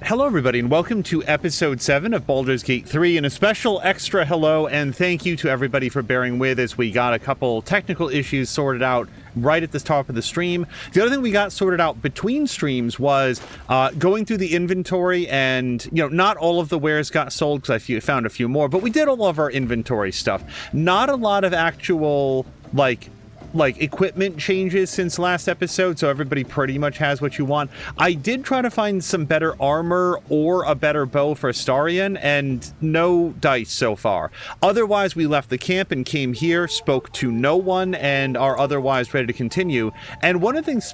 Hello everybody and welcome to episode 7 of Baldur's Gate 3 and a special extra hello and thank you to everybody for bearing with as we got a couple technical issues sorted out right at the top of the stream. The other thing we got sorted out between streams was going through the inventory and, you know, not all of the wares got sold because I found a few more, but we did all of our inventory stuff. Not a lot of actual, like equipment changes since last episode, so everybody pretty much has what you want. I did try to find some better armor or a better bow for Astarion, and no dice so far. Otherwise, we left the camp and came here, spoke to no one, and are otherwise ready to continue. And one of the things,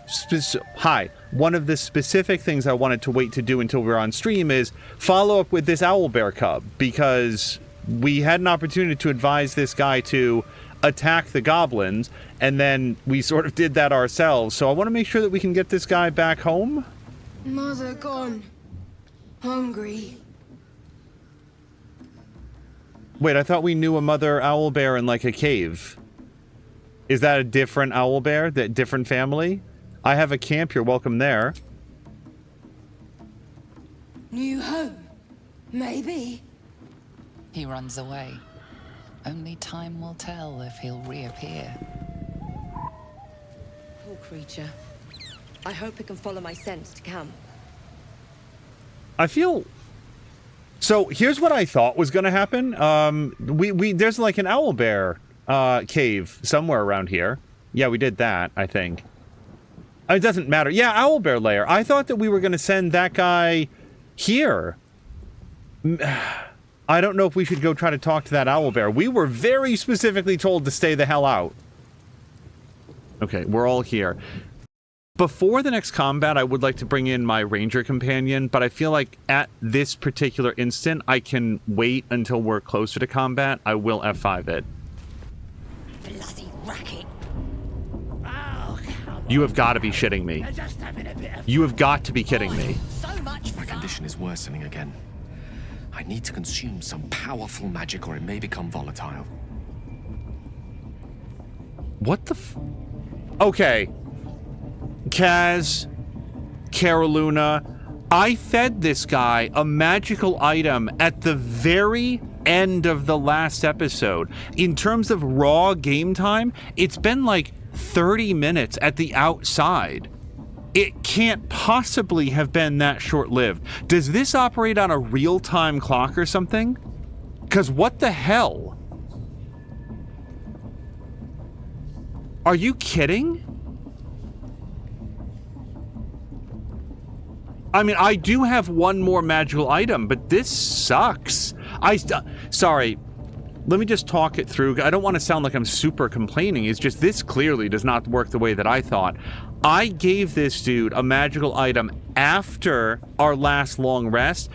one of the specific things I wanted to wait to do until we were on stream is follow up with this owlbear cub, because we had an opportunity to advise this guy to attack the goblins, and then we sort of did that ourselves. So I want to make sure that we can get this guy back home. Mother gone. Hungry. Wait, I thought we knew a mother owlbear in like a cave. Is that a different owlbear? That different family? I have a camp, you're welcome there. New home? Maybe. He runs away. Only time will tell if he'll reappear. Poor creature. I hope it can follow my scent to camp. I feel... So, here's what I thought was going to happen. There's like an owlbear cave somewhere around here. Yeah, we did that, I think. It doesn't matter. Yeah, owlbear lair. I thought that we were going to send that guy here. I don't know if we should go try to talk to that owlbear. We were very specifically told to stay the hell out. Okay, we're all here. Before the next combat, I would like to bring in my ranger companion, but I feel like at this particular instant, I can wait until we're closer to combat. I will F5 it. Bloody racket. You have got to be shitting me. You have got to be kidding me. So much fun. My condition is worsening again. I need to consume some powerful magic or it may become volatile. What the f... Okay. Kaz, Caroluna, I fed this guy a magical item at the very end of the last episode. In terms of raw game time, it's been like 30 minutes at the outside. It can't possibly have been that short-lived. Does this operate on a real-time clock or something? Because what the hell? Are you kidding? I mean, I do have one more magical item, but this sucks. Sorry. Let me just talk it through. I don't want to sound like I'm super complaining. It's just this clearly does not work the way that I thought. I gave this dude a magical item after our last long rest.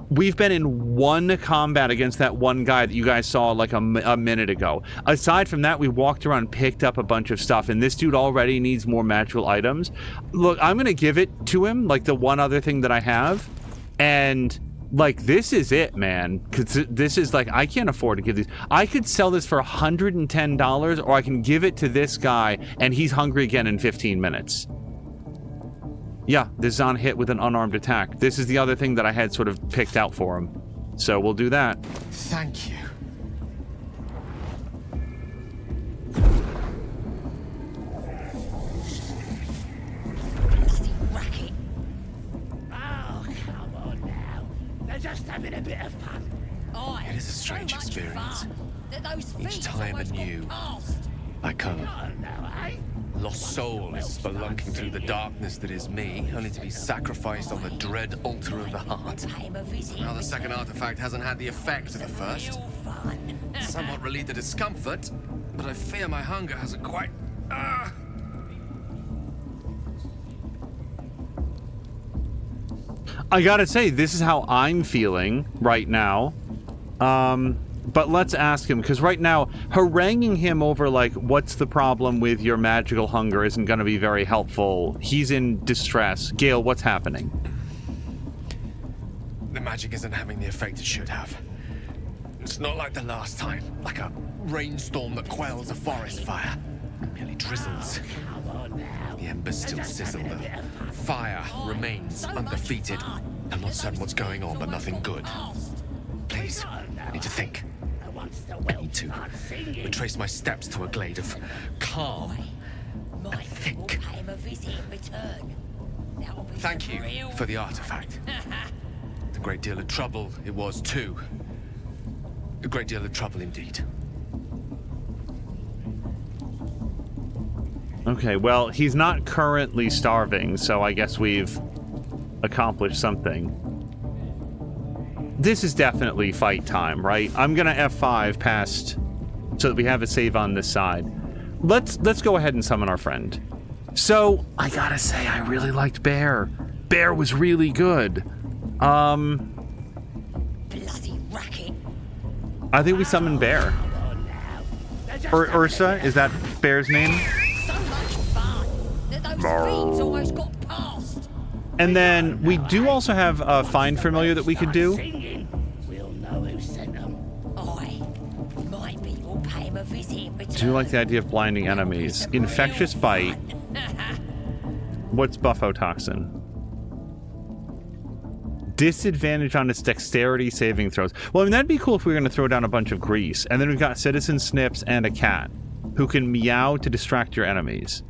We've been in one combat against that one guy that you guys saw like a minute ago. Aside from that, we walked around, picked up a bunch of stuff, and this dude already needs more magical items. Look, I'm going to give it to him, like the one other thing that I have, and... like, this is it, man. Because this is like, I can't afford to give these. I could sell this for $110, or I can give it to this guy, and he's hungry again in 15 minutes. Yeah, this is on hit with an unarmed attack. This is the other thing that I had sort of picked out for him. So we'll do that. Thank you. Bloody racket. Oh, come on now. They're just having a bit of fun. Oh, It is a strange so much experience. fun that those Each feet time almost got anew. past. Like a No, eh? lost soul is spelunking through the darkness that is me, only to be sacrificed on the dread altar of the heart. Pay him a visit. Now the second artifact hasn't had the effect of the first. Real fun. Somewhat relieved the discomfort, but I fear my hunger hasn't quite... I gotta say, this is how I'm feeling right now. But let's ask him, because right now, haranguing him over, like, what's the problem with your magical hunger isn't going to be very helpful. He's in distress. Gale, what's happening? The magic isn't having the effect it should have. It's not like the last time, like a rainstorm that quells a forest fire. It merely drizzles. The embers still sizzle. The fire remains undefeated. I'm not certain what's going on, but nothing good. Please, I need to think. I need to retrace my steps to a glade of calm and think. Thank you for the artifact. A great deal of trouble it was too. A great deal of trouble indeed. Okay, well, he's not currently starving, so I guess we've accomplished something. This is definitely fight time, right? I'm gonna F5 past so that we have a save on this side. Let's go ahead and summon our friend. So, I gotta say, I really liked Bear. Bear was really good. Bloody racket. I think we summon Bear. Or Ursa, is that Bear's name? So much fun that those fiends almost got past. And then we do also have a Find Familiar that we could do. We'll know who sent them. My people pay him a visit in return. Do you like the idea of blinding enemies? Infectious Bite. What's Buffotoxin? Disadvantage on its dexterity saving throws. Well, I mean, that'd be cool if we were going to throw down a bunch of grease. And then we've got Citizen Snips and a cat who can meow to distract your enemies.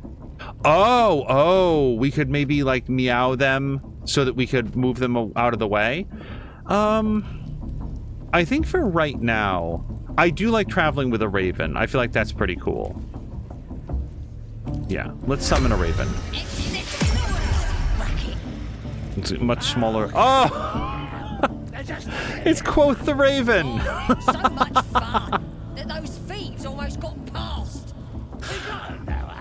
Oh, we could maybe, like, meow them so that we could move them out of the way. I think for right now, I do like traveling with a raven. I feel like that's pretty cool. Yeah, let's summon a raven. It's much smaller. Oh! It's Quoth the Raven! So much fun that those thieves almost got past.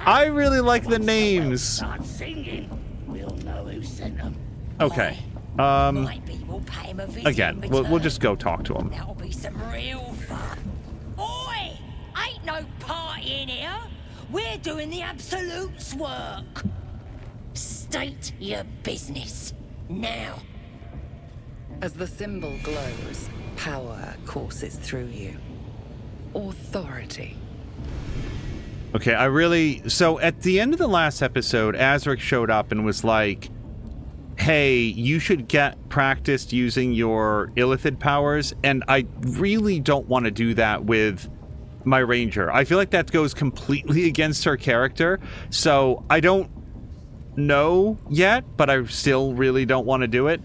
I really like the names. Start singing. We'll know who sent them. Okay. My people pay him a visit Again, in we'll return. just go talk to him. That'll be some real fun. Oi! Ain't no party in here. We're doing the absolute's work. State your business. Now. As the symbol glows, power courses through you. Authority. Okay, so at the end of the last episode, Azric showed up and was like, hey, you should get practiced using your illicit powers, and I really don't want to do that with my ranger. I feel like that goes completely against her character, so I don't know yet, but I still really don't want to do it.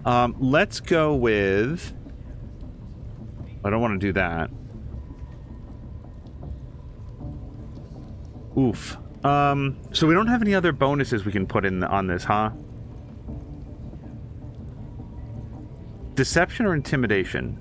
Let's go with... I don't want to do that. Oof. So we don't have any other bonuses we can put in on this, huh? Deception or intimidation?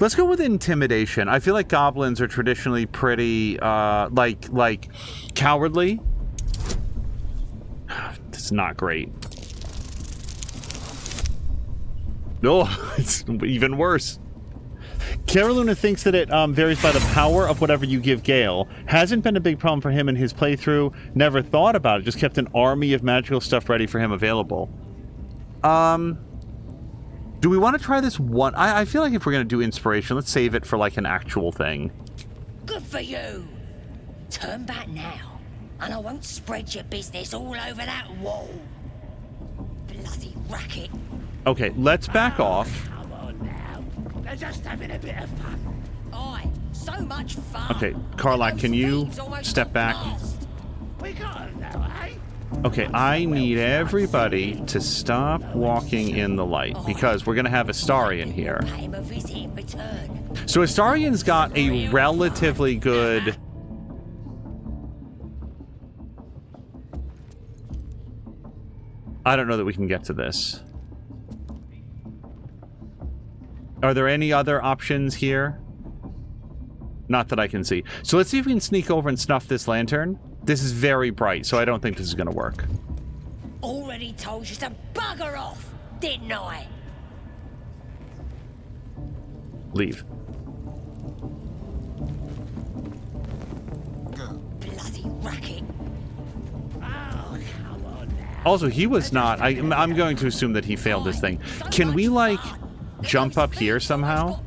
Let's go with intimidation. I feel like goblins are traditionally pretty, like cowardly. It's not great. No, it's even worse. Caroluna thinks that it varies by the power of whatever you give Gale. Hasn't been a big problem for him in his playthrough. Never thought about it. Just kept an army of magical stuff ready for him available. Do we want to try this one? I feel like if we're going to do inspiration, let's save it for like an actual thing. Good for you. Turn back now, and I won't spread your business all over that wall. Bloody racket. Okay, let's back off. Come on now. They're just having a bit of fun. Aye, so much fun. Okay, Karlak, can you step back? We got them now, eh? Okay, I need everybody to stop walking in the light because we're going to have Astarion here. Pay him a visit in return. So Astarion's got a relatively good... I don't know that we can get to this. Are there any other options here? Not that I can see. So let's see if we can sneak over and snuff this lantern. This is very bright, so I don't think this is going to work. Already told you to bugger off, didn't I? Leave. Bloody racket. Oh, come on now. Also, he was not... I'm going to assume that he failed this thing. Can we, like, jump up here somehow?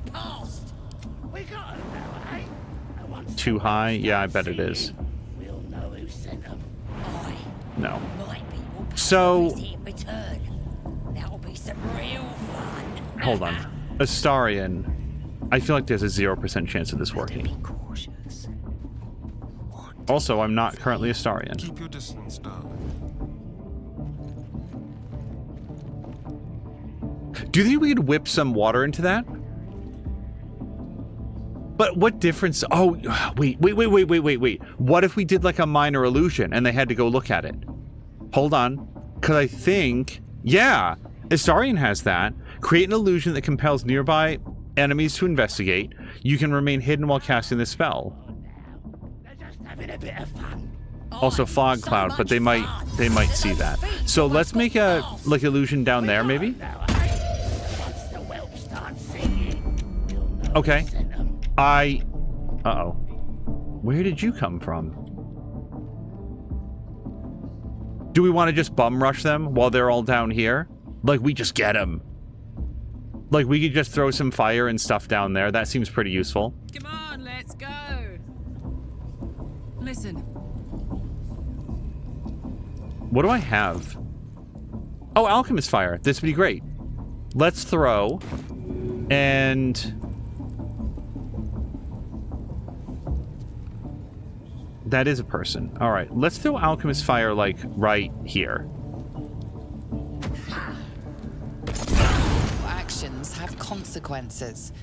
We got 'em now, eh? And once Too high? Yeah, I bet it is. we'll know who sent 'em. No. My people So... visit in return. That'll be some real fun. Hold on. Astarion. I feel like there's a 0% chance of this Be working. cautious. Also, I'm not currently Astarion. Keep your distance, darling. Do you think we could whip some water into that? But what difference? Oh, wait. What if we did like a minor illusion and they had to go look at it? Hold on. Because I think, yeah, Astarion has that. Create an illusion that compels nearby enemies to investigate. You can remain hidden while casting the spell. They're just having a bit of fun. Also fog cloud, but they might see that. So let's make a like illusion down there, maybe. Now, eh? Once the whelp starts singing, we'll know Okay. who sent 'em. Uh-oh. Where did you come from? Do we want to just bum rush them while they're all down here? Like, we just get them. Like, we could just throw some fire and stuff down there. That seems pretty useful. Come on, let's go. Listen, What do I have? Oh, alchemist fire. This would be great. Let's throw. And... that is a person. All right, let's throw alchemist fire, like, right here. Actions have consequences.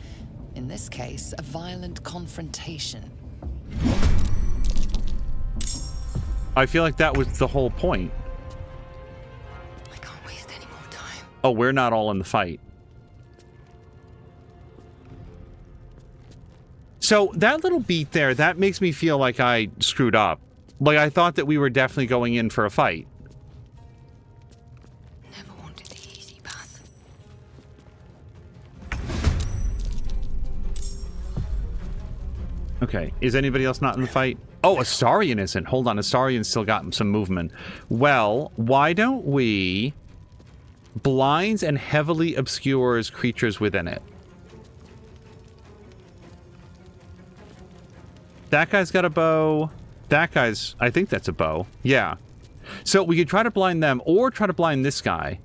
In this case, a violent confrontation. I feel like that was the whole point. I can't waste any more time. Oh, we're not all in the fight. So that little beat there, that makes me feel like I screwed up. Like, I thought that we were definitely going in for a fight. Never wanted the easy path. Okay, is anybody else not in the fight? Oh, Astarion isn't. Hold on, Astarion's still got some movement. Well, why don't we... blinds and heavily obscures creatures within it. That guy's got a bow. That guy's... I think that's a bow. Yeah. So we could try to blind them or try to blind this guy.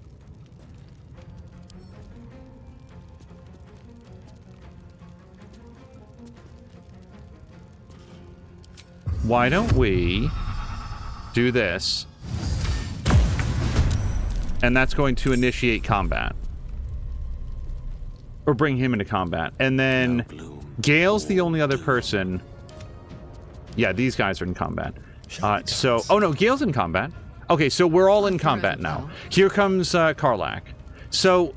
Why don't we do this? And that's going to initiate combat. Or bring him into combat. And then Gale's the only other person... yeah, these guys are in combat. Oh no, Gale's in combat. Okay, so we're all in combat now. Here comes Karlach. So,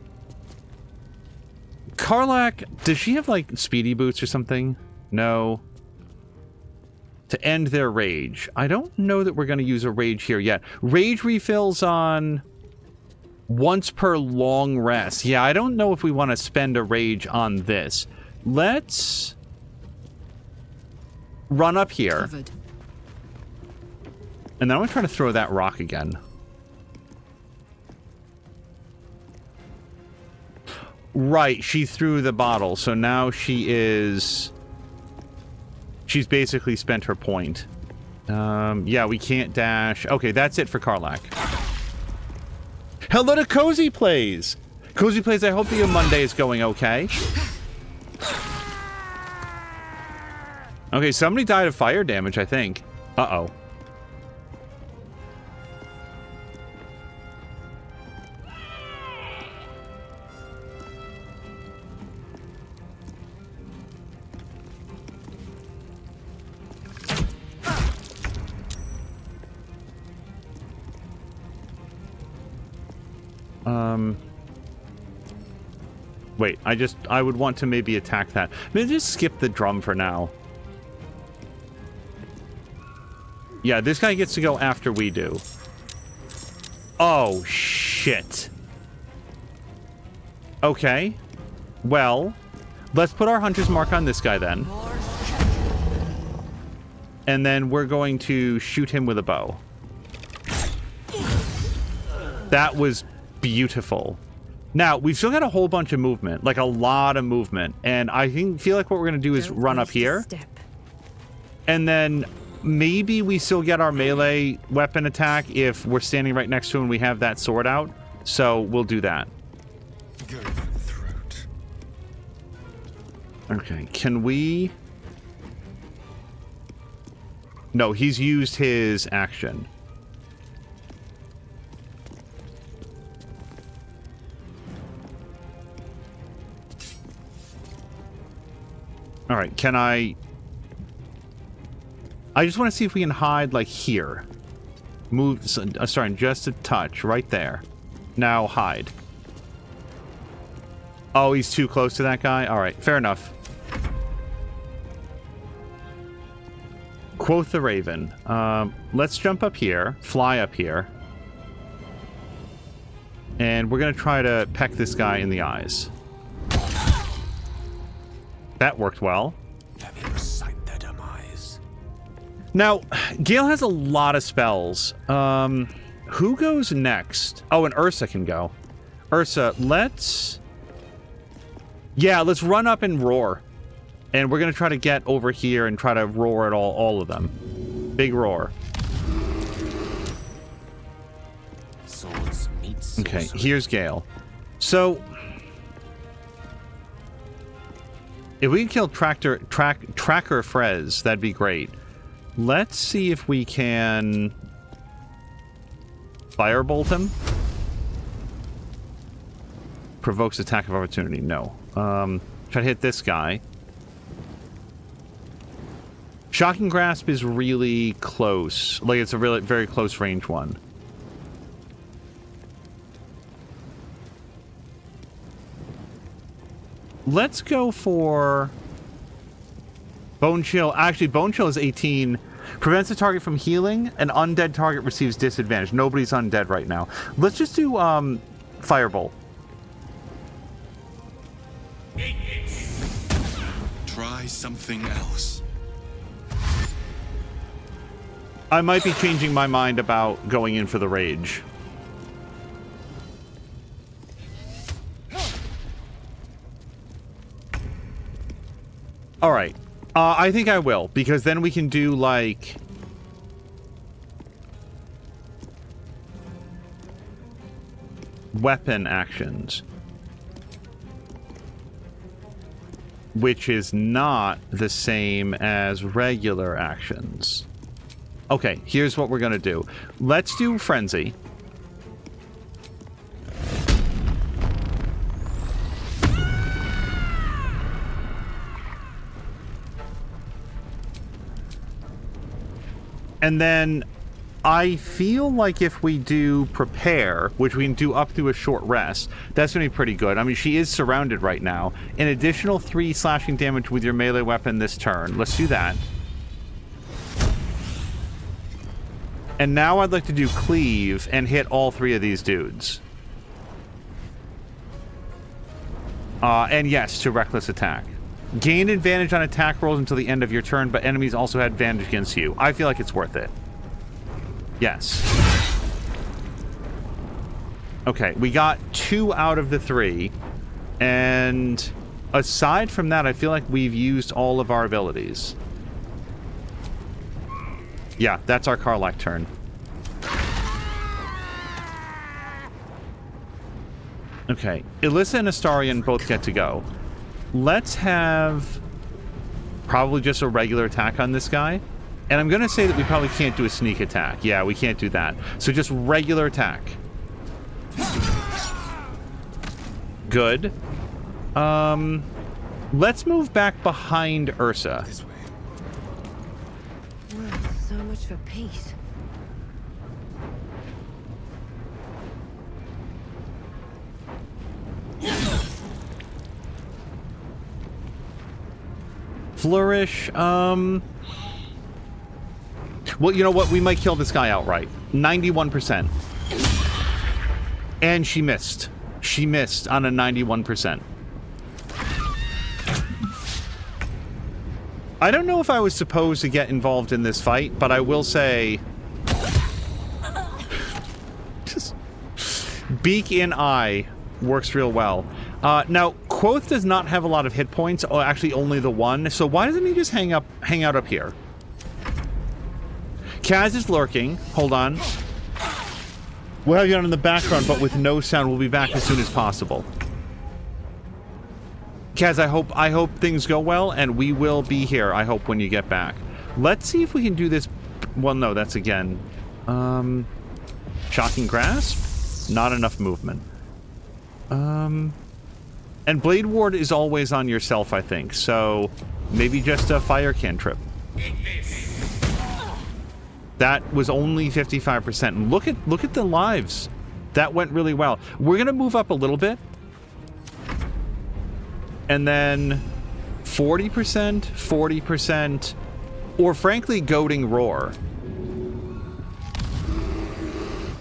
Karlach, does she have like speedy boots or something? No. To end their rage. I don't know that we're going to use a rage here yet. Rage refills on once per long rest. Yeah, I don't know if we want to spend a rage on this. Let's run up here. covered. And then I'm going to try to throw that rock again. Right, she threw the bottle, so now she is... she's basically spent her point. Yeah, we can't dash. Okay, that's it for Karlach. Hello to Cozy Plays! Cozy Plays, I hope that your Monday is going okay. Okay, somebody died of fire damage, I think. Uh-oh. Wait, I would want to maybe attack that. Maybe just skip the drum for now. Yeah, this guy gets to go after we do. Oh, shit. Okay. Well, let's put our hunter's mark on this guy then. And then we're going to shoot him with a bow. That was beautiful. Now, we've still got a whole bunch of movement, like a lot of movement. And I feel like what we're going to do is run up here. And then maybe we still get our melee weapon attack if we're standing right next to him and we have that sword out. So we'll do that. Go for the throat. Okay, can we... No, he's used his action. All right, can I just want to see if we can hide, like, here. Move, starting just a touch, right there. Now hide. Oh, he's too close to that guy? All right, fair enough. Quoth the Raven. Let's jump up here, fly up here. And we're going to try to peck this guy in the eyes. That worked well. Let me recite their demise. Now, Gale has a lot of spells. Who goes next? Oh, and Ursa can go. Ursa, let's... Yeah, let's run up and roar. And we're going to try to get over here and try to roar at all of them. Big roar. Swords meet swords. Okay, here's Gale. So... if we can kill Tracker Frez, that'd be great. Let's see if we can... Firebolt him. Provokes attack of opportunity. No. Try to hit this guy. Shocking Grasp is really close. Like, it's a really very close range one. Let's go for Bone Chill. Actually, Bone Chill is 18. Prevents the target from healing. An undead target receives disadvantage. Nobody's undead right now. Let's just do Firebolt. Try something else. I might be changing my mind about going in for the rage. All right. I think I will, because then we can do, like... weapon actions. Which is not the same as regular actions. Okay, here's what we're going to do. Let's do Frenzy. And then I feel like if we do Prepare, which we can do up to a short rest, that's going to be pretty good. I mean, she is surrounded right now. An additional 3 slashing damage with your melee weapon this turn. Let's do that. And now I'd like to do Cleave and hit all 3 of these dudes. And yes, to Reckless Attack. Gain advantage on attack rolls until the end of your turn, but enemies also had advantage against you. I feel like it's worth it. Yes. Okay, we got 2 out of the 3. And aside from that, I feel like we've used all of our abilities. Yeah, that's our Karlach turn. Okay, Illicit and Astarion both get to go. Let's have probably just a regular attack on this guy. And I'm going to say that we probably can't do a sneak attack. Yeah, we can't do that. So just regular attack. Good. Let's move back behind Ursa. This way. Well, so much for peace. Flourish, well, you know what? We might kill this guy outright. 91%. And she missed. She missed on a 91%. I don't know if I was supposed to get involved in this fight, but I will say... Beak in eye works real well. Now, Quoth does not have a lot of hit points, or actually only the one, so why doesn't he just hang out up here? Kaz is lurking. Hold on. We'll have you on in the background, but with no sound. We'll be back as soon as possible. Kaz, I hope things go well, and we will be here, I hope, when you get back. Let's see if we can do this. Well, no, that's again. Shocking Grasp? Not enough movement. And Blade Ward is always on yourself, I think, so maybe just a fire cantrip. That was only 55%. Look at the lives. That went really well. We're gonna move up a little bit. And then 40%, 40%, or frankly, Goading Roar.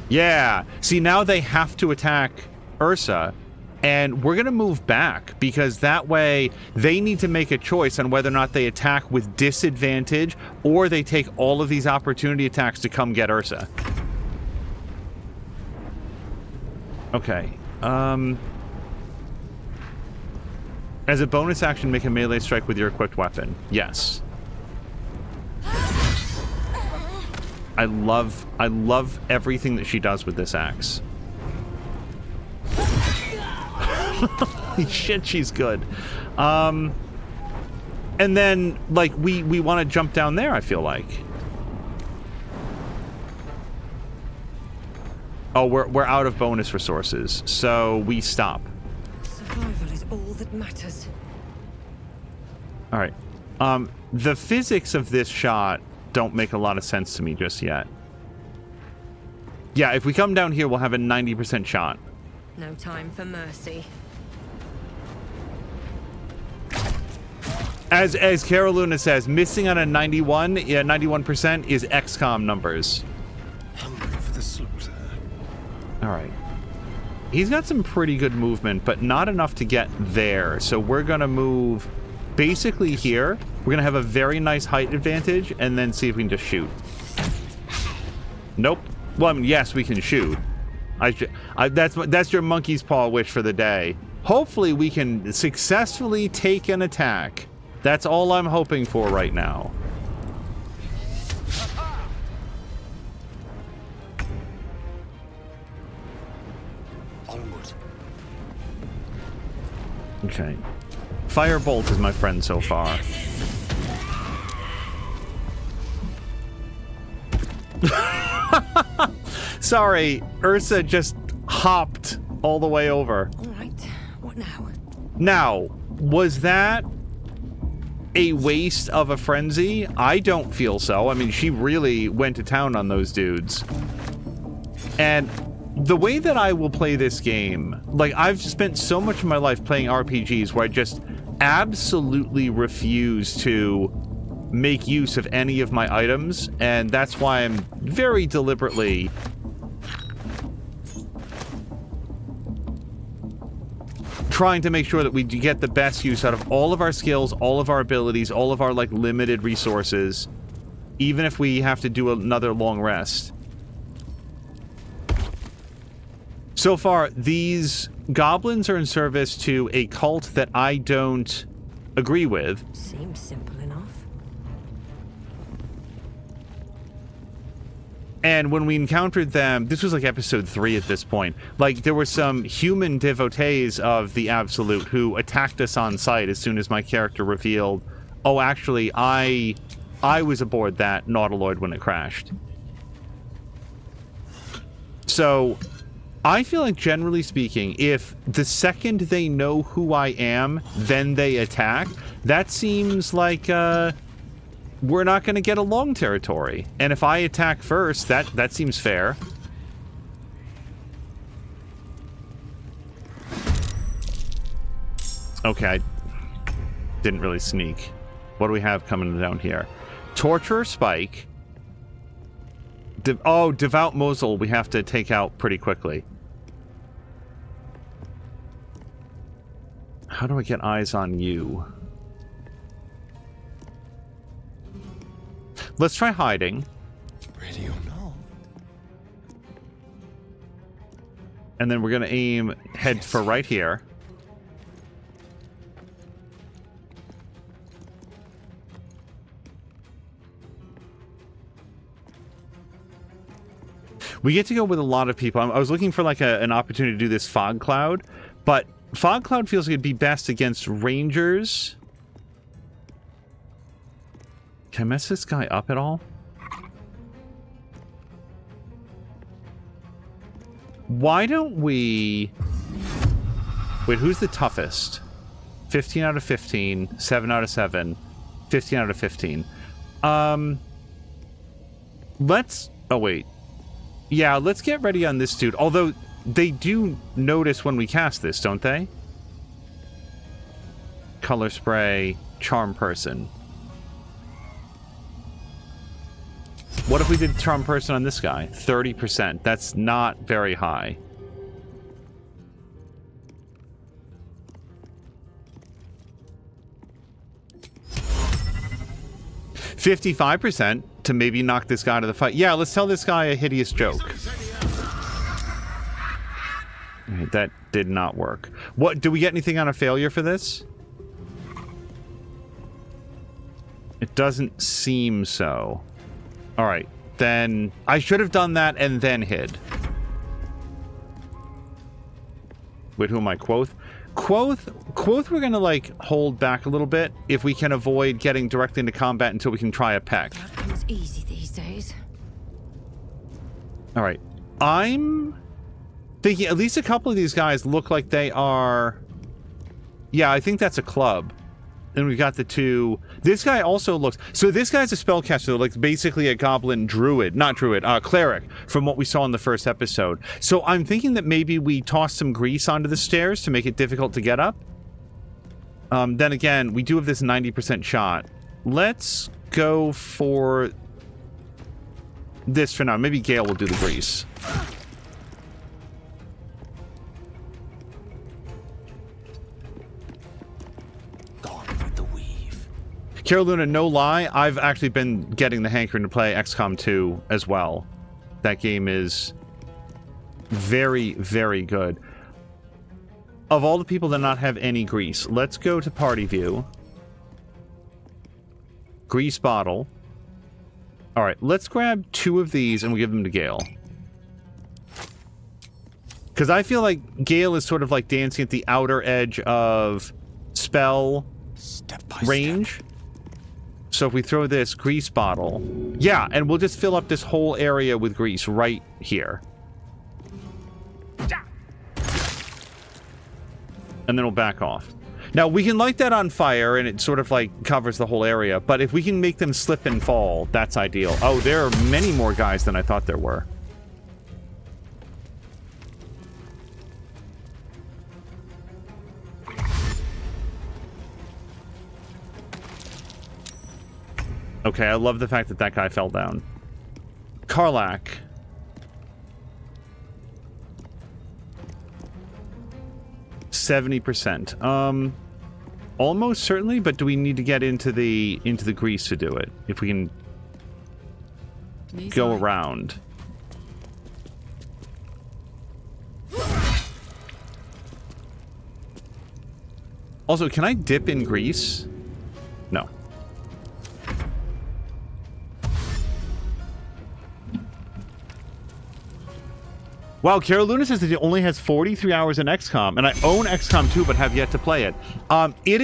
Yeah. See, now they have to attack Ursa, and we're going to move back, because that way they need to make a choice on whether or not they attack with disadvantage, or they take all of these opportunity attacks to come get Ursa. Okay. As a bonus action, make a melee strike with your equipped weapon. Yes. I love everything that she does with this axe. Holy shit, she's good. And then, like, we want to jump down there, I feel like. Oh, we're out of bonus resources, so we stop. Survival is all that matters. All right. The physics of this shot don't make a lot of sense to me just yet. Yeah, if we come down here, we'll have a 90% shot. No time for mercy. As Caroluna says, missing on a 91% is XCOM numbers. Hungry for the slaughter. All right. He's got some pretty good movement, but not enough to get there. So we're going to move basically here. We're going to have a very nice height advantage, and then see if we can just shoot. Nope. Well, I mean, yes, we can shoot. That's your monkey's paw wish for the day. Hopefully we can successfully take an attack. That's all I'm hoping for right now. Onward. Okay. Firebolt is my friend so far. Sorry, Ursa just hopped all the way over. All right, what now? Now, was that a waste of a frenzy? I don't feel so. I mean, she really went to town on those dudes. And the way that I will play this game, like, I've spent so much of my life playing RPGs where I just absolutely refuse to make use of any of my items, and that's why I'm very deliberately trying to make sure that we get the best use out of all of our skills, all of our abilities, all of our, like, limited resources, even if we have to do another long rest. So far, these goblins are in service to a cult that I don't agree with. Seems simple enough. And when we encountered them, this was like episode 3 at this point, like, there were some human devotees of the Absolute who attacked us on sight as soon as my character revealed, oh, actually, I was aboard that Nautiloid when it crashed. So I feel like, generally speaking, if the second they know who I am, then they attack, that seems like, we're not going to get along territory. And if I attack first, that seems fair. Okay, I didn't really sneak. What do we have coming down here? Torturer Spike. Devout Mosul we have to take out pretty quickly. How do I get eyes on you? Let's try hiding. Ready or not? And then we're going to head for right here. We get to go with a lot of people. I was looking for like an opportunity to do this fog cloud, but fog cloud feels like it'd be best against rangers. Can I mess this guy up at all? Why don't we... Wait, who's the toughest? 15 out of 15, 7 out of 7, 15 out of 15. Let's... Oh, wait. Yeah, let's get ready on this dude. Although, they do notice when we cast this, don't they? Color spray, charm person. What if we did charm person on this guy? 30%. That's not very high. $55% to maybe knock this guy out of the fight. Yeah, let's tell this guy a hideous joke. Right, that did not work. What, do we get anything on a failure for this? It doesn't seem so. All right, then I should have done that and then hid. Wait, who am I? Quoth? Quoth we're gonna like hold back a little bit if we can avoid getting directly into combat until we can try a peck. That comes easy these days. All right, I'm thinking at least a couple of these guys look like they are... Yeah, I think that's a club. Then we've got the two... This guy also looks... So this guy's a spellcaster, like basically a goblin druid. Not druid, cleric, from what we saw in the first episode. So I'm thinking that maybe we toss some grease onto the stairs to make it difficult to get up. Then again, we do have this 90% shot. Let's go for this for now. Maybe Gale will do the grease. Carolina, no lie, I've actually been getting the hankering to play XCOM 2 as well. That game is very, very good. Of all the people that not have any grease, let's go to party view. Grease bottle. Alright, let's grab 2 of these and we'll give them to Gale. Because I feel like Gale is sort of like dancing at the outer edge of spell range. So if we throw this grease bottle... Yeah, and we'll just fill up this whole area with grease right here. And then we'll back off. Now, we can light that on fire, and it sort of, like, covers the whole area. But if we can make them slip and fall, that's ideal. Oh, there are many more guys than I thought there were. Okay, I love the fact that that guy fell down. Karlach. %. Almost certainly, but do we need to get into the grease to do it? If we can go around. Also, can I dip in grease? No. Wow, Carol Luna says that he only has 43 hours in XCOM, and I own XCOM 2 but have yet to play it. It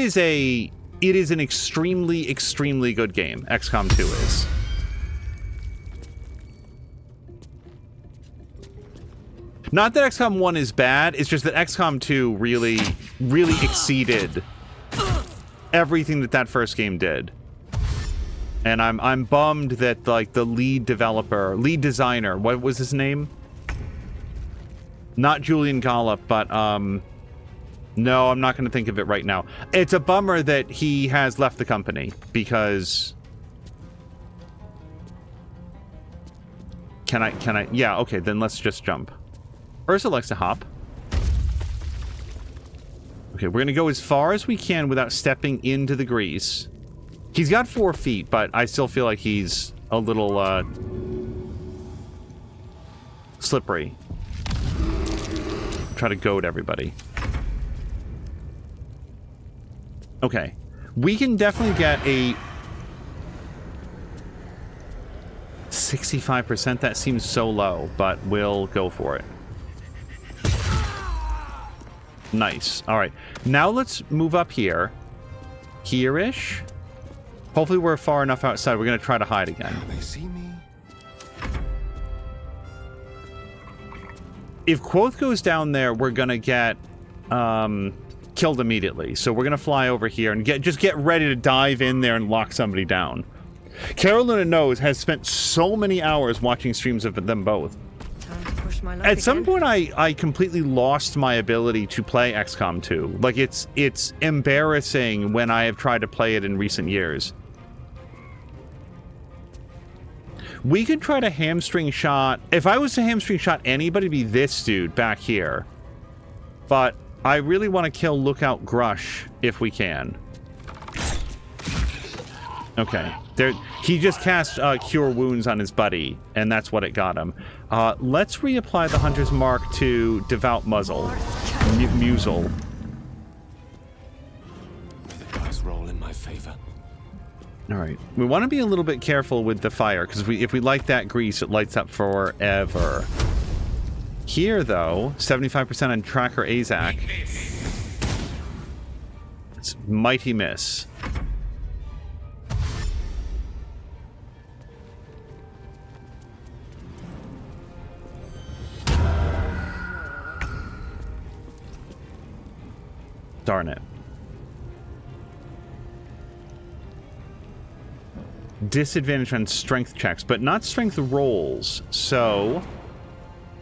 is an extremely, extremely good game. XCOM 2 is. Not that XCOM 1 is bad, it's just that XCOM 2 really, really exceeded everything that first game did. And I'm bummed that like the lead designer, what was his name? Not Julian Gollop, but, no, I'm not going to think of it right now. It's a bummer that he has left the company, because... Can I? Yeah, okay, then let's just jump. Ursa likes to hop. Okay, we're going to go as far as we can without stepping into the grease. He's got 4 feet, but I still feel like he's a little, slippery. try to goad everybody. Okay. We can definitely get a 65%. That seems so low, but we'll go for it. Nice. All right. Now let's move up here. Here-ish. Hopefully we're far enough outside. We're going to try to hide again. Can they see me? If Quoth goes down there, we're going to get killed immediately. So we're going to fly over here and just get ready to dive in there and lock somebody down. Carolina knows has spent so many hours watching streams of them both. Time to push my luck At some again. point, I completely lost my ability to play XCOM 2. Like, it's embarrassing when I have tried to play it in recent years. We could try to hamstring shot... If I was to hamstring shot anybody, it'd be this dude back here. But I really want to kill Lookout Grush if we can. Okay. There, he just cast Cure Wounds on his buddy, and that's what it got him. Let's reapply the Hunter's Mark to Devout Muzzle. Muzzle. May the dice roll in my favor. Alright. We want to be a little bit careful with the fire, because if we light that grease, it lights up forever. Here, though, 75% on Tracker Azak. It's mighty miss. Darn it. Disadvantage on strength checks, but not strength rolls. So,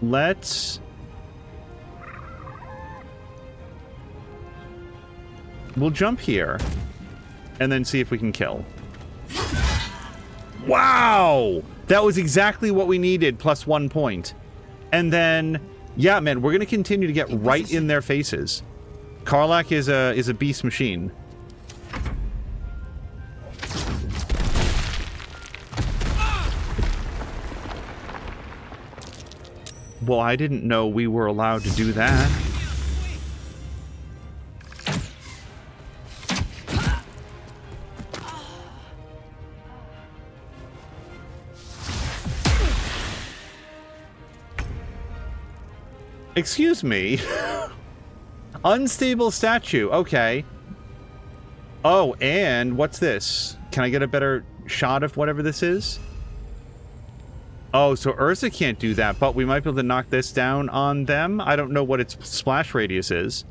let's... We'll jump here, and then see if we can kill. Wow! That was exactly what we needed, plus 1 point. And then, yeah, man, we're going to continue to get right in their faces. Karlach is a beast machine. Well, I didn't know we were allowed to do that. Excuse me. Unstable statue. Okay. Oh, and what's this? Can I get a better shot of whatever this is? Oh, so Urza can't do that, but we might be able to knock this down on them? I don't know what its splash radius is.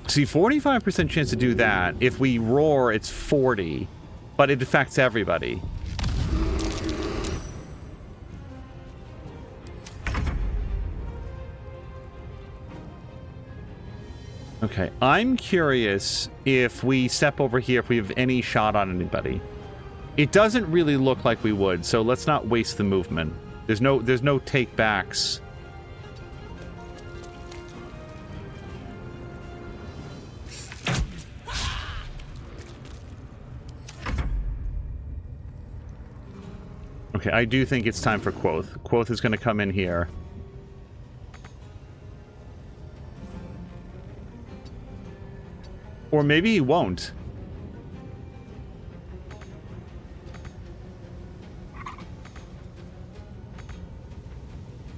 See, 45% chance to do that. If we roar, it's 40, but it affects everybody. Okay, I'm curious if we step over here, if we have any shot on anybody. It doesn't really look like we would, so let's not waste the movement. There's no take backs. Okay, I do think it's time for Quoth. Quoth is going to come in here. Or maybe he won't.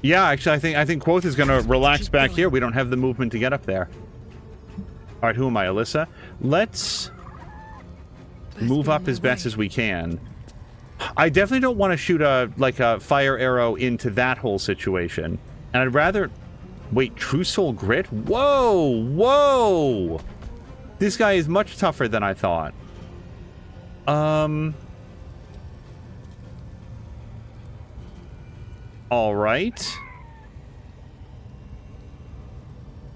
Yeah, actually, I think Quoth is going to relax back here. We don't have the movement to get up there. All right, who am I, Alyssa? Let's move up as best as we can. I definitely don't want to shoot a fire arrow into that whole situation. And I'd rather... Wait, True Soul Grit? Whoa! Whoa! This guy is much tougher than I thought. Alright.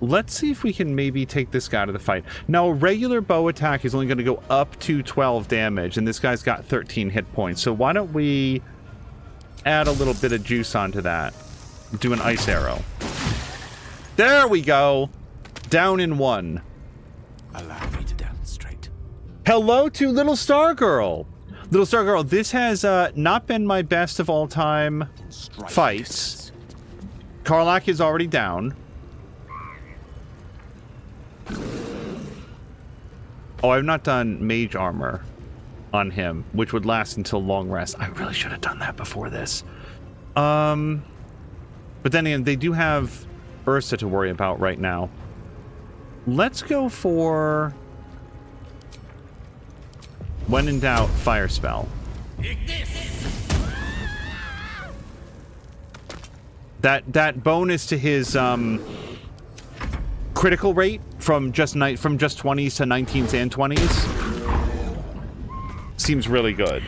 Let's see if we can maybe take this guy to the fight. Now, a regular bow attack is only going to go up to 12 damage, and this guy's got 13 hit points. So why don't we add a little bit of juice onto that? Do an ice arrow. There we go! Down in one. Allow me to demonstrate. Hello to Little Star Girl! Little Star Girl, this has not been my best of all time fights. Karlach is already down. Oh, I've not done mage armor on him, which would last until long rest. I really should have done that before this. But then again, they do have Ursa to worry about right now. Let's go for, when in doubt, fire spell. That bonus to his critical rate from just 20s to 19s and 20s seems really good.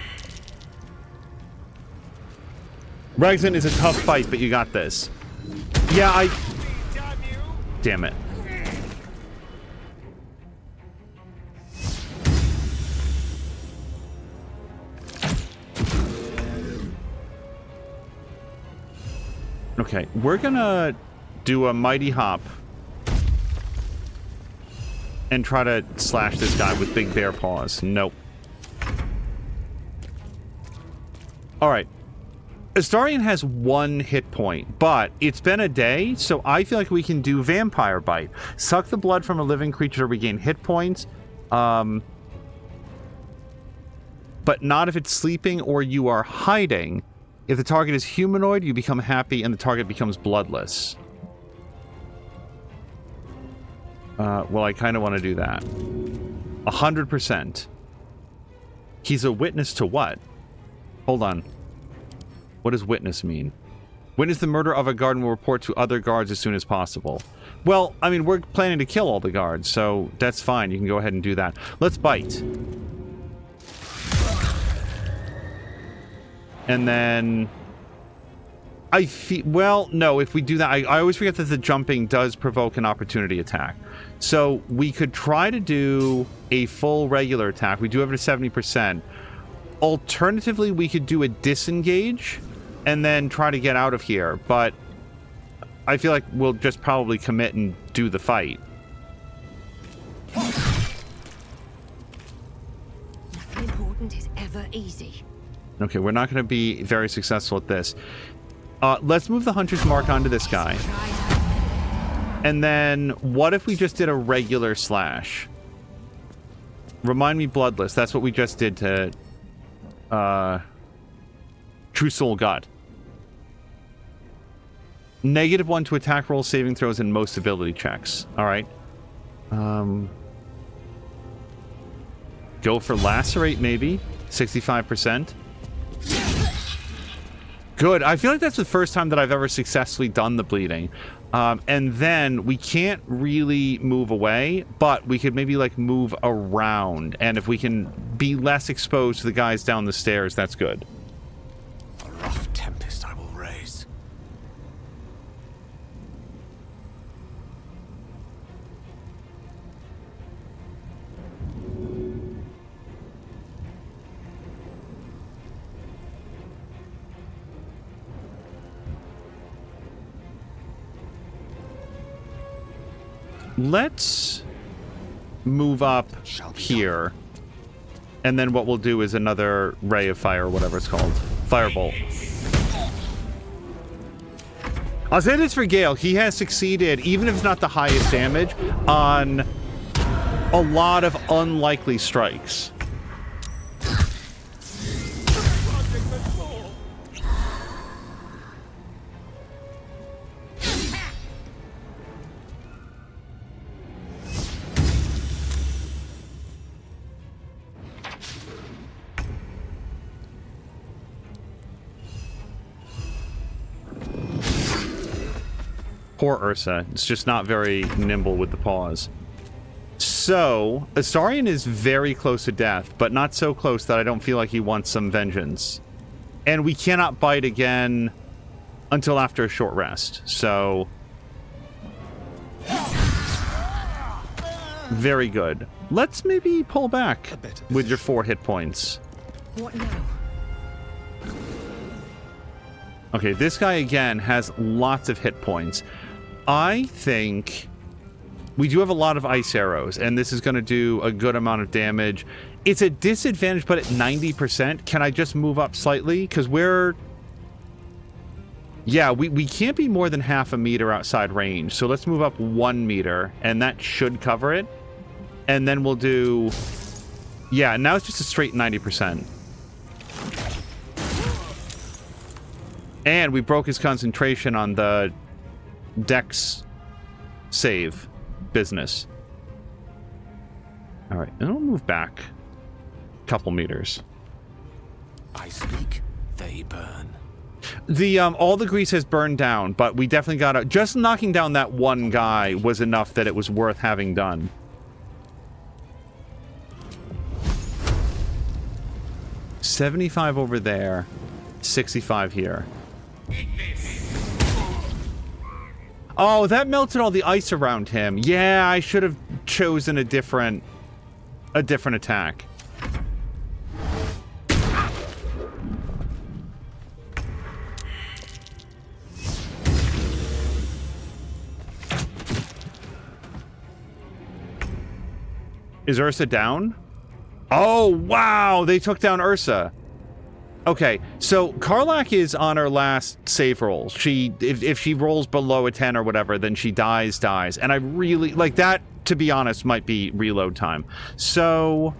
Ragzlin is a tough fight, but you got this. Yeah, damn it. Okay, we're gonna do a mighty hop and try to slash this guy with big bear paws. Nope. Alright. Astarion has 1 hit point, but it's been a day, so I feel like we can do Vampire Bite. Suck the blood from a living creature to regain hit points. But not if it's sleeping or you are hiding. If the target is humanoid, you become happy and the target becomes bloodless. Well, I kind of want to do that. 100%. He's a witness to what? Hold on. What does witness mean? Witness the murder of a guard and will report to other guards as soon as possible. Well, I mean, we're planning to kill all the guards, so that's fine. You can go ahead and do that. Let's bite. And then I feel, well, no, if we do that, I always forget that the jumping does provoke an opportunity attack. So we could try to do a full regular attack. We do have it at 70%. Alternatively, we could do a disengage and then try to get out of here. But I feel like we'll just probably commit and do the fight. Nothing important is ever easy. Okay, we're not going to be very successful at this. Let's move the Hunter's Mark onto this guy. And then, what if we just did a regular slash? Remind me, bloodless. That's what we just did to True Soul Gut. -1 to attack rolls, saving throws, and most ability checks. Alright. Go for Lacerate, maybe. 65%. Good. I feel like that's the first time that I've ever successfully done the bleeding. And then we can't really move away, but we could maybe like move around. And if we can be less exposed to the guys down the stairs, that's good. A rough tempest I will raise. Let's move up here. And then what we'll do is another ray of fire, whatever it's called. Firebolt. I'll say this for Gale. He has succeeded, even if it's not the highest damage, on a lot of unlikely strikes. Poor Ursa. It's just not very nimble with the paws. So, Astarion is very close to death, but not so close that I don't feel like he wants some vengeance. And we cannot bite again until after a short rest. So, very good. Let's maybe pull back with your 4 hit points. What now? Okay, this guy again has lots of hit points. I think we do have a lot of ice arrows, and this is going to do a good amount of damage. It's a disadvantage, but at 90%, can I just move up slightly? Because we're... Yeah, we can't be more than half a meter outside range. So let's move up 1 meter, and that should cover it. And then we'll do... Yeah, now it's just a straight 90%. And we broke his concentration on the Dex save business. All right, and I'll move back a couple meters. I speak, they burn. The all the grease has burned down, but we definitely got to... Just knocking down that one guy was enough that it was worth having done. $75 over there, 65 here. Oh, that melted all the ice around him. Yeah, I should have chosen a different attack. Is Ursa down? Oh, wow! They took down Ursa. Okay, so Karlach is on her last save roll. If she rolls below a 10 or whatever, then she dies. And I really... Like, that, to be honest, might be reload time. So...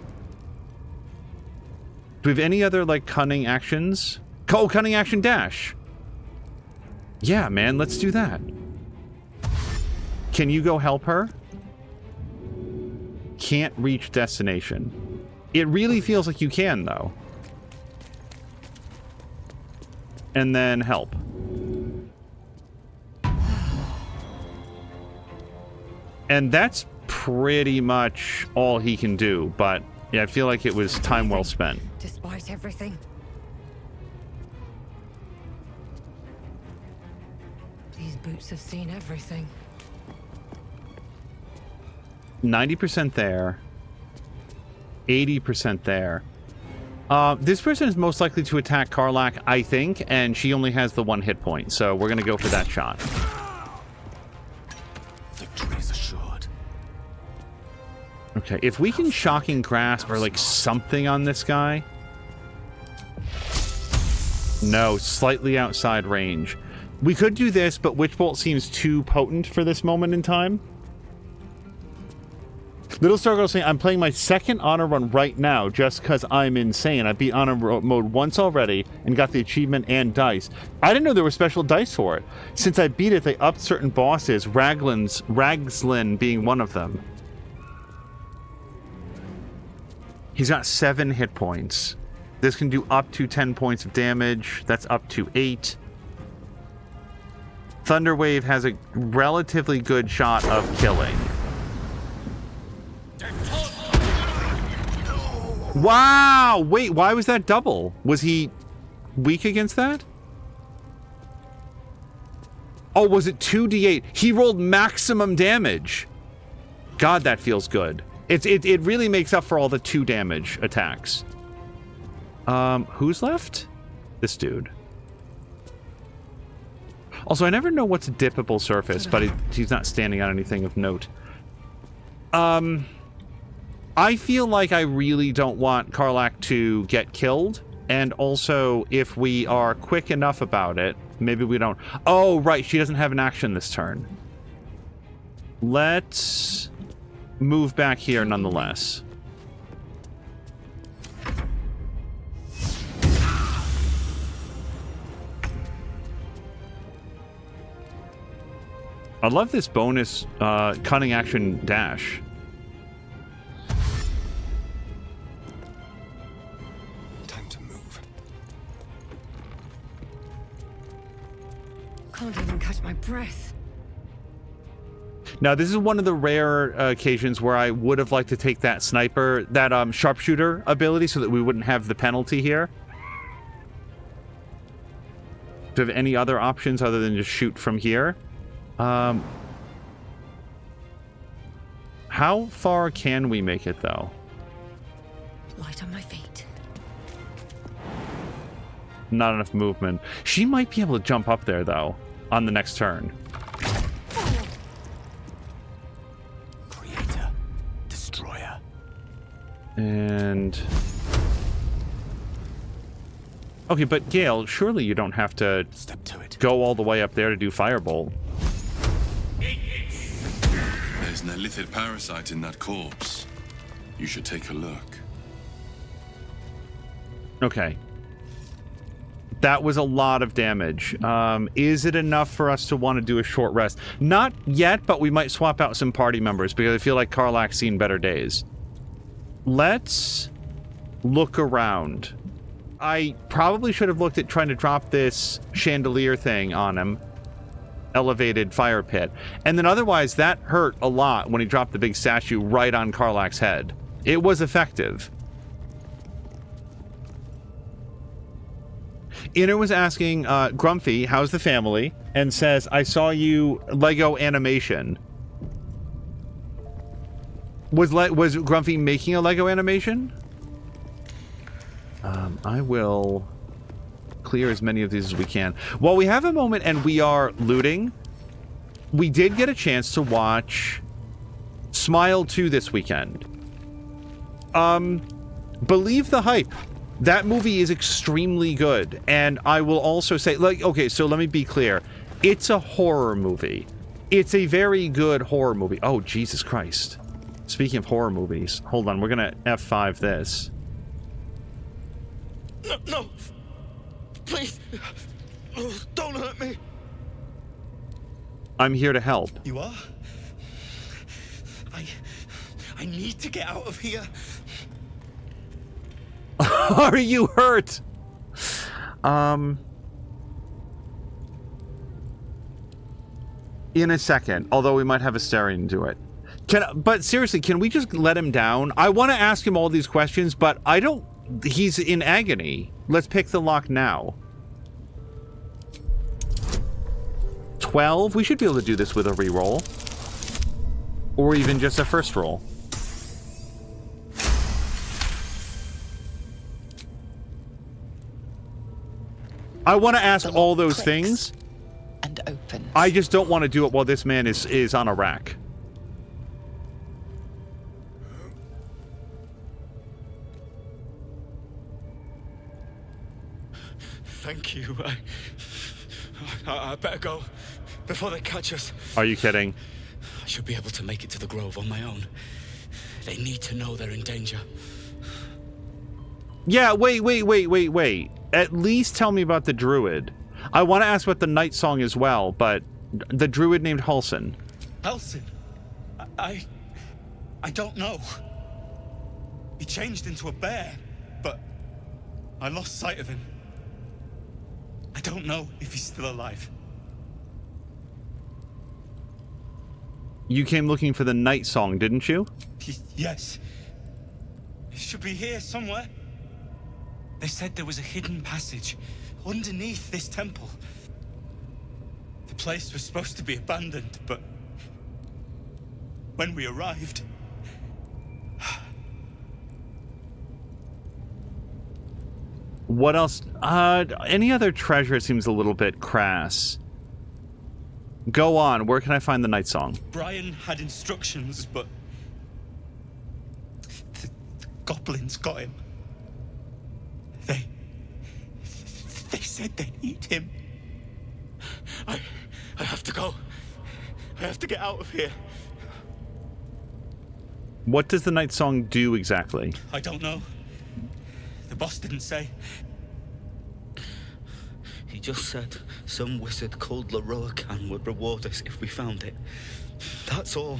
Do we have any other, like, cunning actions? Oh, cunning action dash! Yeah, man, let's do that. Can you go help her? Can't reach destination. It really feels like you can, though. And then help. And that's pretty much all he can do, but yeah, I feel like it was time well spent. Despite everything. These boots have seen everything. 90% there. 80% there. This person is most likely to attack Karlach, I think, and she only has the 1 hit point, so we're going to go for that shot. Victory is assured. Okay, if we can shocking grasp or like something on this guy. No, slightly outside range. We could do this, but Witch Bolt seems too potent for this moment in time. Little Star Girl saying, I'm playing my second honor run right now just because I'm insane. I beat honor mode once already and got the achievement and dice. I didn't know there were special dice for it. Since I beat it, they upped certain bosses, Ragzlin being one of them. He's got 7 hit points. This can do up to 10 points of damage. That's up to 8. Thunderwave has a relatively good shot of killing. Wow! Wait, why was that double? Was he weak against that? Oh, was it 2d8? He rolled maximum damage. God, that feels good. It really makes up for all the 2 damage attacks. Who's left? This dude. Also, I never know what's a dippable surface, but he's not standing on anything of note. I feel like I really don't want Karlach to get killed, and also if we are quick enough about it, maybe we don't... Oh, right, she doesn't have an action this turn. Let's move back here nonetheless. I love this bonus cunning action dash. Can't even catch my breath. Now, this is one of the rare occasions where I would have liked to take that sniper, that sharpshooter ability, so that we wouldn't have the penalty here. Do you have any other options other than just shoot from here? How far can we make it, though? Light on my feet. Not enough movement. She might be able to jump up there, though, on the next turn. Creator, destroyer. And... Okay, but Gale, surely you don't have to Step to it. go all the way up there to do Firebolt. There's an illicit parasite in that corpse. You should take a look. Okay. That was a lot of damage. Is it enough for us to want to do a short rest? Not yet, but we might swap out some party members because I feel like Karlach's seen better days. Let's look around. I probably should have looked at trying to drop this chandelier thing on him. Elevated fire pit. And then otherwise, that hurt a lot when he dropped the big statue right on Karlach's head. It was effective. Inner was asking Grumpy, how's the family? And says, I saw you Lego animation. Was Grumpy making a Lego animation? I will clear as many of these as we can. While we have a moment and we are looting, we did get a chance to watch Smile 2 this weekend. Believe the hype. That movie is extremely good. And I will also say, like, okay, so let me be clear. It's a horror movie. It's a very good horror movie. Oh, Jesus Christ. Speaking of horror movies, hold on, we're gonna F5 this. No, no! Please! Oh, don't hurt me! I'm here to help. You are? I need to get out of here. Are you hurt? In a second, although we might have Astarion do it. But seriously, can we just let him down? I want to ask him all these questions, but I don't... He's in agony. Let's pick the lock now. 12? We should be able to do this with a reroll. Or even just a first roll. I want to ask all those things. And opens. I just don't want to do it while this man is on a rack. Thank you. I better go before they catch us. Are you kidding? I should be able to make it to the Grove on my own. They need to know they're in danger. Yeah, wait. At least tell me about the druid. I want to ask about the night song as well, but the druid named Halsin. Halsin? I don't know. He changed into a bear, but I lost sight of him. I don't know if he's still alive. You came looking for the night song, didn't you? Yes. It should be here somewhere. They said there was a hidden passage underneath this temple. The place was supposed to be abandoned, but when we arrived... What else? Any other treasure seems a little bit crass. Go on. Where can I find the night song? Brian had instructions, but the goblins got him. They said they'd eat him. I have to go. I have to get out of here. What does the night song do exactly? I don't know. The boss didn't say. He just said some wizard called Leroacan would reward us if we found it. That's all.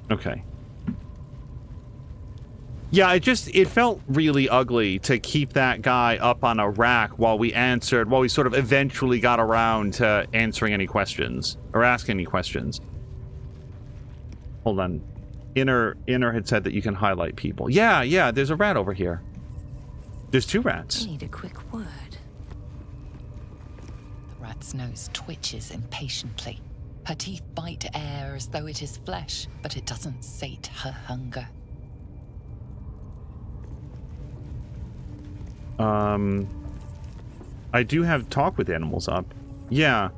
Okay. Yeah, it felt really ugly to keep that guy up on a rack while we sort of eventually got around to answering any questions, or asking any questions. Hold on. Inner had said that you can highlight people. Yeah, there's a rat over here. There's 2 rats. I need a quick word. The rat's nose twitches impatiently. Her teeth bite air as though it is flesh, but it doesn't sate her hunger. I do have talk with animals up. Yeah.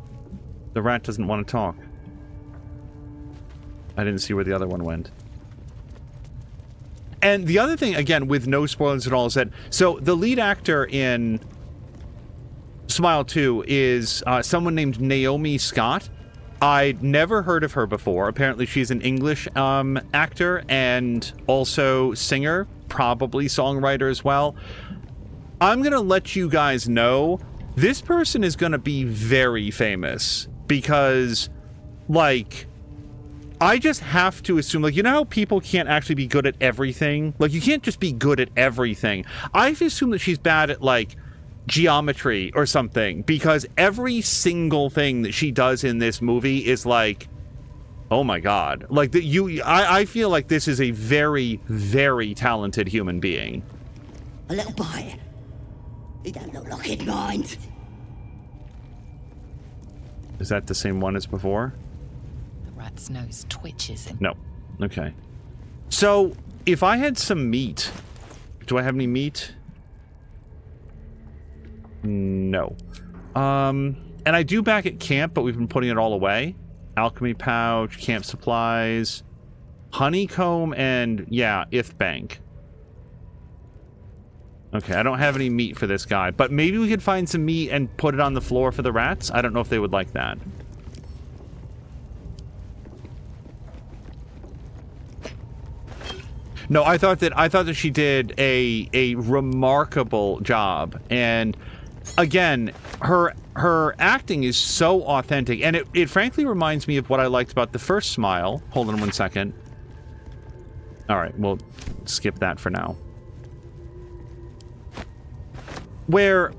The rat doesn't want to talk. I didn't see where the other one went. And the other thing, again, with no spoilers at all, is that... So, the lead actor in Smile 2 is someone named Naomi Scott. I'd never heard of her before. Apparently, she's an English actor and also singer, probably songwriter as well. I'm going to let you guys know, this person is going to be very famous because, like... I just have to assume, like, you know how people can't actually be good at everything? Like, you can't just be good at everything. I've assumed that she's bad at, like, geometry or something, because every single thing that she does in this movie is like, oh my god. Like, I feel like this is a very, very talented human being. A little bite. He don't look like he'd mind. Is that the same one as before? Rat's nose twitches in. No. Okay. So, if I had some meat... Do I have any meat? No. And I do back at camp, but we've been putting it all away. Alchemy pouch, camp supplies, honeycomb, and, yeah, Ith Bank. Okay, I don't have any meat for this guy, but maybe we could find some meat and put it on the floor for the rats? I don't know if they would like that. No, I thought that she did a remarkable job, and again, her acting is so authentic, and it frankly reminds me of what I liked about the first Smile. Hold on one second. All right, we'll skip that for now. Where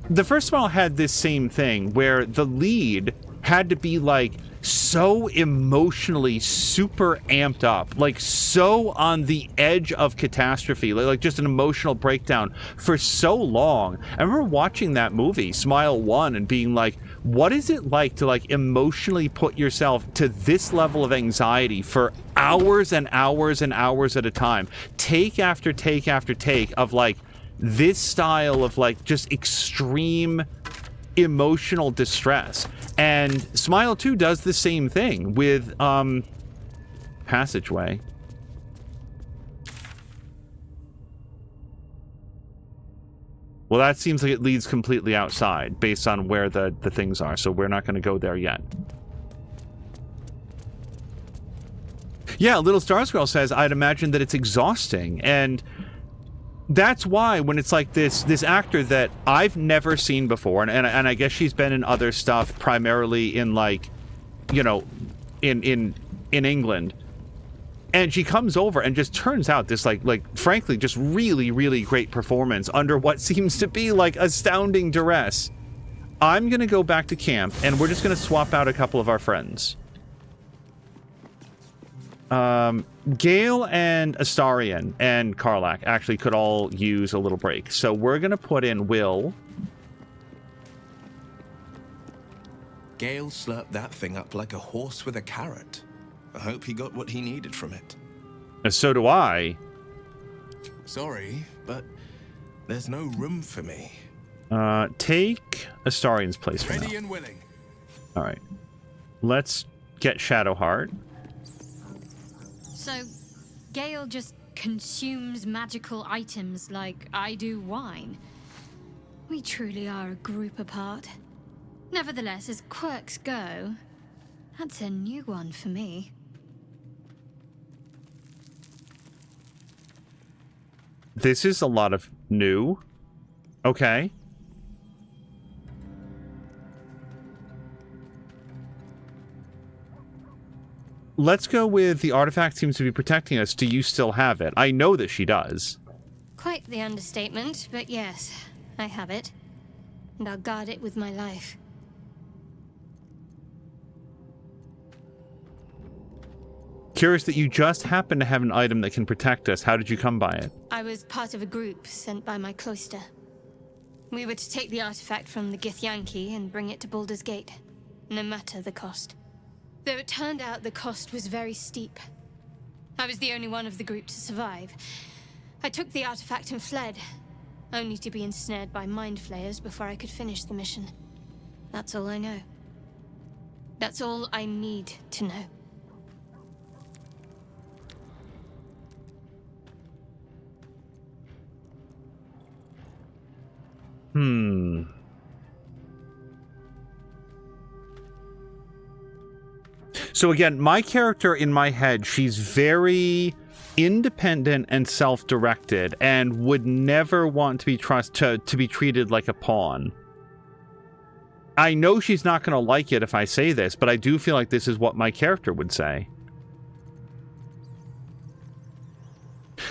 the first Smile had this same thing, where the lead had to be like so emotionally super amped up, like so on the edge of catastrophe, like just an emotional breakdown for so long. I remember watching that movie, Smile 1, and being like, what is it like to like emotionally put yourself to this level of anxiety for hours and hours and hours at a time, take after take after take of like this style of like just extreme emotional distress. And Smile 2 does the same thing with Passageway. Well, that seems like it leads completely outside based on where the things are, so we're not going to go there yet. Yeah, Little Stars Girl says, I'd imagine that it's exhausting, and that's why when it's like this actor that I've never seen before, and I guess she's been in other stuff, primarily in like, you know, in England, and she comes over and just turns out this like frankly just really, really great performance under what seems to be like astounding duress. I'm gonna go back to camp and we're just gonna swap out a couple of our friends. Gale and Astarion and Karlach actually could all use a little break. So we're going to put in Will. Gale slurped that thing up like a horse with a carrot. I hope he got what he needed from it. So do I. Sorry, but there's no room for me. Take Astarion's place for now. Ready and willing. All right. Let's get Shadowheart. So, Gale just consumes magical items like I do wine. We truly are a group apart. Nevertheless, as quirks go, that's a new one for me. This is a lot of new. Okay. Let's go with the artifact seems to be protecting us. Do you still have it? I know that she does. Quite the understatement, but yes, I have it. And I'll guard it with my life. Curious that you just happen to have an item that can protect us. How did you come by it? I was part of a group sent by my cloister. We were to take the artifact from the Githyanki and bring it to Baldur's Gate, no matter the cost. Though it turned out the cost was very steep. I was the only one of the group to survive. I took the artifact and fled, only to be ensnared by mind flayers before I could finish the mission. That's all I know. That's all I need to know. So again, my character in my head, she's very independent and self-directed and would never want to be to be treated like a pawn. I know she's not going to like it if I say this, but I do feel like this is what my character would say.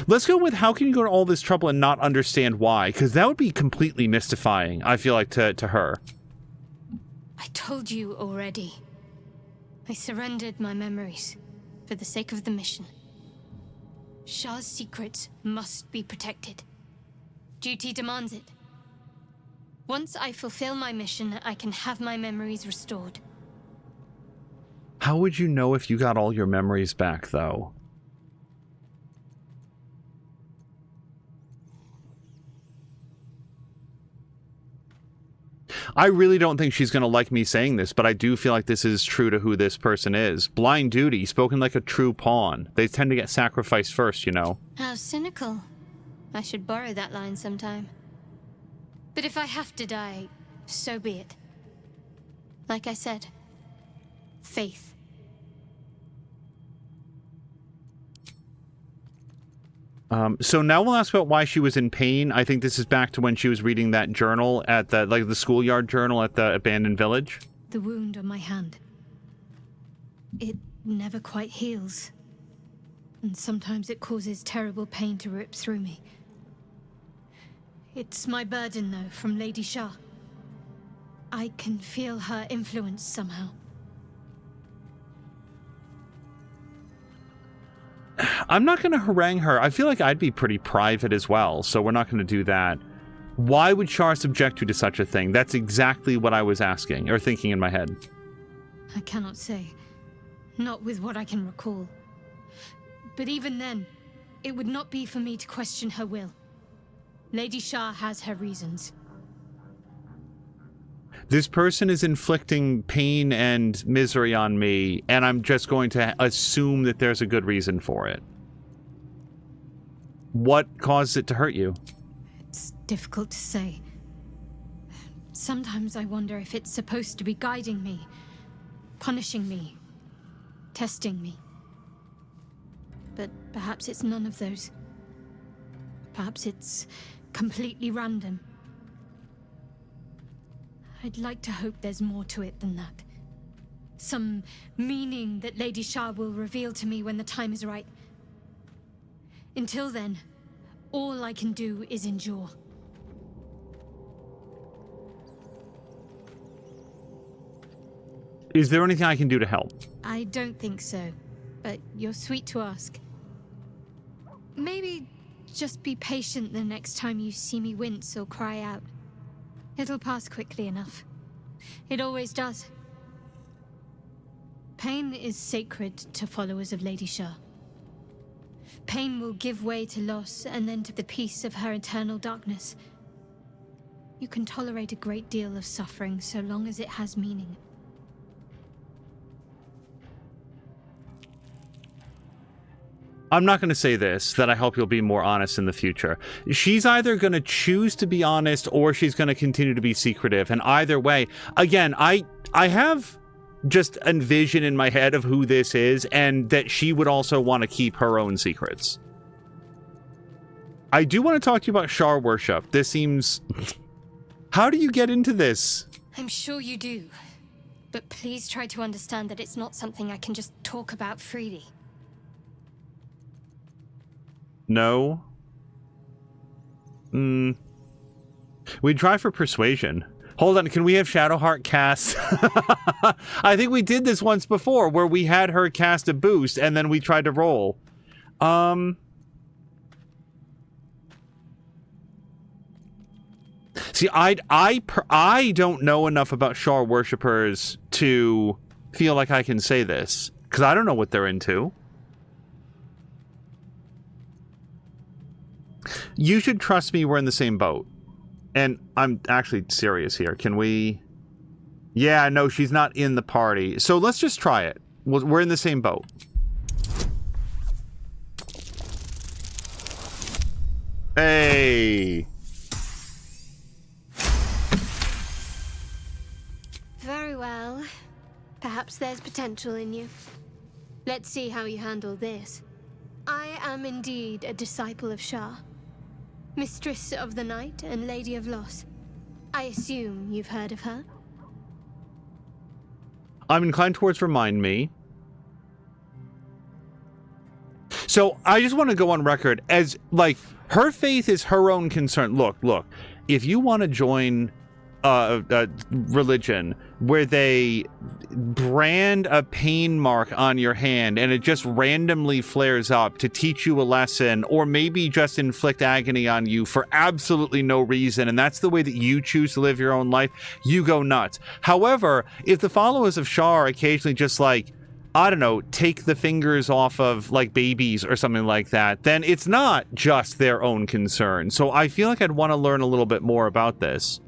Let's go with how can you go to all this trouble and not understand why? Because that would be completely mystifying, I feel like, to her. I told you already. I surrendered my memories for the sake of the mission. Shah's secrets must be protected. Duty demands it. Once I fulfill my mission, I can have my memories restored. How would you know if you got all your memories back, though? I really don't think she's going to like me saying this, but I do feel like this is true to who this person is. Blind duty, spoken like a true pawn. They tend to get sacrificed first, you know. How cynical. I should borrow that line sometime. But if I have to die, so be it. Like I said, faith. So now we'll ask about why she was in pain. I think this is back to when she was reading that journal at the schoolyard journal at the abandoned village. The wound on my hand. It never quite heals. And sometimes it causes terrible pain to rip through me. It's my burden, though, from Lady Shah. I can feel her influence somehow. I'm not going to harangue her. I feel like I'd be pretty private as well, so we're not going to do that. Why would Shar subject you to such a thing? That's exactly what I was asking, or thinking in my head. I cannot say. Not with what I can recall. But even then, it would not be for me to question her will. Lady Shah has her reasons. This person is inflicting pain and misery on me, and I'm just going to assume that there's a good reason for it. What caused it to hurt you? It's difficult to say. Sometimes I wonder if it's supposed to be guiding me, punishing me, testing me. But perhaps it's none of those. Perhaps it's completely random. I'd like to hope there's more to it than that. Some meaning that Lady Shah will reveal to me when the time is right. Until then, all I can do is endure. Is there anything I can do to help? I don't think so, but you're sweet to ask. Maybe just be patient the next time you see me wince or cry out. It'll pass quickly enough. It always does. Pain is sacred to followers of Lady Shah. Pain will give way to loss and then to the peace of her eternal darkness. You can tolerate a great deal of suffering so long as it has meaning. I'm not going to say this, that I hope you'll be more honest in the future. She's either going to choose to be honest or she's going to continue to be secretive. And either way, again, I have just a vision in my head of who this is and that she would also want to keep her own secrets. I do want to talk to you about Shar worship. This seems... How do you get into this? I'm sure you do. But please try to understand that it's not something I can just talk about freely. No. We'd try for persuasion. Hold on, can we have Shadowheart cast? I think we did this once before, where we had her cast a boost, and then we tried to roll. See, I don't know enough about Shar worshippers to feel like I can say this, because I don't know what they're into. You should trust me, we're in the same boat. And I'm actually serious here. Can we... Yeah, no, she's not in the party. So let's just try it. We're in the same boat. Hey! well. Perhaps there's potential in you. Let's see how you handle this. I am indeed a disciple of Shah, Mistress of the Night and Lady of Loss. I assume you've heard of her? I'm inclined towards remind me. So I just want to go on record as, like, her faith is her own concern. Look, if you want to join a religion where they brand a pain mark on your hand and it just randomly flares up to teach you a lesson, or maybe just inflict agony on you for absolutely no reason, and that's the way that you choose to live your own life, you go nuts. However, if the followers of Shah are occasionally just like, I don't know, take the fingers off of, like, babies or something like that, then it's not just their own concern. So I feel like I'd want to learn a little bit more about this.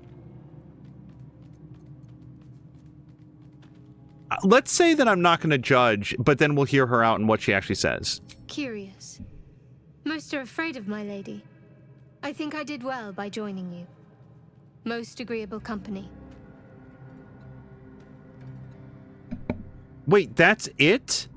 Let's say that I'm not going to judge, but then we'll hear her out and what she actually says. Curious. Most are afraid of my lady. I think I did well by joining you. Most agreeable company. Wait, that's it?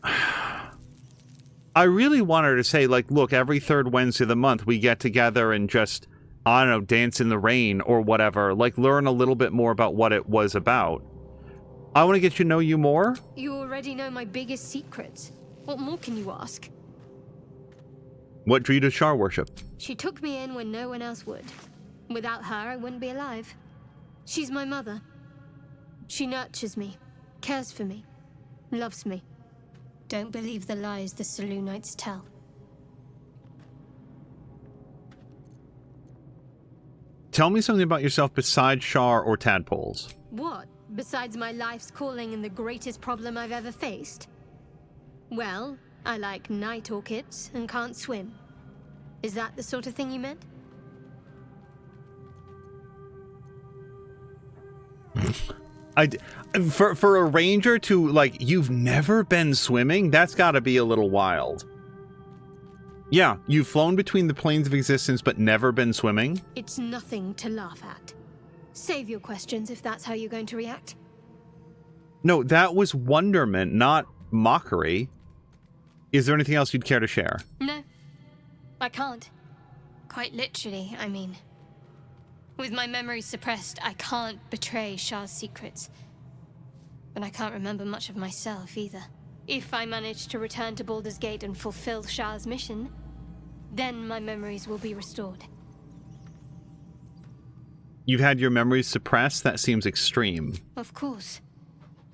I really want her to say, like, look, every third Wednesday of the month we get together and just, I don't know, dance in the rain or whatever. Like, learn a little bit more about what it was about. I want to get to know you more. You already know my biggest secrets. What more can you ask? What drew you to Shar worship? She took me in when no one else would. Without her, I wouldn't be alive. She's my mother. She nurtures me, cares for me, loves me. Don't believe the lies the Selûnites tell. Tell me something about yourself besides Shar or tadpoles. What? Besides my life's calling and the greatest problem I've ever faced? Well, I like night orchids and can't swim. Is that the sort of thing you meant? For a ranger to, like, you've never been swimming? That's gotta be a little wild. Yeah, you've flown between the planes of existence but never been swimming? It's nothing to laugh at. Save your questions if that's how you're going to react. No, that was wonderment, not mockery. Is there anything else you'd care to share? No, I can't. Quite literally, I mean. With my memory suppressed, I can't betray Shah's secrets. But I can't remember much of myself either. If I manage to return to Baldur's Gate and fulfill Shah's mission, then my memories will be restored. You've had your memories suppressed? That seems extreme. Of course.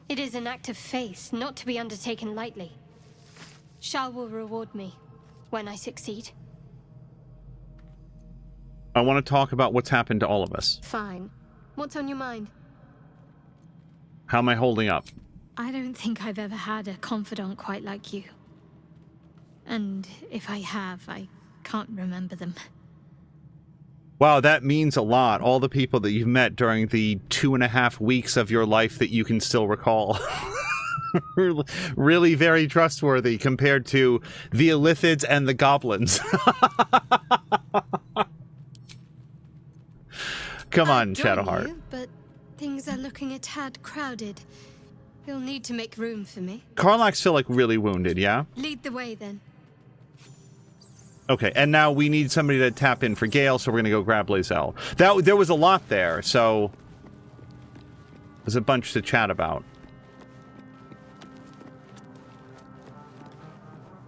It is an act of faith, not to be undertaken lightly. Shah will reward me when I succeed. I want to talk about what's happened to all of us. Fine. What's on your mind? How am I holding up? I don't think I've ever had a confidant quite like you. And if I have, I can't remember them. Wow, that means a lot. All the people that you've met during the 2.5 weeks of your life that you can still recall. Really very trustworthy compared to the illicids and the goblins. Come on, Shadowheart. You, but things are looking a tad crowded. You'll need to make room for me. Karlach's still, like, really wounded, yeah? Lead the way, then. Okay, and now we need somebody to tap in for Gale, so we're going to go grab Lae'zel. There was a lot there, so there's a bunch to chat about.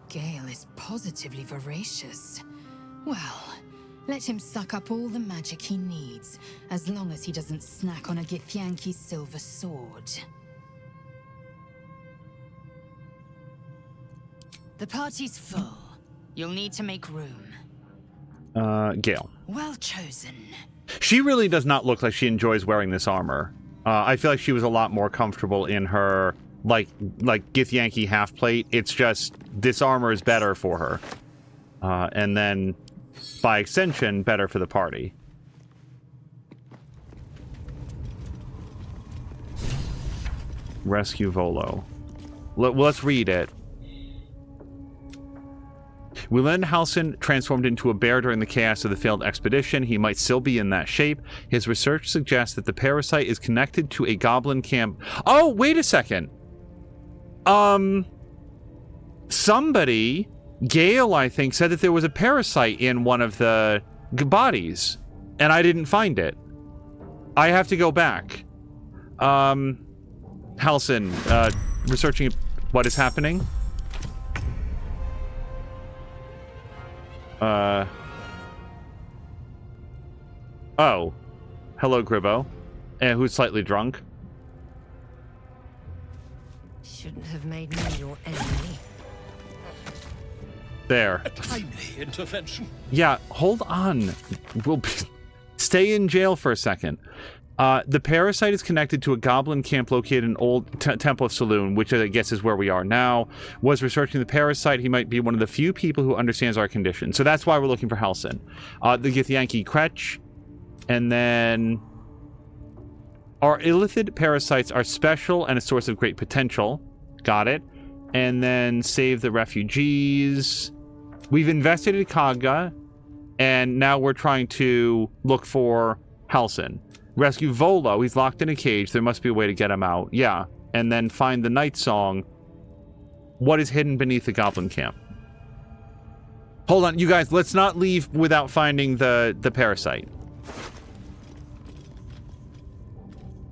Gale is positively voracious. Well, let him suck up all the magic he needs, as long as he doesn't snack on a Githyanki's silver sword. The party's full. You'll need to make room. Gale. Well chosen. She really does not look like she enjoys wearing this armor. I feel like she was a lot more comfortable in her, like Githyanki half plate. It's just, this armor is better for her. And then, by extension, better for the party. Rescue Volo. Let's read it. We learned Halsin transformed into a bear during the chaos of the failed expedition. He might still be in that shape. His research suggests that the parasite is connected to a goblin camp. Oh, wait a second. Somebody, Gale, I think, said that there was a parasite in one of the bodies, and I didn't find it. I have to go back. Halsin, researching what is happening. Oh. Hello, Gribbo. Who's slightly drunk. Shouldn't have made me your enemy. There. A timely intervention. Yeah, hold on. We'll stay in jail for a second. The parasite is connected to a goblin camp located in Old Temple Saloon, which I guess is where we are now. Was researching the parasite. He might be one of the few people who understands our condition. So that's why we're looking for Halsin. The Githyanki Kretch. And then... Our illicit parasites are special and a source of great potential. Got it. And then save the refugees. We've investigated Kaga. And now we're trying to look for Halsin. Rescue Volo. He's locked in a cage. There must be a way to get him out. Yeah. And then find the night song. What is hidden beneath the goblin camp? Hold on, you guys. Let's not leave without finding the parasite.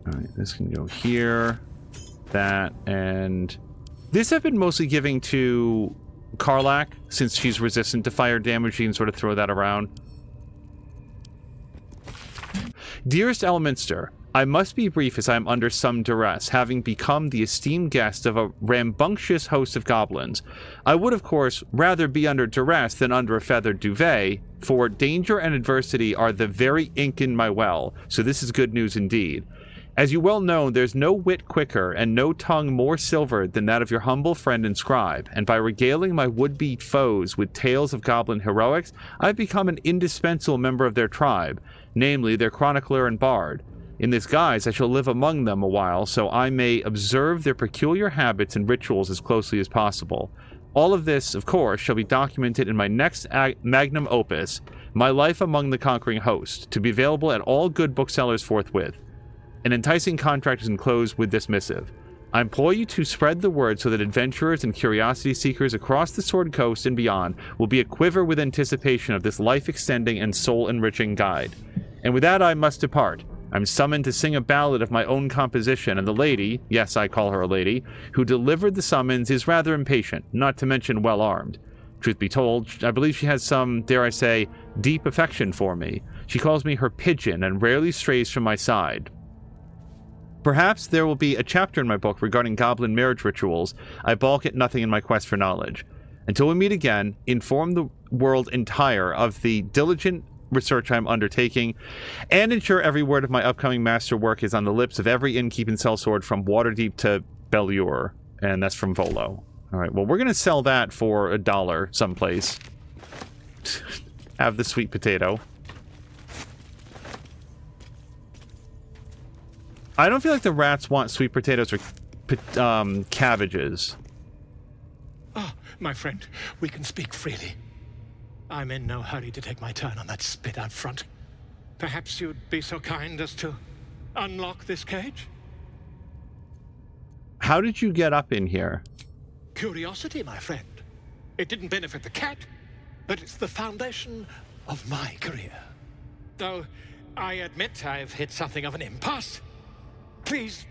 Alright, this can go here. That, and... This I've been mostly giving to Karlach, since she's resistant to fire damage. You can sort of throw that around. Dearest Elminster, I must be brief as I am under some duress, having become the esteemed guest of a rambunctious host of goblins. I would, of course, rather be under duress than under a feathered duvet, for danger and adversity are the very ink in my well, so this is good news indeed. As you well know, there's no wit quicker and no tongue more silvered than that of your humble friend and scribe, and by regaling my would-be foes with tales of goblin heroics, I've become an indispensable member of their tribe, namely their chronicler and bard. In this guise, I shall live among them a while, so I may observe their peculiar habits and rituals as closely as possible. All of this, of course, shall be documented in my next magnum opus, My Life Among the Conquering Host, to be available at all good booksellers forthwith. An enticing contract is enclosed with this missive. I implore you to spread the word so that adventurers and curiosity seekers across the Sword Coast and beyond will be aquiver with anticipation of this life-extending and soul-enriching guide. And with that I must depart. I'm summoned to sing a ballad of my own composition, and the lady, yes, I call her a lady, who delivered the summons is rather impatient, not to mention well-armed. Truth be told, I believe she has some, dare I say, deep affection for me. She calls me her pigeon and rarely strays from my side. Perhaps there will be a chapter in my book regarding goblin marriage rituals. I balk at nothing in my quest for knowledge. Until we meet again, inform the world entire of the diligent research I'm undertaking, and ensure every word of my upcoming masterwork is on the lips of every innkeep and sellsword from Waterdeep to Baldur. And that's from Volo. Alright, well, we're going to sell that for $1 someplace. Have the sweet potato. I don't feel like the rats want sweet potatoes or cabbages. Ah, my friend, we can speak freely. I'm in no hurry to take my turn on that spit out front. Perhaps you'd be so kind as to unlock this cage? How did you get up in here? Curiosity, my friend. It didn't benefit the cat, but it's the foundation of my career. Though I admit I've hit something of an impasse. Please,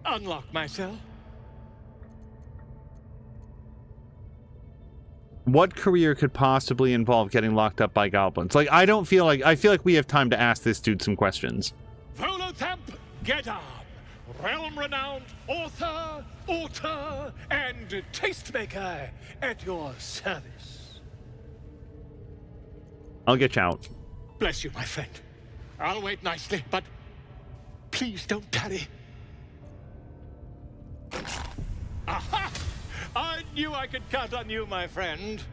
unlock my cell. What career could possibly involve getting locked up by goblins? Like, I feel like we have time to ask this dude some questions. Volothamp Gedab, realm-renowned author, and tastemaker at your service. I'll get you out. Bless you, my friend. I'll wait nicely, but please don't tarry. Aha! I knew I could count on you, my friend.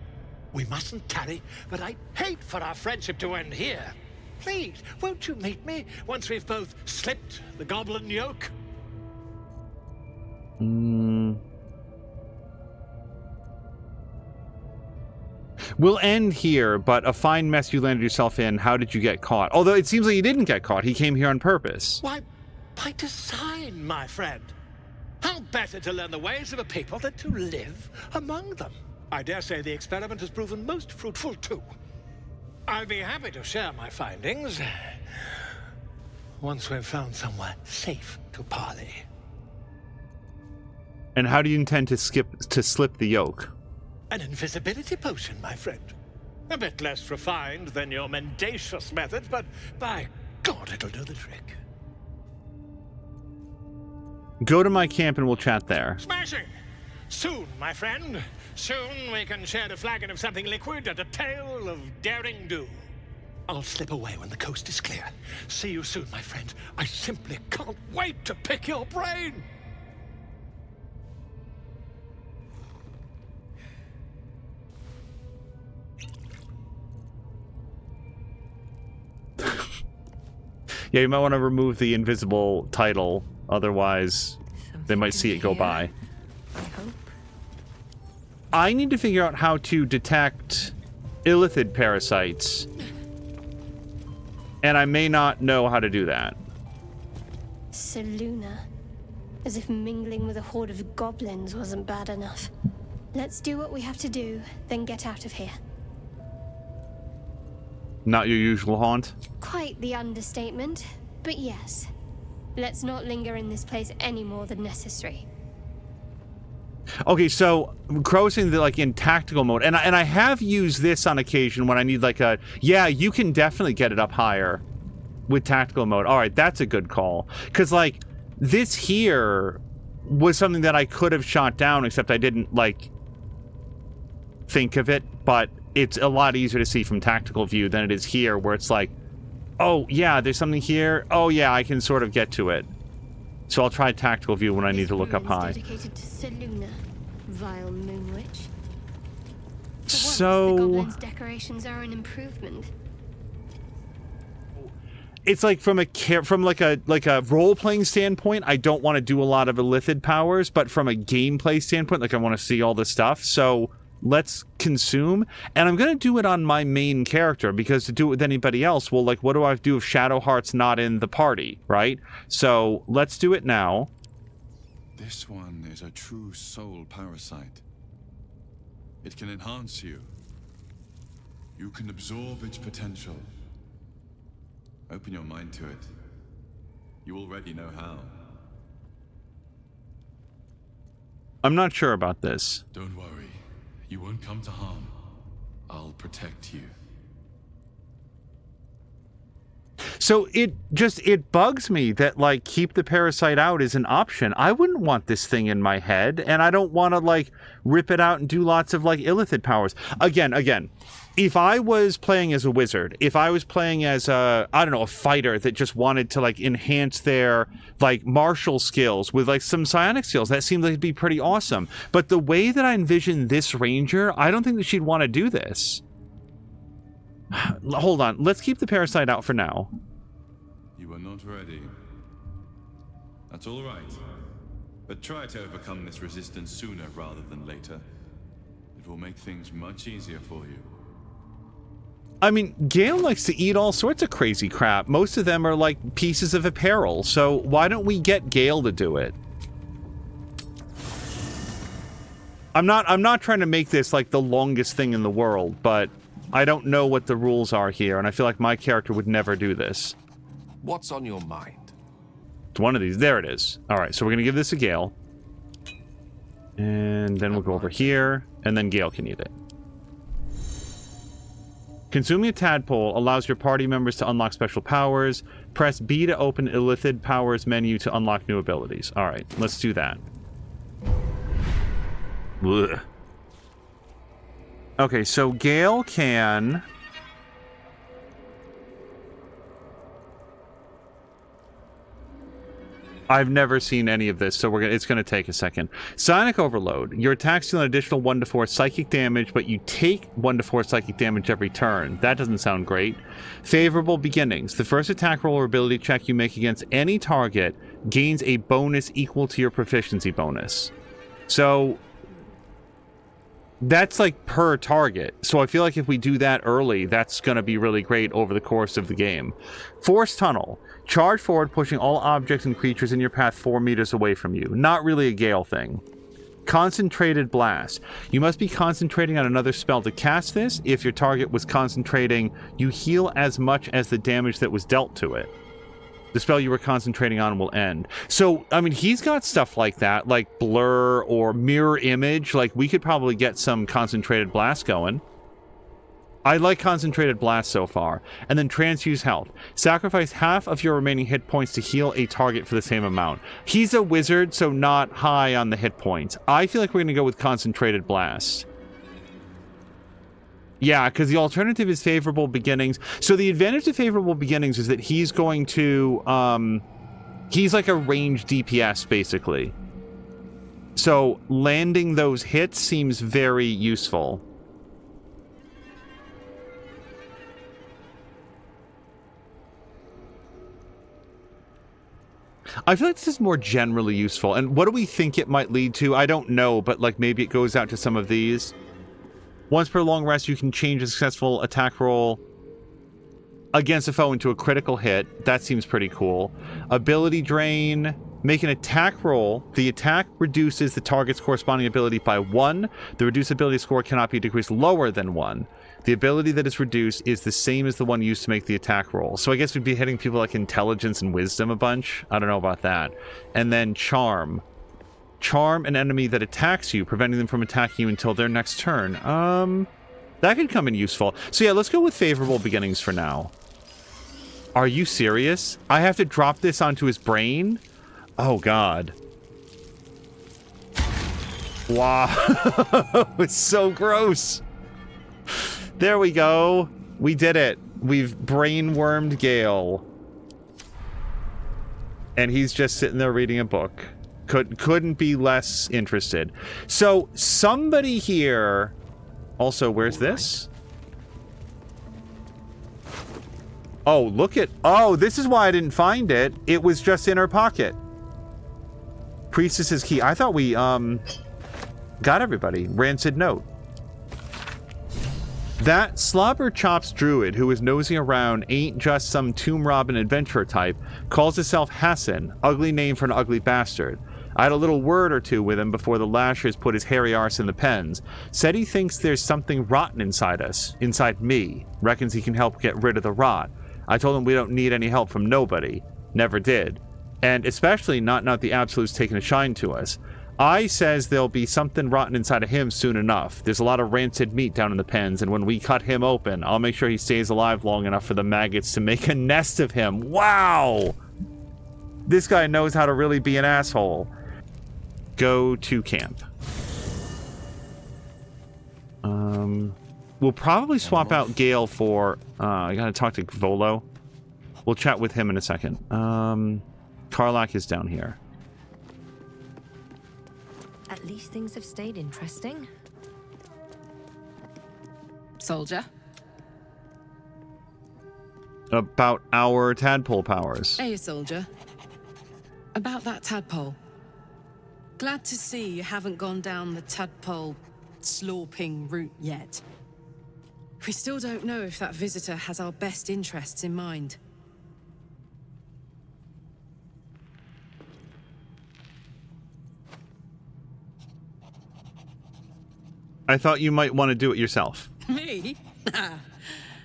We mustn't tarry, but I'd hate for our friendship to end here. Please, won't you meet me once we've both slipped the goblin yoke? We'll end here, but a fine mess you landed yourself in. How did you get caught? Although it seems like you didn't get caught. He came here on purpose. Why, by design, my friend. How better to learn the ways of a people than to live among them? I dare say the experiment has proven most fruitful, too. I'll be happy to share my findings once we've found somewhere safe to parley. And how do you intend to slip the yoke? An invisibility potion, my friend. A bit less refined than your mendacious methods, but by God, it'll do the trick. Go to my camp and we'll chat there. Smashing! Soon, my friend. Soon we can share a flagon of something liquid and a tale of daring do. I'll slip away when the coast is clear. See you soon, my friend. I simply can't wait to pick your brain! Yeah, you might want to remove the invisible title, otherwise they might see it go by. I hope. I need to figure out how to detect illithid parasites, and I may not know how to do that. Seluna. As if mingling with a horde of goblins wasn't bad enough. Let's do what we have to do, then get out of here. Not your usual haunt? Quite the understatement, but yes. Let's not linger in this place any more than necessary. Okay, so Crow's saying that, like, in tactical mode, and I have used this on occasion when I need, like, a... Yeah, you can definitely get it up higher with tactical mode. All right, that's a good call. Because, like, this here was something that I could have shot down, except I didn't, like, think of it, but it's a lot easier to see from tactical view than it is here, where it's like, oh, yeah, there's something here. Oh, yeah, I can sort of get to it. So I'll try tactical view when I need to look up high. Dedicated to Seluna, vile moon witch. So the goblin's decorations are an improvement. It's like from a role-playing standpoint, I don't want to do a lot of illicit powers, but from a gameplay standpoint, like, I want to see all this stuff. So let's consume, and I'm going to do it on my main character, because to do it with anybody else, well, like, what do I do if Shadowheart's not in the party, right? So let's do it now. This one is a true soul parasite. It can enhance you. You can absorb its potential. Open your mind to it. You already know how. I'm not sure about this. Don't worry. You won't come to harm. I'll protect you. So it bugs me that, like, keep the parasite out is an option. I wouldn't want this thing in my head, and I don't want to, like, rip it out and do lots of, like, illicit powers. Again, if I was playing as a wizard, if I was playing as a, I don't know, a fighter that just wanted to, like, enhance their, like, martial skills with, like, some psionic skills, that seemed like it'd be pretty awesome. But the way that I envision this ranger, I don't think that she'd want to do this. Hold on, let's keep the parasite out for now. You are not ready. That's all right. But try to overcome this resistance sooner rather than later. It will make things much easier for you. I mean, Gale likes to eat all sorts of crazy crap. Most of them are like pieces of apparel, so why don't we get Gale to do it? I'm not trying to make this like the longest thing in the world, but I don't know what the rules are here, and I feel like my character would never do this. What's on your mind? It's one of these. There it is. All right, so we're going to give this a Gale. And then we'll go over here, and then Gale can eat it. Consuming a tadpole allows your party members to unlock special powers. Press B to open illicit powers menu to unlock new abilities. All right, let's do that. Ugh. Okay, so Gale can... I've never seen any of this, so it's going to take a second. Psionic Overload. Your attacks deal an additional 1 to 4 psychic damage, but you take 1 to 4 psychic damage every turn. That doesn't sound great. Favorable Beginnings. The first attack roll or ability check you make against any target gains a bonus equal to your proficiency bonus. So... That's like per target. So I feel like if we do that early, that's going to be really great over the course of the game. Force Tunnel. Charge forward, pushing all objects and creatures in your path 4 meters away from you. Not really a Gale thing. Concentrated Blast. You must be concentrating on another spell to cast this. If your target was concentrating, you heal as much as the damage that was dealt to it. The spell you were concentrating on will end. So, I mean, he's got stuff like that, like Blur or Mirror Image. Like, we could probably get some Concentrated Blast going. I like Concentrated Blast so far. And then Transfuse Health. Sacrifice half of your remaining hit points to heal a target for the same amount. He's a wizard, so not high on the hit points. I feel like we're going to go with Concentrated Blast. Yeah, because the alternative is Favorable Beginnings. So the advantage of Favorable Beginnings is that he's going to... he's like a range DPS, basically. So landing those hits seems very useful. I feel like this is more generally useful. And what do we think it might lead to? I don't know, but like maybe it goes out to some of these. Once per long rest, you can change a successful attack roll against a foe into a critical hit. That seems pretty cool. Ability Drain. Make an attack roll. The attack reduces the target's corresponding ability by 1. The reduced ability score cannot be decreased lower than 1. The ability that is reduced is the same as the one used to make the attack roll. So I guess we'd be hitting people like Intelligence and Wisdom a bunch. I don't know about that. And then Charm. Charm an enemy that attacks you, preventing them from attacking you until their next turn. That could come in useful. So yeah, let's go with Favorable Beginnings for now. Are you serious? I have to drop this onto his brain? Oh, God. Wow. It's so gross. There we go. We did it. We've brain-wormed Gale. And he's just sitting there reading a book. Couldn't be less interested. So, somebody here... Also, where's this? Oh, look at... Oh, this is why I didn't find it. It was just in her pocket. Priestess's key. I thought we, got everybody. Rancid note. That Slobber Chops druid who is nosing around ain't just some tomb robbing adventurer type. Calls himself Halsin. Ugly name for an ugly bastard. I had a little word or two with him before the Lashers put his hairy arse in the pens. Said he thinks there's something rotten inside us. Inside me. Reckons he can help get rid of the rot. I told him we don't need any help from nobody. Never did. And especially not the Absolutes taking a shine to us. I says there'll be something rotten inside of him soon enough. There's a lot of rancid meat down in the pens, and when we cut him open, I'll make sure he stays alive long enough for the maggots to make a nest of him. Wow! This guy knows how to really be an asshole. Go to camp. We'll probably swap out Gale for... I gotta talk to Volo. We'll chat with him in a second. Karlach is down here. At least things have stayed interesting. Soldier? About our tadpole powers. Hey, soldier. About that tadpole. Glad to see you haven't gone down the tadpole slorping route yet. We still don't know if that visitor has our best interests in mind. I thought you might want to do it yourself. Me?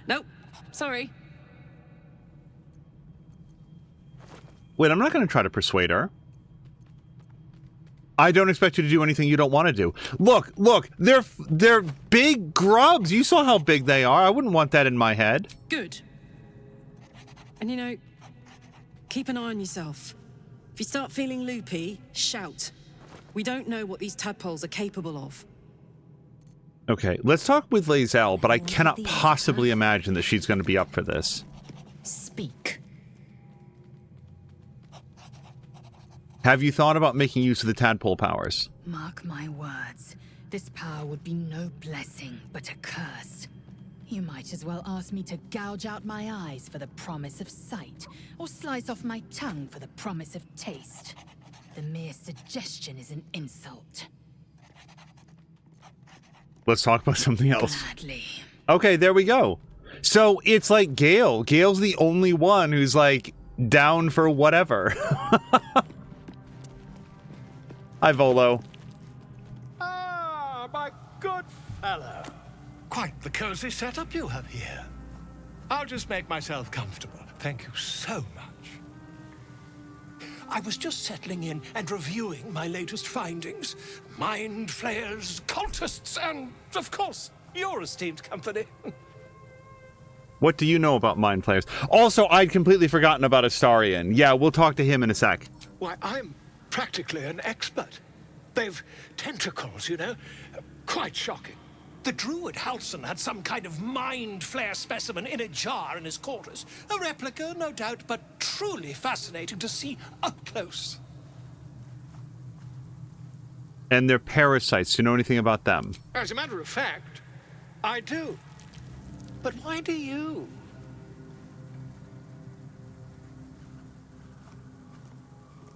Nope. Sorry. Wait, I'm not going to try to persuade her. I don't expect you to do anything you don't want to do. Look, they're big grubs. You saw how big they are. I wouldn't want that in my head. Good. And you know, keep an eye on yourself. If you start feeling loopy, shout. We don't know what these tadpoles are capable of. Okay, let's talk with Lae'zel, but I cannot possibly imagine that she's going to be up for this. Speak. Have you thought about making use of the tadpole powers? Mark my words. This power would be no blessing, but a curse. You might as well ask me to gouge out my eyes for the promise of sight, or slice off my tongue for the promise of taste. The mere suggestion is an insult. Let's talk about something else. Gladly. Okay, there we go. So it's like Gale. Gale's the only one who's like down for whatever. Hi, Volo. Ah, my good fellow. Quite the cozy setup you have here. I'll just make myself comfortable. Thank you so much. I was just settling in and reviewing my latest findings. Mind flayers, cultists, and, of course, your esteemed company. What do you know about mind flayers? Also, I'd completely forgotten about Astarion. Yeah, we'll talk to him in a sec. Why, I'm practically an expert. They've tentacles, you know? Quite shocking. The druid Halsin had some kind of mind flayer specimen in a jar in his quarters. A replica, no doubt, but truly fascinating to see up close. And they're parasites. Do you know anything about them? As a matter of fact, I do. But why do you?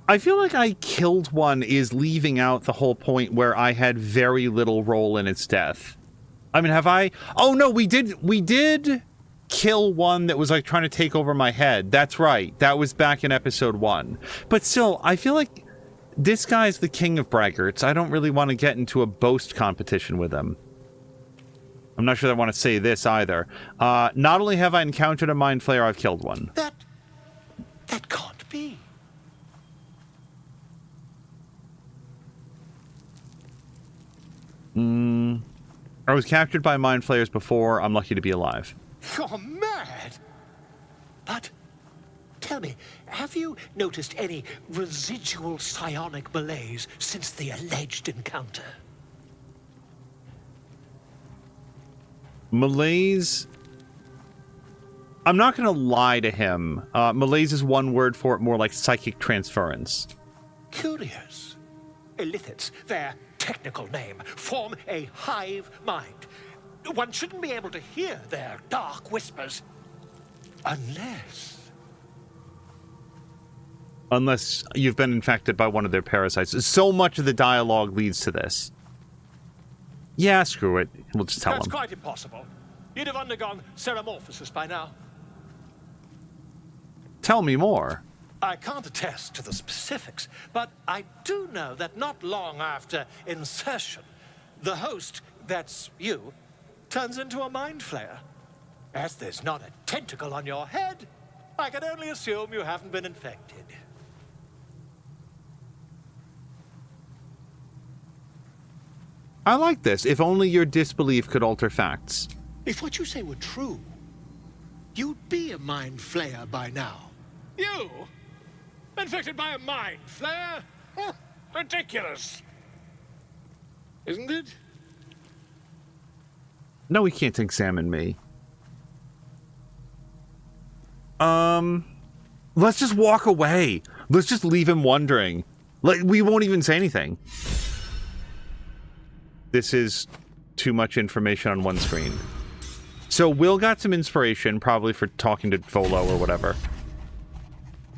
I feel like I killed one is leaving out the whole point where I had very little role in its death. I mean, have I? Oh no, we did kill one that was like trying to take over my head. That's right. That was back in episode 1. But still, I feel like this guy's the king of braggarts. I don't really want to get into a boast competition with him. I'm not sure I want to say this either. Not only have I encountered a mind flayer, I've killed one. That can't be. I was captured by mind flayers before. I'm lucky to be alive. You're mad. But tell me, have you noticed any residual psionic malaise since the alleged encounter? Malaise? I'm not going to lie to him. Malaise is one word for it, more like psychic transference. Curious. Illithits, their technical name, form a hive mind. One shouldn't be able to hear their dark whispers Unless you've been infected by one of their parasites. So much of the dialogue leads to this. Yeah, screw it. We'll just tell him. That's quite impossible. You'd have undergone ceramorphosis by now. Tell me more. I can't attest to the specifics, but I do know that not long after insertion, the host, that's you, turns into a mind flayer. As there's not a tentacle on your head, I can only assume you haven't been infected. I like this. If only your disbelief could alter facts. If what you say were true, you'd be a mind flayer by now. You? Infected by a mind flayer? Ridiculous. Isn't it? No, he can't examine me. Let's just walk away. Let's just leave him wondering. Like, we won't even say anything. This is too much information on one screen. So Will got some inspiration, probably for talking to Volo or whatever.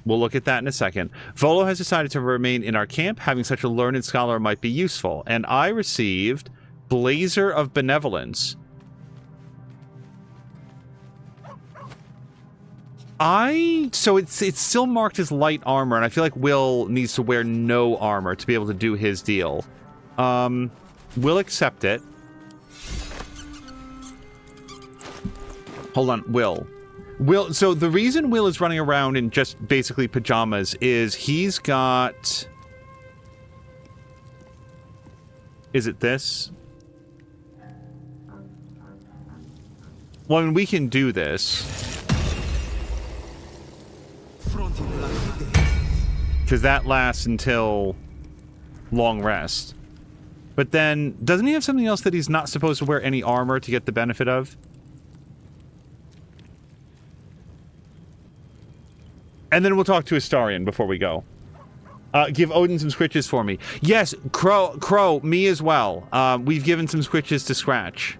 We'll look at that in a second. Volo has decided to remain in our camp. Having such a learned scholar might be useful. And I received Blazer of Benevolence. So it's still marked as light armor, and I feel like Will needs to wear no armor to be able to do his deal. We'll accept it. Hold on, Will, so the reason Will is running around in just basically pajamas is he's got... Is it this? Well, I mean, we can do this. Because that lasts until long rest. But then, doesn't he have something else that he's not supposed to wear any armor to get the benefit of? And then we'll talk to Astarion before we go. Give Odin some scritches for me. Yes, Crow, me as well. We've given some scritches to Scratch.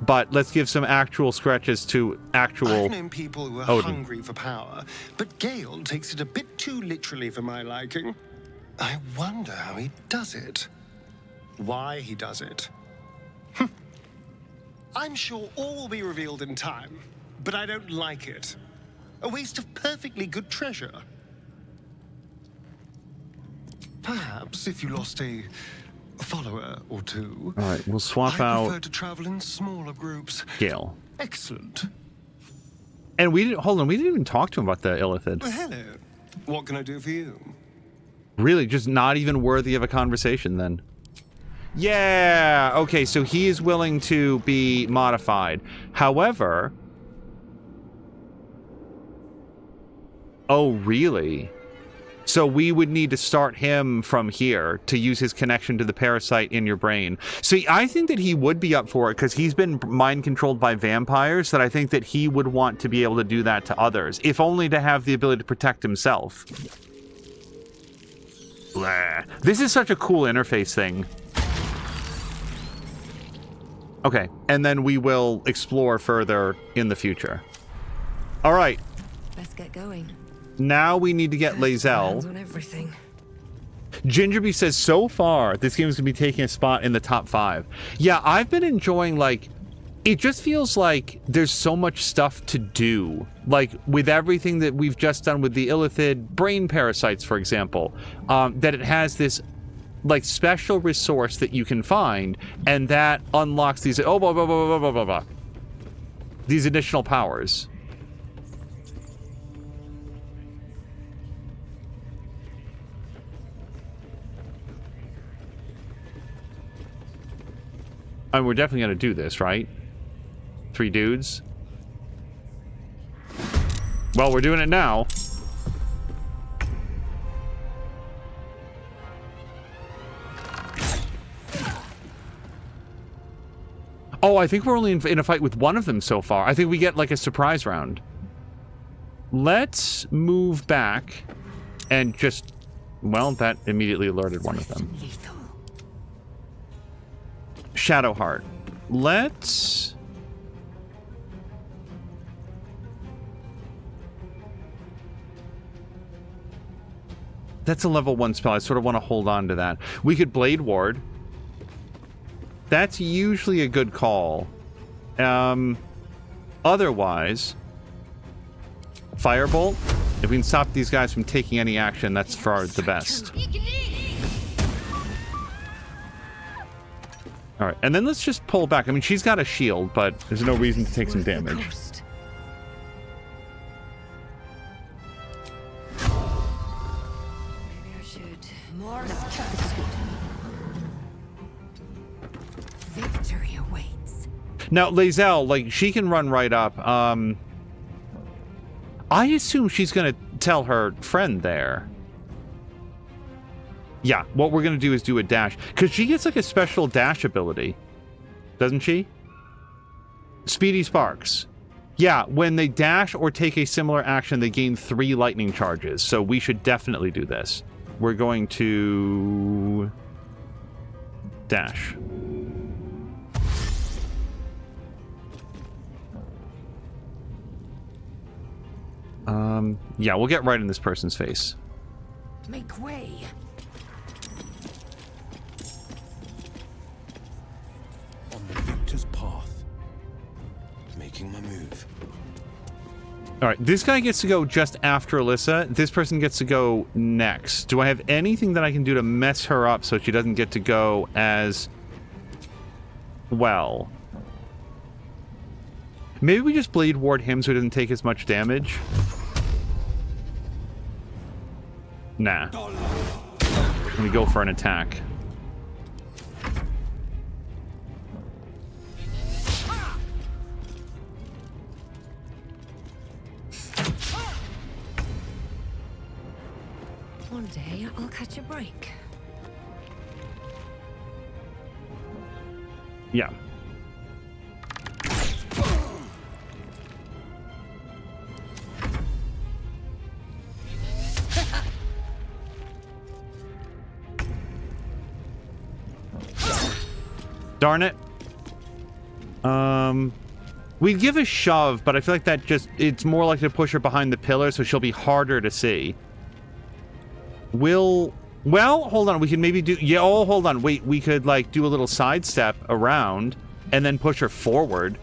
But let's give some actual scratches to actual I've known people who are Odin. hungry for power, but Gale takes it a bit too literally for my liking. I wonder how he does it. Why he does it. I'm sure all will be revealed in time, but I don't like it. A waste of perfectly good treasure. Perhaps if you lost a follower or two. All right, we'll swap I out prefer to travel in smaller groups. Gale. Excellent. And we didn't, hold on, we didn't even talk to him about the illicit. Well, hello. What can I do for you? Really, just not even worthy of a conversation then. Yeah, okay, so he is willing to be modified. However... Oh, really? So we would need to start him from here to use his connection to the parasite in your brain. See, I think that he would be up for it because he's been mind-controlled by vampires, that I think that he would want to be able to do that to others, if only to have the ability to protect himself. Blah. This is such a cool interface thing. Okay, and then we will explore further in the future. All right. Let's get going. Now we need to get Lae'zel. On everything. Gingerby says, so far, this game is going to be taking a spot in the top 5. Yeah, I've been enjoying, like, it just feels like there's so much stuff to do. Like, with everything that we've just done with the illithid brain parasites, for example, that it has this, like, special resource that you can find, and that unlocks these, oh, blah, blah, blah, blah, blah, blah, blah. These additional powers. I mean, we're definitely going to do this, right? 3 dudes. Well, we're doing it now. Oh, I think we're only in a fight with one of them so far. I think we get, like, a surprise round. Let's move back and just... Well, that immediately alerted one of them. Shadowheart. Let's... That's a level 1 spell. I sort of want to hold on to that. We could Blade Ward. That's usually a good call. Otherwise... Firebolt. If we can stop these guys from taking any action, that's for the best. Alright, and then let's just pull back. I mean, she's got a shield, but there's no reason to take some damage. Maybe I should. More victory awaits. Now, Lae'zel, like, she can run right up. I assume she's gonna tell her friend there. Yeah, what we're going to do is do a dash. Because she gets, like, a special dash ability. Doesn't she? Speedy Sparks. Yeah, when they dash or take a similar action, they gain 3 lightning charges. So we should definitely do this. We're going to... dash. Yeah, we'll get right in this person's face. Make way. Path. Making my move. Alright, this guy gets to go just after Alyssa. This person gets to go next. Do I have anything that I can do to mess her up so she doesn't get to go as well? Maybe we just Blade Ward him so he doesn't take as much damage. Nah. Let me go for an attack. One day I'll catch a break. Yeah. Darn it. We'd give a shove, but I feel like that just, it's more likely to push her behind the pillar, so she'll be harder to see. Well, hold on, we can maybe do, yeah, oh, hold on, wait, we could, like, do a little sidestep around, and then push her forward.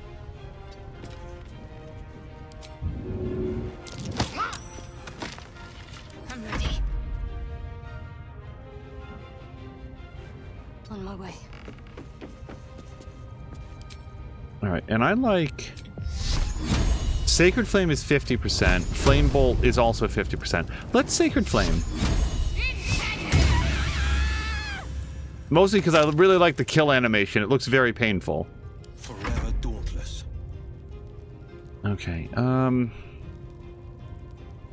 I'm ready. On my way. All right, and I like... Sacred Flame is 50%. Flame Bolt is also 50%. Let's Sacred Flame. Mostly because I really like the kill animation. It looks very painful. Forever dauntless. Okay,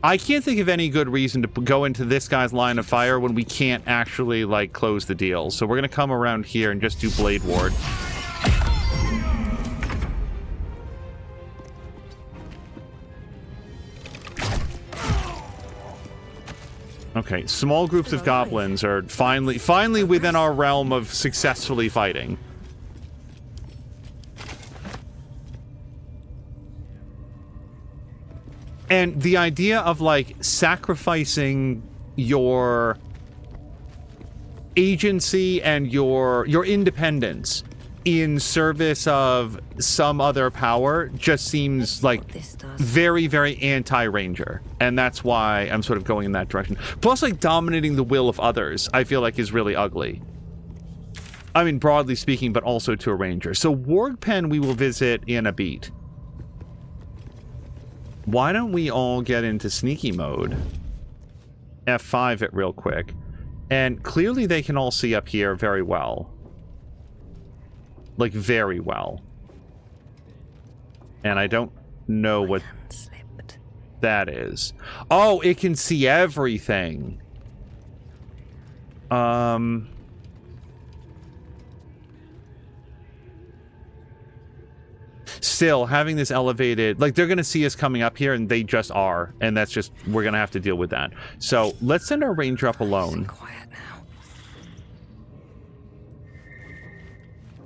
I can't think of any good reason to go into this guy's line of fire when we can't actually, like, close the deal. So we're gonna come around here and just do Blade Ward. Okay, small groups of goblins are finally within our realm of successfully fighting. And the idea of, like, sacrificing your agency and your independence in service of some other power just seems like very, very anti-Ranger. And that's why I'm sort of going in that direction. Plus, like, dominating the will of others, I feel like is really ugly. I mean, broadly speaking, but also to a Ranger. So Warg Pen we will visit in a beat. Why don't we all get into sneaky mode? F5 it real quick. And clearly they can all see up here very well. Like, very well. And I don't know what that is. Oh, it can see everything. Still, having this elevated... Like, they're going to see us coming up here, and they just are. And that's just... We're going to have to deal with that. So, let's send our ranger up alone. Quiet now.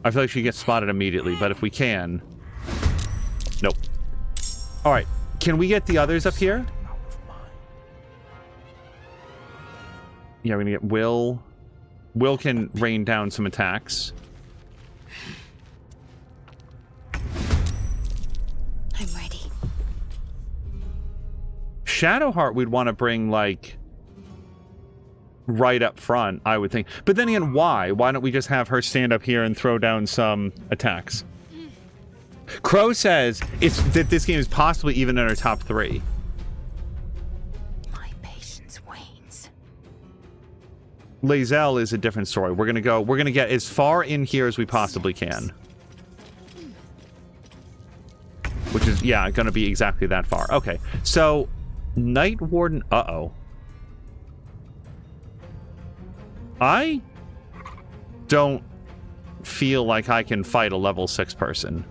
I feel like she gets spotted immediately, but if we can... Nope. Alright, can we get the others up here? Yeah, we're gonna get Will. Will can rain down some attacks. I'm ready. Shadowheart we'd want to bring, like... right up front, I would think. But then again, why? Why don't we just have her stand up here and throw down some attacks? Crow says that this game is possibly even in our top 3. My patience wanes. Lae'zel is a different story. We're gonna get as far in here as we possibly can. Which is, yeah, gonna be exactly that far. Okay, so Night Warden, uh-oh. I don't feel like I can fight a level 6 person.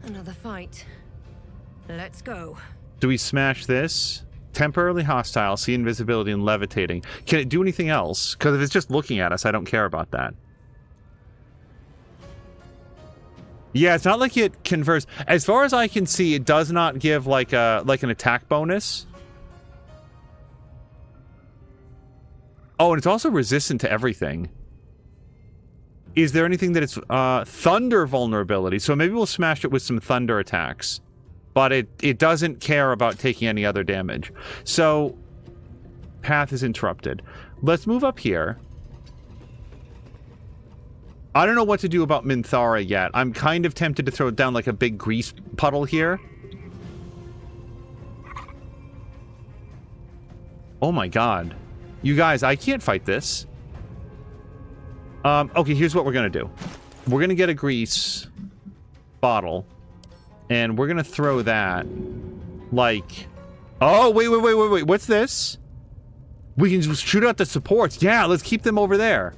Another fight. Let's go. Do we smash this? Temporarily hostile, see invisibility and levitating. Can it do anything else? Because if it's just looking at us, I don't care about that. Yeah, it's not like it converts. As far as I can see, it does not give like an attack bonus. Oh, and it's also resistant to everything. Is there anything that it's thunder vulnerability? So maybe we'll smash it with some thunder attacks. But it doesn't care about taking any other damage. So, path is interrupted. Let's move up here. I don't know what to do about Minthara yet. I'm kind of tempted to throw down like a big grease puddle here. Oh my god. You guys, I can't fight this. Okay, here's what we're gonna do. We're gonna get a grease bottle. And we're gonna throw that, like... Oh, wait. What's this? We can just shoot out the supports. Yeah, let's keep them over there.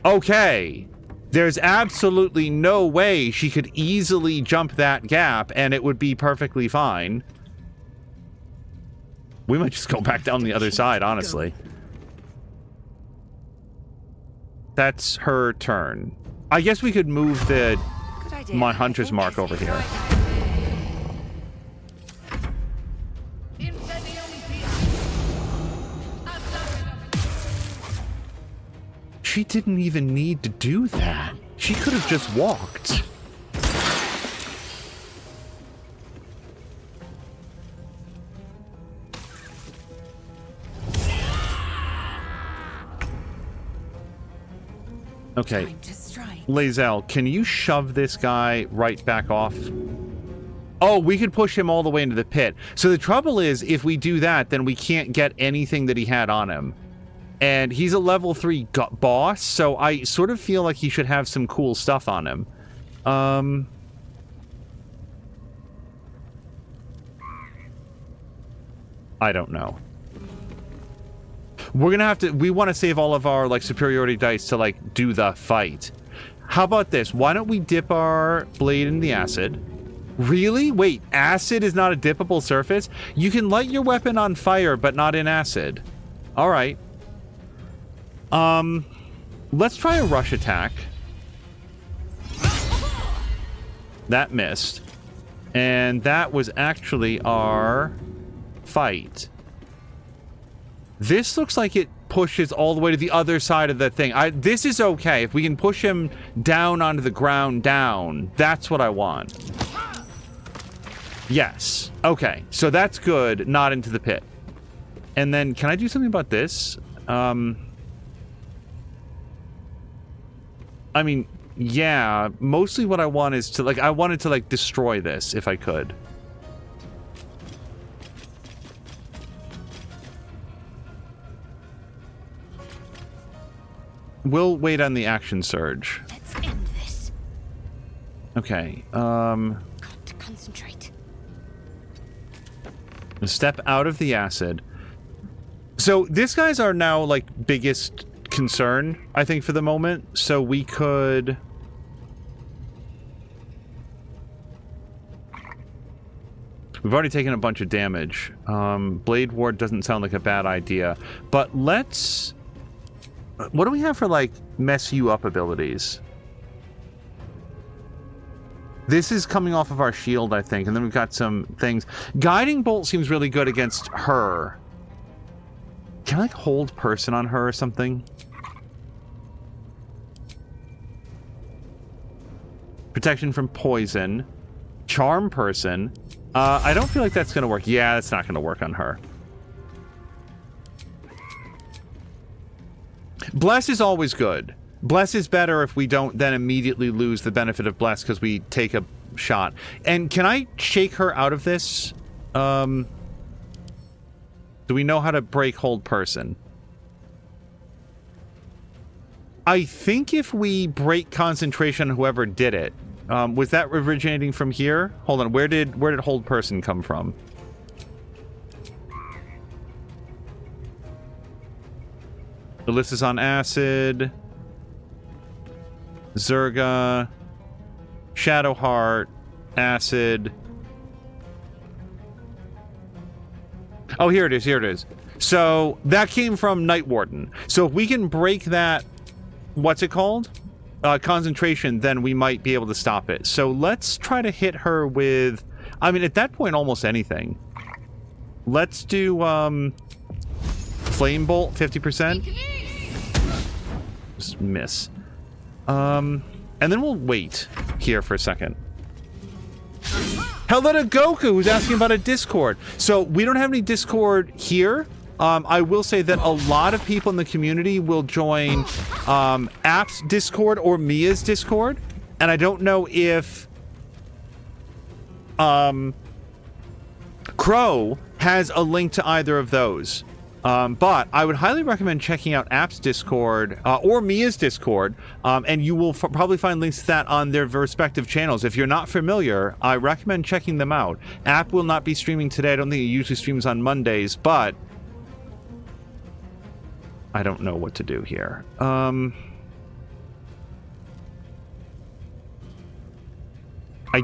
Okay. There's absolutely no way she could easily jump that gap, and it would be perfectly fine. We might just go back down the other side, honestly. That's her turn. I guess we could move my hunter's mark over here. She didn't even need to do that. She could have just walked. Okay. Lae'zel, can you shove this guy right back off? Oh, we could push him all the way into the pit. So the trouble is, if we do that, then we can't get anything that he had on him. And he's a level 3 boss, so I sort of feel like he should have some cool stuff on him. I don't know. We're gonna have to... We want to save all of our, like, superiority dice to, like, do the fight. How about this? Why don't we dip our blade in the acid? Really? Wait, acid is not a dippable surface? You can light your weapon on fire, but not in acid. Alright. Let's try a rush attack. That missed. And that was actually our fight. This looks like it pushes all the way to the other side of the thing. This is okay. If we can push him down onto the ground down, that's what I want. Yes. Okay. So that's good. Not into the pit. And then, can I do something about this? I mean, yeah. Mostly what I want is to, like, I wanted to, like, destroy this if I could. We'll wait on the action surge. Let's end this. Okay. Got to concentrate. Step out of the acid. So these guys are now, like, biggest concern, I think, for the moment. So we could... We've already taken a bunch of damage. Blade Ward doesn't sound like a bad idea. But let's... What do we have for, like, mess you up abilities? This is coming off of our shield, I think, and then we've got some things. Guiding Bolt seems really good against her. Can I, like, hold person on her or something? Protection from poison. Charm person. I don't feel like that's going to work. Yeah, that's not going to work on her. Bless is always good. Bless is better if we don't then immediately lose the benefit of Bless because we take a shot. And can I shake her out of this? Do we know how to break hold person? I think if we break concentration on whoever did it, was that originating from here? Hold on, where did hold person come from? Alyssa's on acid. Zerga. Shadowheart. Acid. Oh, here it is, here it is. So, that came from Night Warden. So, if we can break that... What's it called? Concentration, then we might be able to stop it. So, let's try to hit her with... I mean, at that point, almost anything. Let's do, Flame Bolt, 50%. Just miss. And then we'll wait here for a second. Hello to Goku, who's asking about a Discord. So, we don't have any Discord here. I will say that a lot of people in the community will join App's Discord or Mia's Discord. And I don't know if Crow has a link to either of those. But I would highly recommend checking out App's Discord or Mia's Discord, and you will probably find links to that on their respective channels. If you're not familiar, I recommend checking them out. App will not be streaming today. I don't think it usually streams on Mondays, but I don't know what to do here. I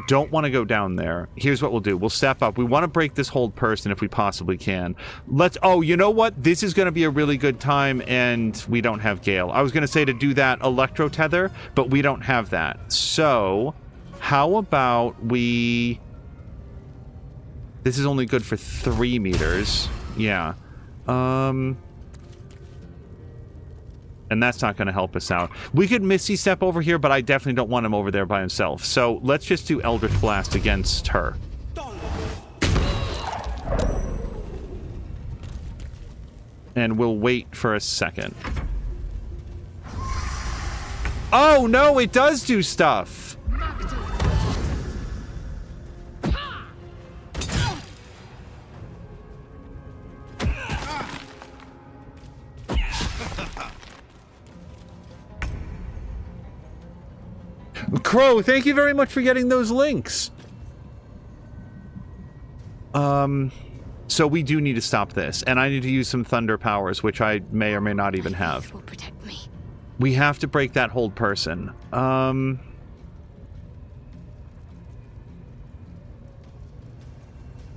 don't want to go down there. Here's what we'll do. We'll step up. We want to break this hold person if we possibly can. Let's... Oh, you know what? This is going to be a really good time, and we don't have Gale. I was going to say to do that electro tether, but we don't have that. So, how about we... This is only good for 3 meters. Yeah. And that's not going to help us out. We could Misty Step over here, but I definitely don't want him over there by himself. So let's just do Eldritch Blast against her. And we'll wait for a second. Oh, no, it does do stuff. Crow, thank you very much for getting those links. So we do need to stop this, and I need to use some thunder powers, which I may or may not even have. Will protect me. We have to break that hold person.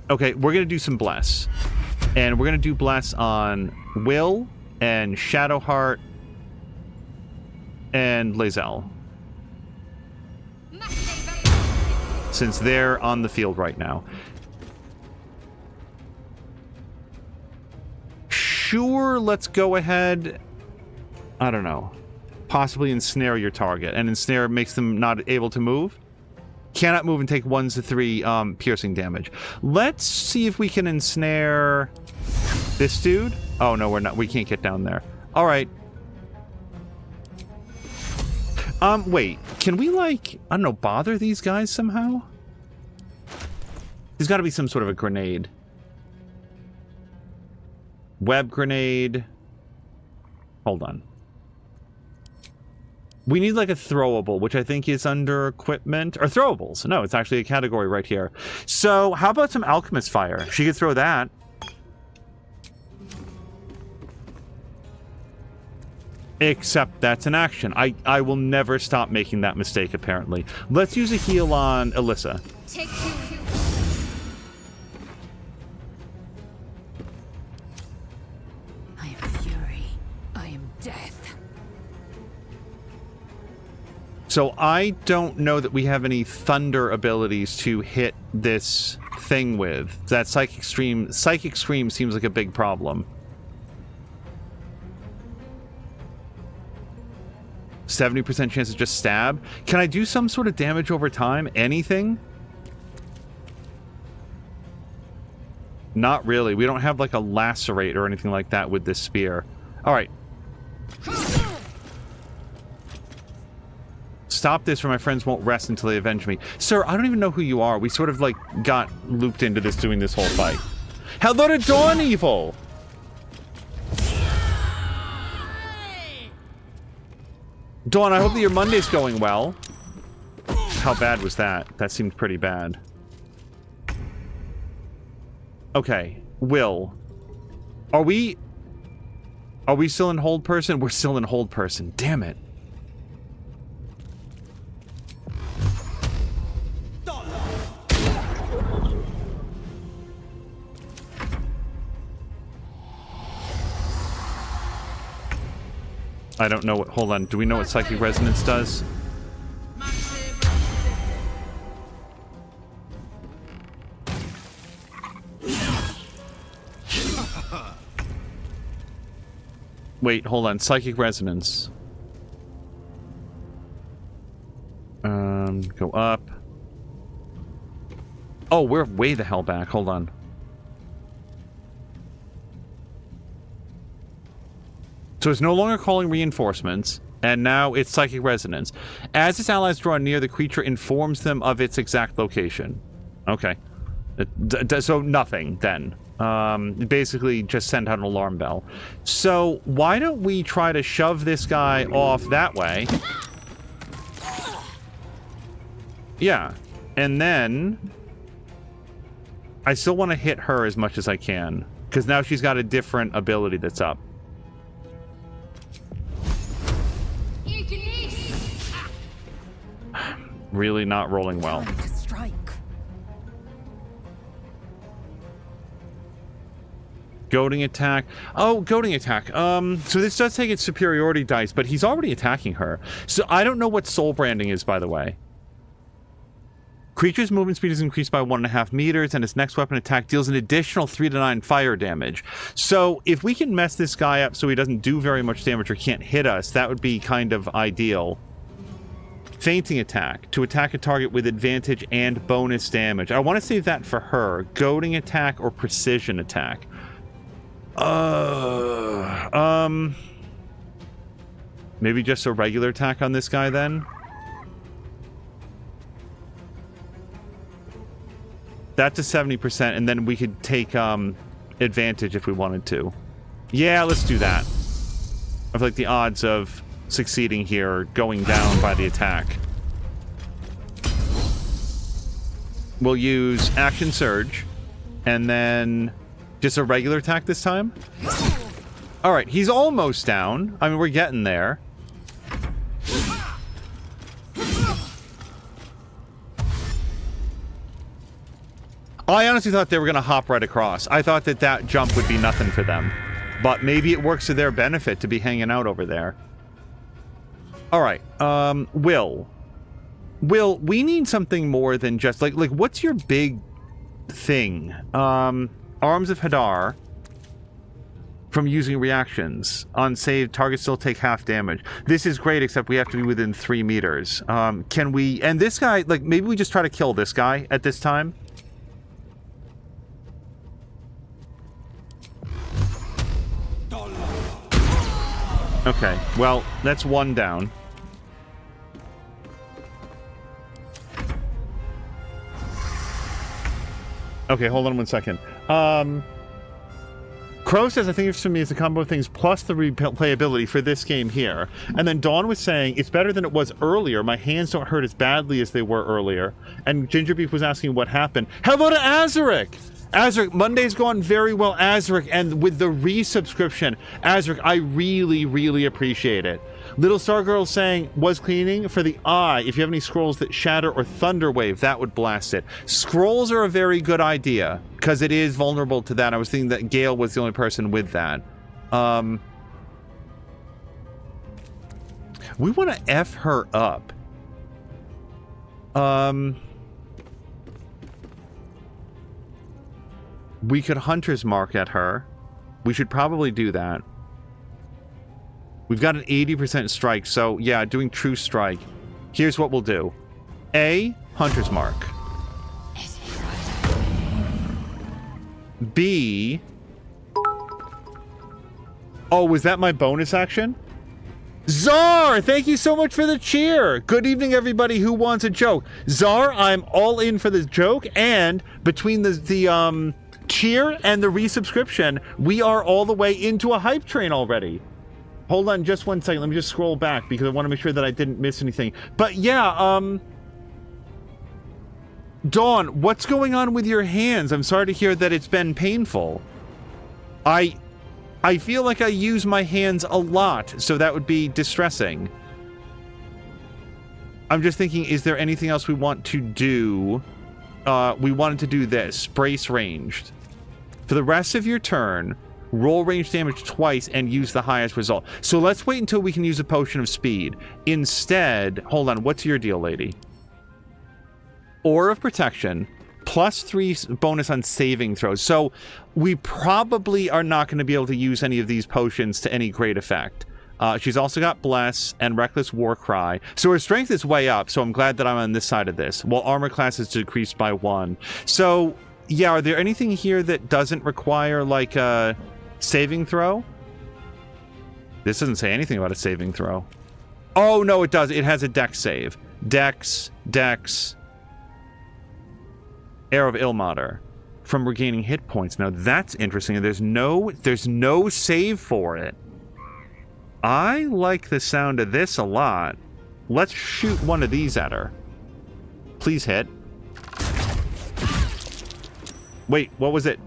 Okay, we're gonna do some bless, and we're gonna do bless on Will and Shadowheart and Lae'zel, since they're on the field right now. Sure, let's go ahead. I don't know. Possibly ensnare your target, and ensnare makes them not able to move. Cannot move and take 1 to 3 piercing damage. Let's see if we can ensnare this dude. Oh no, we're not. We can't get down there. All right. Wait. Can we, like, I don't know, bother these guys somehow? There's got to be some sort of a grenade. Web grenade. Hold on. We need like a throwable, which I think is under equipment. Or throwables. No, it's actually a category right here. So how about some alchemist fire? She could throw that. Except that's an action. I will never stop making that mistake, apparently. Let's use a heal on Alyssa. Take 2. So I don't know that we have any thunder abilities to hit this thing with. That Psychic Scream seems like a big problem. 70% chance to just stab. Can I do some sort of damage over time? Anything? Not really. We don't have like a lacerate or anything like that with this spear. All right. Stop this or my friends won't rest until they avenge me. Sir, I don't even know who you are. We sort of like got looped into this doing this whole fight. Hello to Dawn Evil! Dawn, I hope that your Monday's going well. How bad was that? That seemed pretty bad. Okay, Will. Are we still in hold person? We're still in hold person. Damn it. I don't know what... Hold on. Do we know what Psychic Resonance does? Wait, hold on. Psychic Resonance. Go up. Oh, we're way the hell back. Hold on. So it's no longer calling reinforcements, and now it's Psychic Resonance. As its allies draw near, the creature informs them of its exact location. Okay. So nothing, then. Basically just send out an alarm bell. So why don't we try to shove this guy off that way? Yeah. And then... I still want to hit her as much as I can, because now she's got a different ability that's up. Really not rolling well. Goading attack. Oh, goading attack. So this does take its superiority dice, but he's already attacking her. So I don't know what soul branding is, by the way. Creature's movement speed is increased by 1.5 meters, and its next weapon attack deals an additional 3 to 9 fire damage. So if we can mess this guy up so he doesn't do very much damage or can't hit us, that would be kind of ideal. Fainting attack, to attack a target with advantage and bonus damage. I want to save that for her. Goading attack or precision attack. Maybe just a regular attack on this guy then? That's a 70%, and then we could take advantage if we wanted to. Yeah, let's do that. I feel like the odds of succeeding here are going down by the attack. We'll use Action Surge, and then just a regular attack this time. Alright, he's almost down. I mean, we're getting there. I honestly thought they were going to hop right across. I thought that that jump would be nothing for them. But maybe it works to their benefit to be hanging out over there. Alright, Will, we need something more than just... Like, what's your big thing? Arms of Hadar. From using reactions. On save, targets still take half damage. This is great, except we have to be within 3 meters. Can we... And this guy, like, maybe we just try to kill this guy at this time? Okay, well, that's one down. Okay, hold on 1 second. Crow says, I think it's for me, it's a combo of things plus the replayability for this game here. And then Dawn was saying, it's better than it was earlier. My hands don't hurt as badly as they were earlier. And Gingerbeef was asking what happened. Hello to Azaric! Azaric, Monday's gone very well, Azaric, and with the resubscription, Azaric, I really, really appreciate it. Little Stargirl saying, was cleaning for the eye. If you have any scrolls that shatter or thunderwave, that would blast it. Scrolls are a very good idea, because it is vulnerable to that. I was thinking that Gale was the only person with that. We want to F her up. We could Hunter's Mark at her. We should probably do that. We've got an 80% strike, so yeah, doing True Strike. Here's what we'll do. A, Hunter's Mark. B... Oh, was that my bonus action? Czar, thank you so much for the cheer. Good evening, everybody who wants a joke. Czar, I'm all in for the joke, and between the cheer and the resubscription, we are all the way into a hype train already. Hold on just 1 second. Let me just scroll back because I want to make sure that I didn't miss anything. But yeah, Dawn, what's going on with your hands? I'm sorry to hear that it's been painful. I feel like I use my hands a lot, so that would be distressing. I'm just thinking, is there anything else we want to do? We wanted to do this. Brace ranged. For the rest of your turn, roll range damage twice and use the highest result. So let's wait until we can use a potion of speed. Instead, hold on, what's your deal, lady? Aura of Protection, +3 bonus on saving throws. So we probably are not going to be able to use any of these potions to any great effect. She's also got Bless and Reckless Warcry. So her strength is way up, so I'm glad that I'm on this side of this. While armor class is decreased by 1. So, yeah, are there anything here that doesn't require, like, a saving throw? This doesn't say anything about a saving throw. Oh, no, it does. It has a dex save. Dex. Arrow of Ilmater. From regaining hit points. Now, that's interesting. There's no save for it. I like the sound of this a lot. Let's shoot one of these at her. Please hit. Wait, what was it?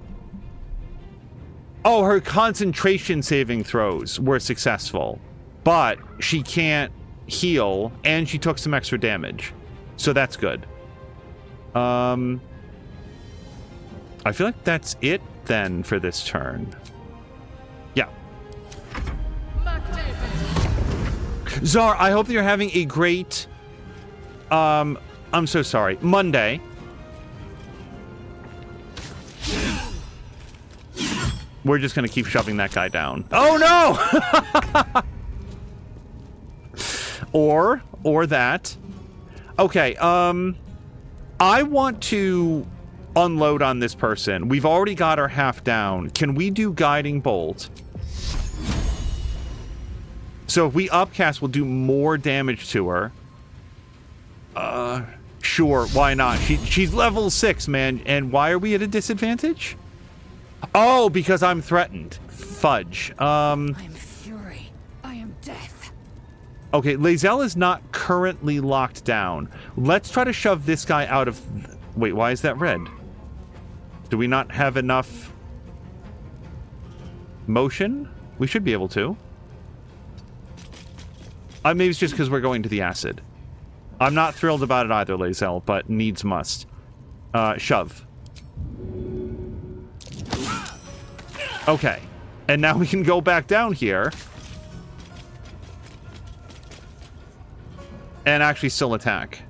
Oh, her concentration saving throws were successful. But she can't heal, and she took some extra damage. So that's good. I feel like that's it then for this turn. Yeah. Czar, I hope that you're having a great I'm so sorry. Monday. We're just going to keep shoving that guy down. Oh, no! Or that. Okay, I want to unload on this person. We've already got her half down. Can we do Guiding Bolt? So if we upcast, we'll do more damage to her. Sure, why not? She's level 6, man. And why are we at a disadvantage? Oh, because I'm threatened. Fudge. I am fury. I am death. Okay, Lae'zel is not currently locked down. Let's try to shove this guy out of... Wait, why is that red? Do we not have enough motion? We should be able to. Maybe it's just because we're going to the acid. I'm not thrilled about it either, Lae'zel, but needs must. Shove. Okay. And now we can go back down here. And actually still attack.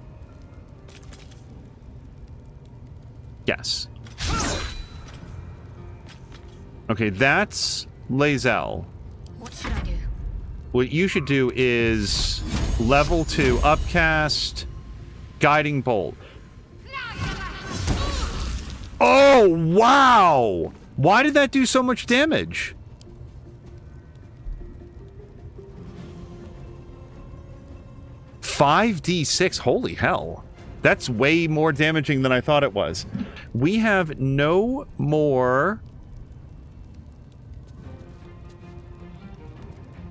Yes. Okay, that's Lae'zel. What should I do? What you should do is level 2, upcast, Guiding Bolt. Oh, wow! Why did that do so much damage? $5d6, holy hell. That's way more damaging than I thought it was. We have no more...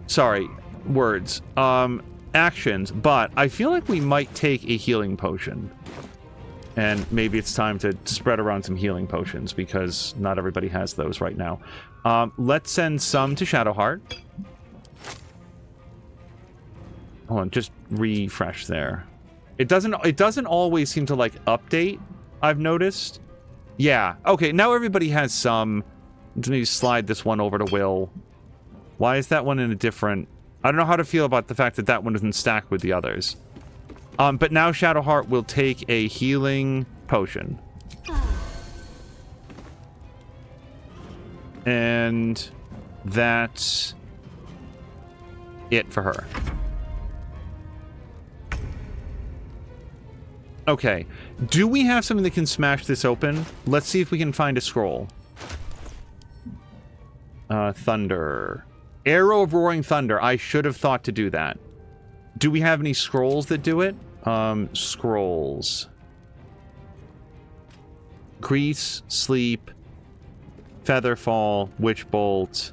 Sorry, words. Actions, but I feel like we might take a healing potion. And maybe it's time to spread around some healing potions, because not everybody has those right now. Let's send some to Shadowheart. Hold on, just refresh there. It doesn't always seem to, like, update, I've noticed. Yeah, okay, now everybody has some. Let me slide this one over to Will. Why is that one in a different... I don't know how to feel about the fact that that one doesn't stack with the others. But now Shadowheart will take a healing potion. And that's it for her. Okay. Do we have something that can smash this open? Let's see if we can find a scroll. Thunder. Arrow of Roaring Thunder. I should have thought to do that. Do we have any scrolls that do it? Scrolls. Grease, Sleep, Featherfall, Witch Bolt,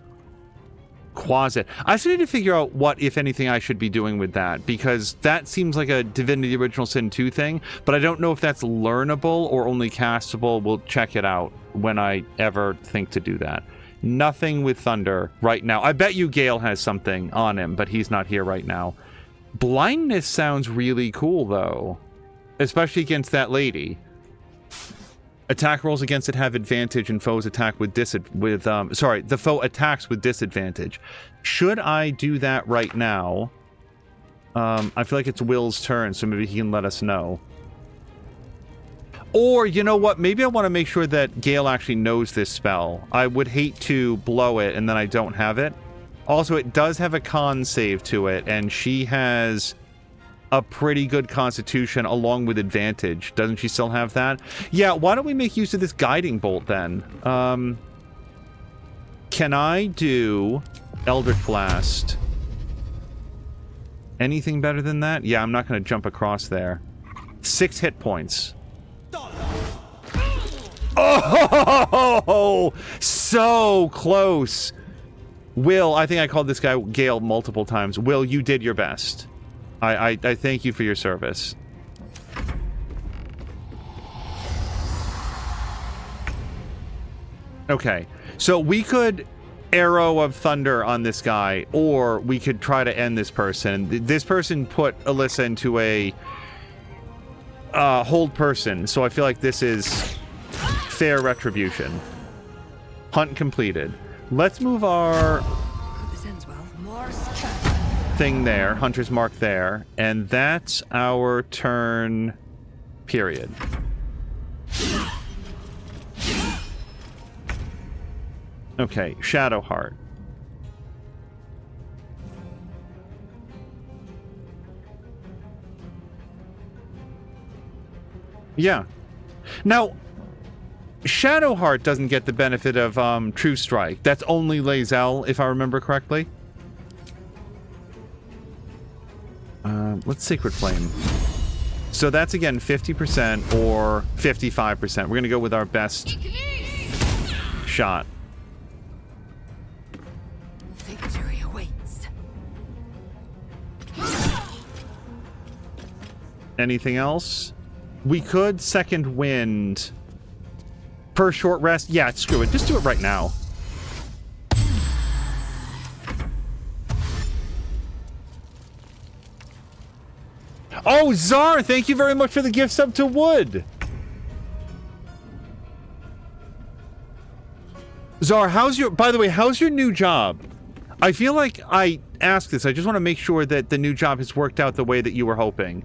Quasit. I still need to figure out what, if anything, I should be doing with that, because that seems like a Divinity Original Sin 2 thing, but I don't know if that's learnable or only castable. We'll check it out when I ever think to do that. Nothing with Thunder right now. I bet you Gale has something on him, but he's not here right now. Blindness sounds really cool, though. Especially against that lady. Attack rolls against it have advantage and foes attack with the foe attacks with disadvantage. Should I do that right now? I feel like it's Will's turn, so maybe he can let us know. Or, you know what? Maybe I want to make sure that Gale actually knows this spell. I would hate to blow it and then I don't have it. Also, it does have a con save to it, and she has a pretty good constitution along with advantage. Doesn't she still have that? Yeah, why don't we make use of this Guiding Bolt then? Can I do Eldritch Blast? Anything better than that? Yeah, I'm not going to jump across there. 6 hit points. Oh, so close. Will, I think I called this guy Gale multiple times. Will, you did your best. I thank you for your service. Okay, so we could Arrow of Thunder on this guy, or we could try to end this person. This person put Alyssa into a hold person, so I feel like this is fair retribution. Hunt completed. Let's move our thing there, Hunter's Mark there, and that's our turn Period. Okay, Shadowheart. Yeah. Now, Shadowheart doesn't get the benefit of True Strike. That's only Lae'zel, if I remember correctly. Let's Sacred Flame. So that's again 50% or 55%. We're going to go with our best shot. Victory awaits. Anything else? We could Second Wind per short rest. Yeah, screw it. Just do it right now. Oh, Czar, thank you very much for the gift sub to Wood. Czar, by the way, how's your new job? I feel like I asked this. I just want to make sure that the new job has worked out the way that you were hoping.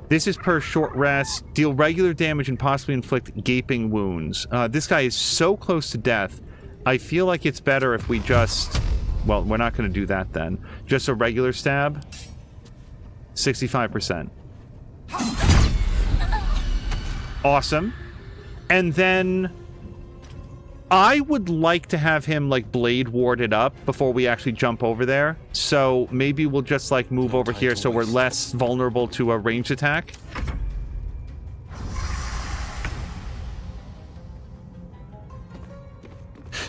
This is per short rest. Deal regular damage and possibly inflict gaping wounds. This guy is so close to death. I feel like it's better if we just... Well, we're not going to do that then. Just a regular stab. 65%. Awesome. And then I would like to have him like blade warded up before we actually jump over there. So maybe we'll just like move over here so we're less vulnerable to a ranged attack.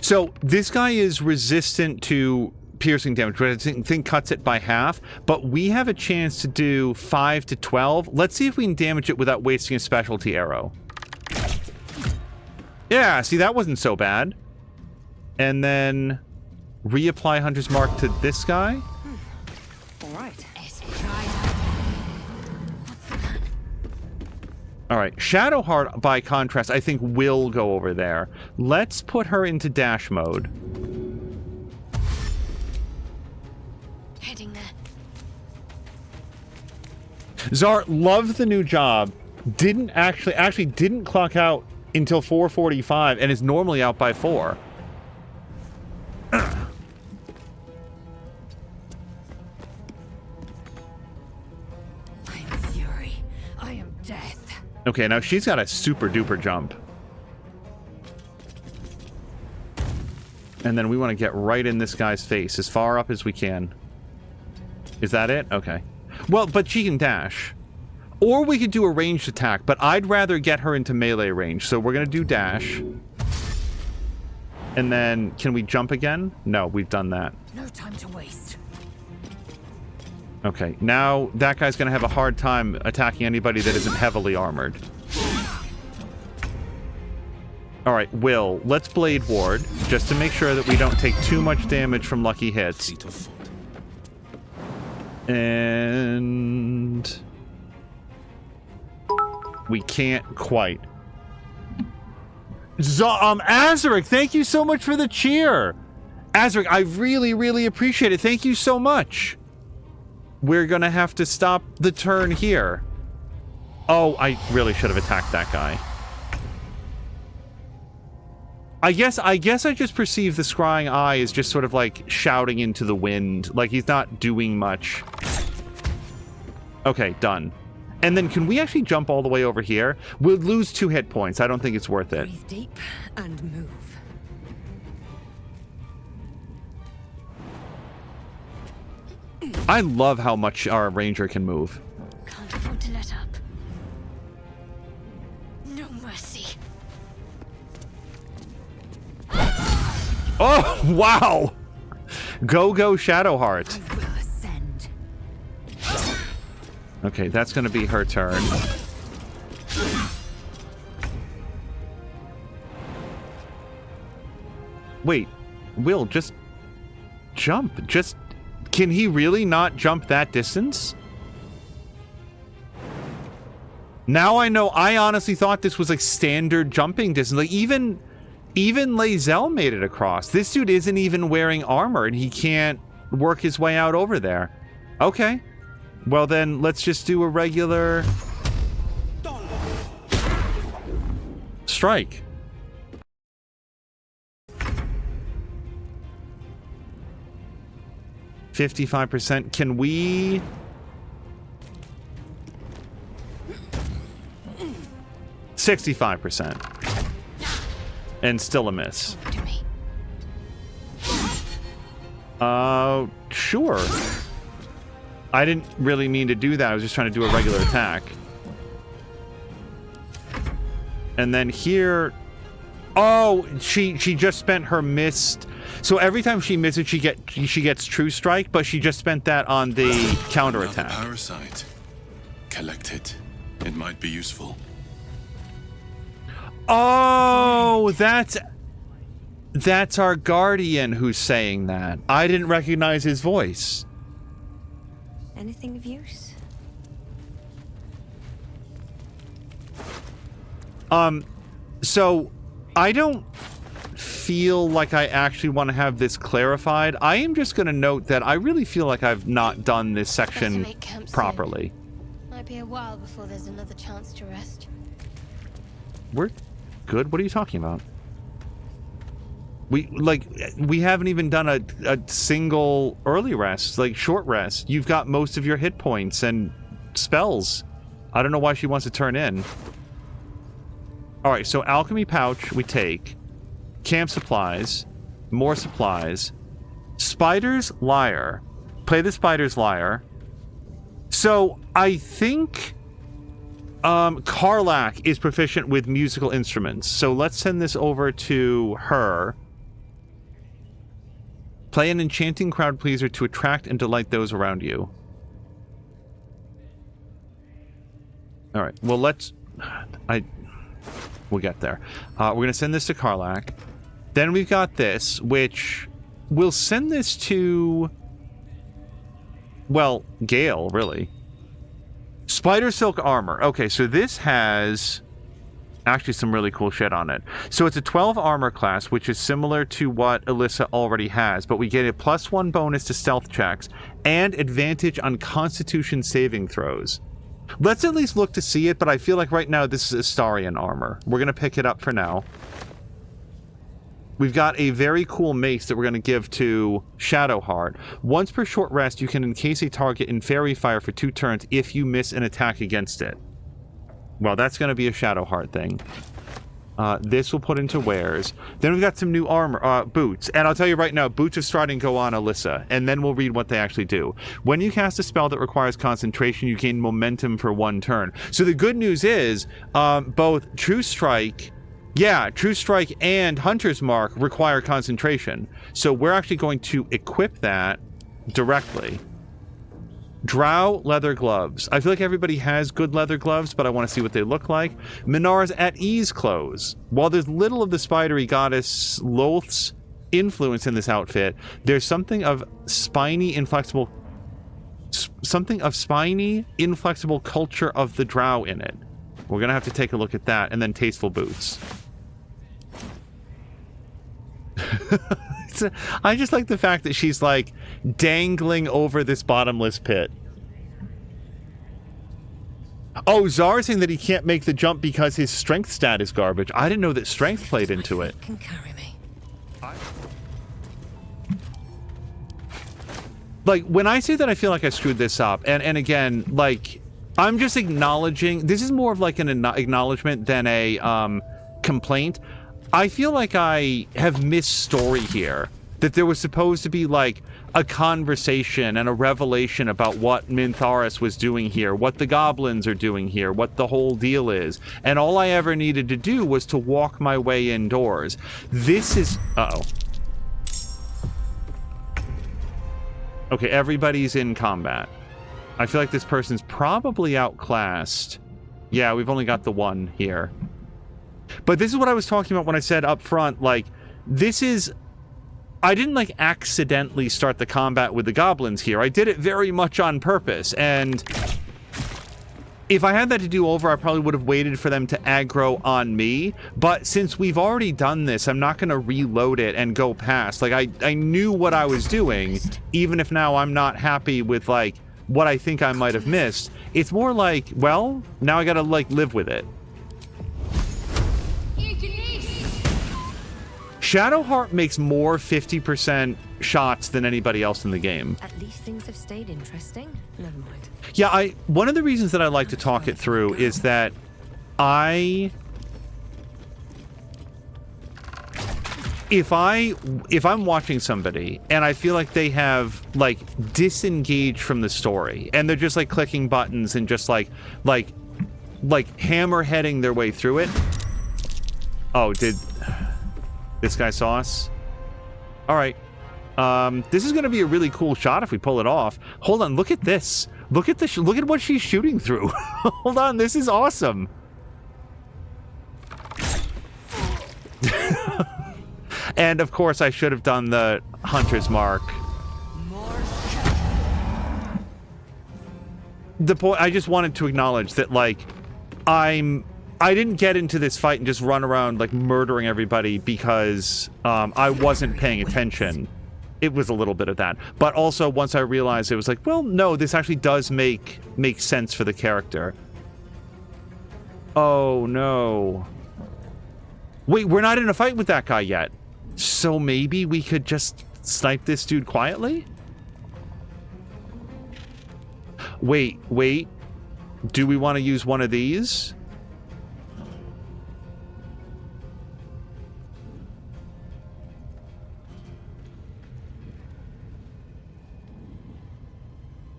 So this guy is resistant to piercing damage, which I think cuts it by half, but we have a chance to do 5 to 12. Let's see if we can damage it without wasting a specialty arrow. Yeah, see, that wasn't so bad. And then reapply Hunter's Mark to this guy. All right. All right, Shadowheart, by contrast, I think will go over there. Let's put her into dash mode. Heading there. Czar, love the new job. Didn't actually didn't clock out until 4:45 and is normally out by 4. I'm fury. I am death. Okay, now she's got a super duper jump. And then we want to get right in this guy's face as far up as we can. Is that it? Okay. Well, but she can dash. Or we could do a ranged attack, but I'd rather get her into melee range. So we're going to do dash. And then, can we jump again? No, we've done that. No time to waste. Okay, now that guy's going to have a hard time attacking anybody that isn't heavily armored. All right, Will, let's Blade Ward, just to make sure that we don't take too much damage from lucky hits. And... we can't quite. Azaric, thank you so much for the cheer. Azaric, I really, really appreciate it. Thank you so much. We're gonna have to stop the turn here. Oh, I really should have attacked that guy. I guess I just perceive the scrying eye as just sort of like shouting into the wind. Like he's not doing much. Okay, done. And then can we actually jump all the way over here? We'll lose 2 hit points. I don't think it's worth it. Breathe deep and move. I love how much our ranger can move. Can't afford to let up. No mercy. Oh, wow! Go Shadowheart. I will ascend. Okay, that's gonna be her turn. Wait, Will, just jump. Just... can he really not jump that distance? Now I know. I honestly thought this was like standard jumping distance. Like even Lae'zel made it across. This dude isn't even wearing armor and he can't work his way out over there. Okay. Well then, let's just do a regular... Strike. %. Can we... 65%. And still a miss. Sure. I didn't really mean to do that. I was just trying to do a regular attack. And then here... Oh, she just spent her missed... So every time she misses, she gets True Strike, but she just spent that on the counterattack. Parasite. Collect it. It might be useful. Oh, that's our guardian who's saying that. I didn't recognize his voice. Anything of use? So I don't feel like I actually want to have this clarified. I am just going to note that I really feel like I've not done this section properly. Might be a while before there's another chance to rest. We're good. What are you talking about? We haven't even done a single early rest, like short rest. You've got most of your hit points and spells. I don't know why she wants to turn in. All right, so alchemy pouch we take. Camp supplies. More supplies. Spider's lyre. Play the spider's lyre. So I think Karlach is proficient with musical instruments. So let's send this over to her. Play an enchanting crowd pleaser to attract and delight those around you. All right. Well, we'll get there. We're going to send this to Karlach. Then we've got this, which we'll send this to, well, Gale, really. Spider silk armor. Okay, so this has actually some really cool shit on it. So it's a 12 armor class, which is similar to what Alyssa already has, but we get a +1 bonus to stealth checks and advantage on Constitution saving throws. Let's at least look to see it, but I feel like right now this is Astarian armor. We're going to pick it up for now. We've got a very cool mace that we're going to give to Shadowheart. Once per short rest, you can encase a target in fairy fire for 2 turns if you miss an attack against it. Well, that's going to be a Shadowheart thing. This we'll put into wares. Then we've got some new armor, boots. And I'll tell you right now, boots of striding go on Alyssa, and then we'll read what they actually do. When you cast a spell that requires concentration, you gain momentum for 1 turn. So the good news is, both True Strike and Hunter's Mark require concentration. So we're actually going to equip that directly. Drow leather gloves. I feel like everybody has good leather gloves, but I want to see what they look like. Minar's at ease clothes. While there's little of the spidery goddess Loth's influence in this outfit, there's something of spiny, inflexible culture of the Drow in it. We're gonna have to take a look at that, and then tasteful boots. I just like the fact that she's like dangling over this bottomless pit. Oh, Czar's saying that he can't make the jump because his strength stat is garbage. I didn't know that strength played into it. Can carry me. Like, when I say that I feel like I screwed this up, and again, like, I'm just acknowledging, this is more of like an acknowledgement than a complaint. I feel like I have missed story here. That there was supposed to be like a conversation and a revelation about what Mintharis was doing here, what the goblins are doing here, what the whole deal is. And all I ever needed to do was to walk my way indoors. This is... Uh-oh. Okay, everybody's in combat. I feel like this person's probably outclassed. Yeah, we've only got the one here. But this is what I was talking about when I said up front, like, this is... I didn't, like, accidentally start the combat with the goblins here. I did it very much on purpose, and if I had that to do over, I probably would have waited for them to aggro on me. But since we've already done this, I'm not going to reload it and go past. Like, I knew what I was doing, even if now I'm not happy with, like, what I think I might have missed. It's more like, well, now I got to, like, live with it. You Shadowheart makes more 50% shots than anybody else in the game. At least things have stayed interesting. Never mind. Yeah, one of the reasons that I like to talk it through is that if I'm watching somebody and I feel like they have like disengaged from the story and they're just like clicking buttons and just like hammer-heading their way through it. Oh, did this guy saw us? All right. This is going to be a really cool shot if we pull it off. Hold on, look at this. Look at this. Look at what she's shooting through. Hold on, this is awesome. And of course, I should have done the hunter's mark. The point, I just wanted to acknowledge that, like, I didn't get into this fight and just run around like murdering everybody because I wasn't paying attention. It was a little bit of that, but also once I realized it was like, well, no, this actually does make sense for the character. Oh no! Wait, we're not in a fight with that guy yet. So maybe we could just snipe this dude quietly? Wait. Do we want to use one of these?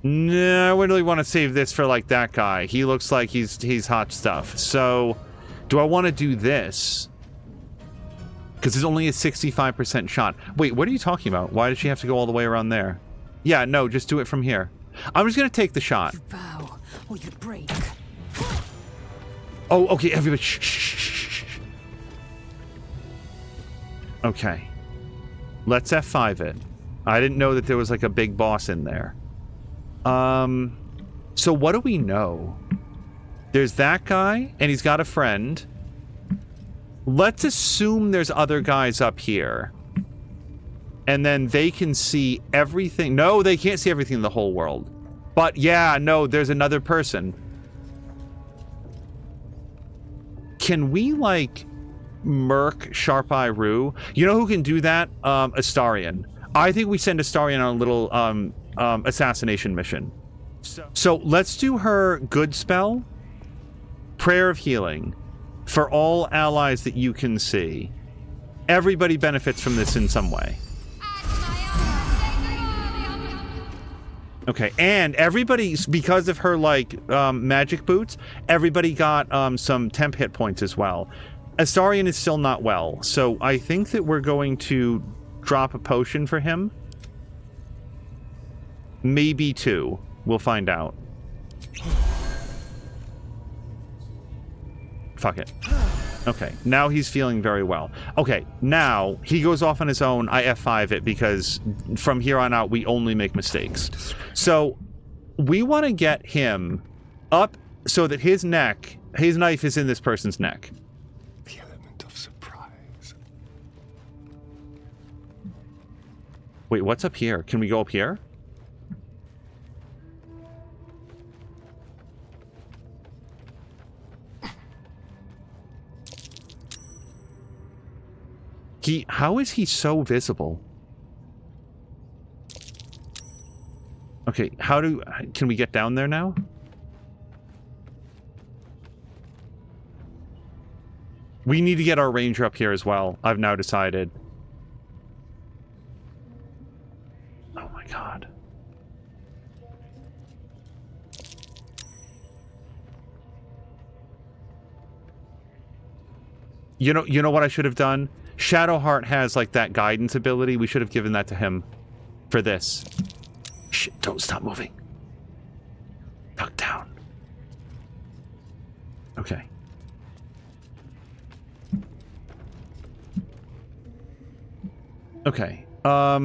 No, I wouldn't really want to save this for like that guy. He looks like he's hot stuff. So, do I want to do this? Because it's only a 65% shot. Wait, what are you talking about? Why did she have to go all the way around there? Yeah, no, just do it from here. I'm just gonna take the shot. You bow or you break. Oh, okay, everybody, shh. Okay. Let's F5 it. I didn't know that there was like a big boss in there. So what do we know? There's that guy, and he's got a friend. Let's assume there's other guys up here. And then they can see everything. No, they can't see everything in the whole world. But yeah, no, there's another person. Can we, like, murk Sharp Eye Rue? You know who can do that? Astarion. I think we send Astarion on a little, assassination mission. So let's do her good spell. Prayer of Healing. For all allies that you can see. Everybody benefits from this in some way. Okay, and everybody, because of her, like, magic boots, everybody got some temp hit points as well. Astarion is still not well, so I think that we're going to drop a potion for him. Maybe 2. We'll find out. Fuck it. Okay, now he's feeling very well. Okay, now he goes off on his own. I F5 it because from here on out, we only make mistakes. So we want to get him up so that his neck, his knife is in this person's neck. The element of surprise. Wait, what's up here? Can we go up here? How is he so visible? Okay, can we get down there now? We need to get our ranger up here as well. I've now decided. Oh my god. You know what I should have done? Shadowheart has, like, that guidance ability. We should have given that to him for this. Shit, don't stop moving. Duck down. Okay. Okay. How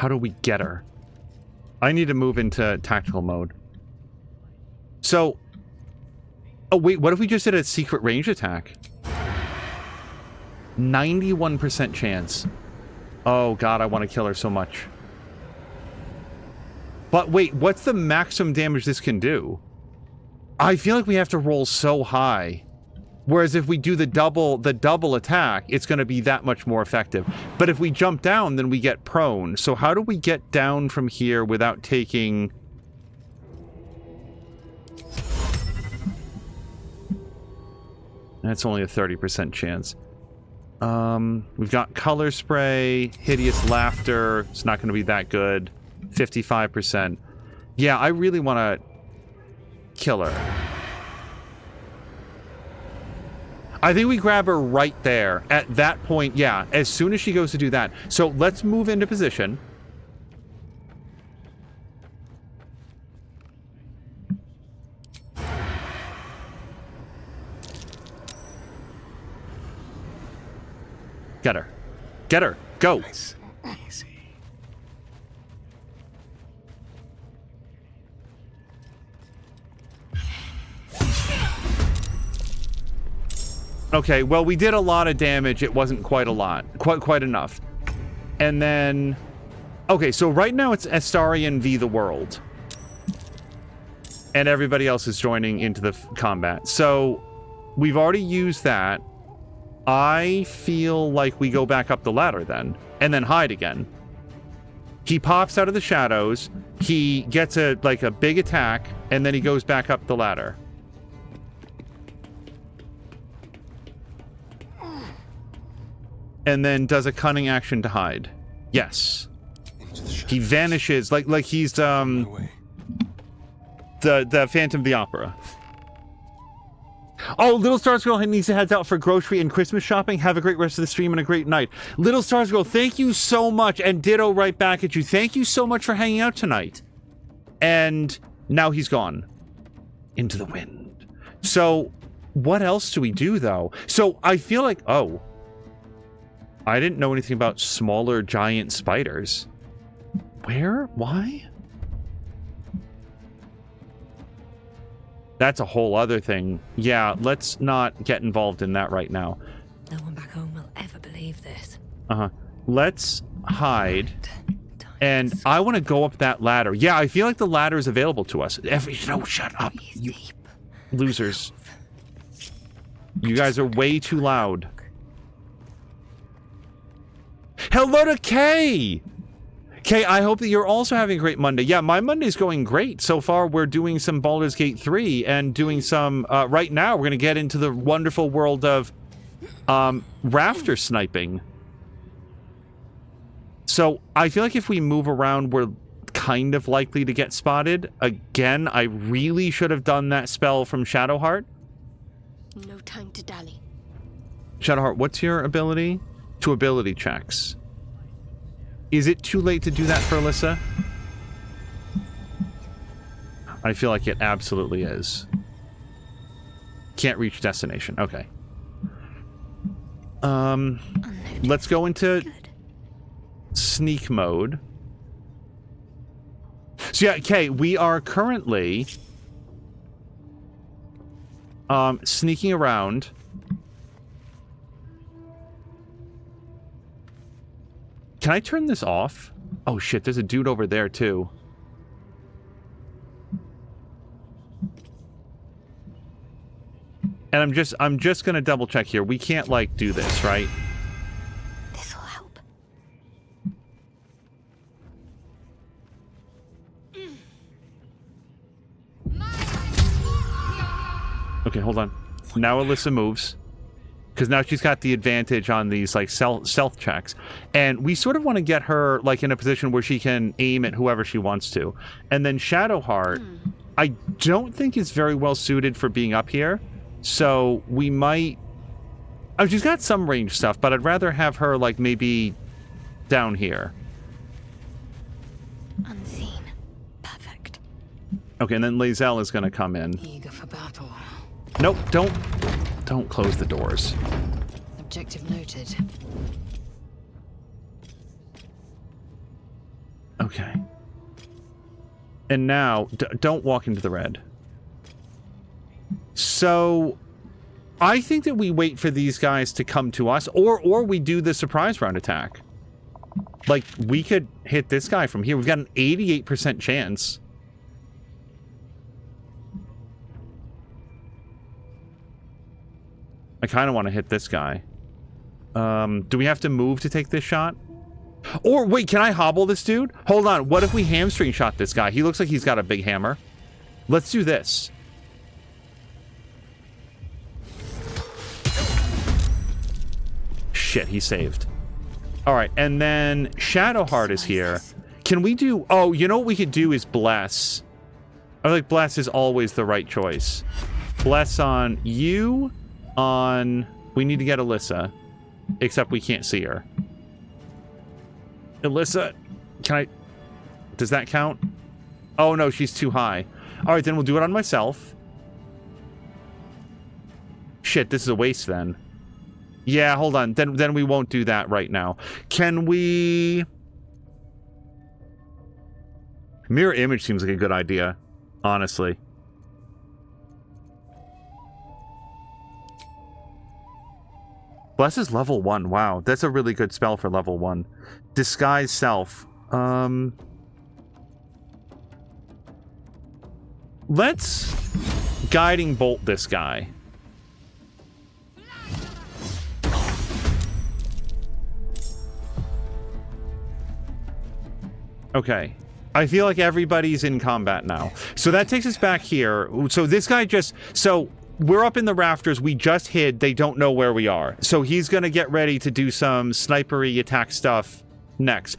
do we get her? I need to move into tactical mode. So... Oh, wait, what if we just did a secret range attack? 91% chance. Oh, God, I want to kill her so much. But wait, what's the maximum damage this can do? I feel like we have to roll so high. Whereas if we do the double attack, it's going to be that much more effective. But if we jump down, then we get prone. So how do we get down from here without taking... That's only a 30% chance. We've got color spray, hideous laughter. It's not going to be that good. 55%. Yeah, I really want to kill her. I think we grab her right there. At that point, yeah, as soon as she goes to do that. So let's move into position. Get her. Get her. Go. Nice. Easy. Okay, well, we did a lot of damage. It wasn't quite a lot. Quite enough. And then... Okay, so right now it's Astarion v. the world. And everybody else is joining into the combat. So, we've already used that. I feel like we go back up the ladder then. And then hide again. He pops out of the shadows. He gets a big attack. And then he goes back up the ladder. And then does a cunning action to hide. Yes. He vanishes like he's the Phantom of the Opera. Oh, Little Stars Girl needs to head out for grocery and Christmas shopping. Have a great rest of the stream and a great night. Little Stars Girl, thank you so much, and ditto right back at you. Thank you so much for hanging out tonight. And now he's gone into the wind. So what else do we do though? So I feel like, oh, I didn't know anything about smaller giant spiders. Where? Why? That's a whole other thing. Yeah, let's not get involved in that right now. No one back home will ever believe this. Uh-huh. Let's hide. And I want to go up that ladder. Yeah, I feel like the ladder is available to us. No, shut up, you losers. You guys are way too loud. Hello to Kay! Kay, I hope that you're also having a great Monday. Yeah, my Monday's going great. So far, we're doing some Baldur's Gate 3 and doing some... right now, we're going to get into the wonderful world of rafter sniping. So, I feel like if we move around, we're kind of likely to get spotted. Again, I really should have done that spell from Shadowheart. No time to dally. Shadowheart, what's your ability? To ability checks. Is it too late to do that for Alyssa? I feel like it absolutely is. Can't reach destination. Okay. Let's go into sneak mode. So yeah, okay, we are currently sneaking around. Can I turn this off? Oh shit, there's a dude over there too. And I'm just gonna double check here. We can't like do this, right? This'll help. Okay, hold on. Now Alyssa moves. Because now she's got the advantage on these, like, stealth checks. And we sort of want to get her, like, in a position where she can aim at whoever she wants to. And then Shadowheart, I don't think is very well suited for being up here. So we might... Oh, she's got some range stuff, but I'd rather have her, like, maybe down here. Unseen. Perfect. Okay, and then Lae'zel is going to come in. Eager for battle. Nope, don't close the doors. Objective noted. Okay. And now, don't walk into the red. So, I think that we wait for these guys to come to us, or we do the surprise round attack. Like, we could hit this guy from here. We've got an 88% chance. I kind of want to hit this guy. Do we have to move to take this shot? Or wait, can I hobble this dude? Hold on, what if we hamstring shot this guy? He looks like he's got a big hammer. Let's do this. Shit, he saved. All right, and then Shadowheart is here. Can we do... Oh, you know what we could do is Bless. I feel like Bless is always the right choice. Bless on you, on... We need to get Alyssa. Except we can't see her. Alyssa, can I... Does that count? Oh, no, she's too high. All right, then we'll do it on myself. Shit, this is a waste then. Yeah, hold on. Then we won't do that right now. Can we... Mirror image seems like a good idea, honestly. Bless is level 1. Wow, that's a really good spell for level 1. Disguise self. Let's guiding bolt this guy. Okay. I feel like everybody's in combat now. So that takes us back here. So this guy just... So we're up in the rafters. We just hid. They don't know where we are. So he's going to get ready to do some snipery attack stuff next.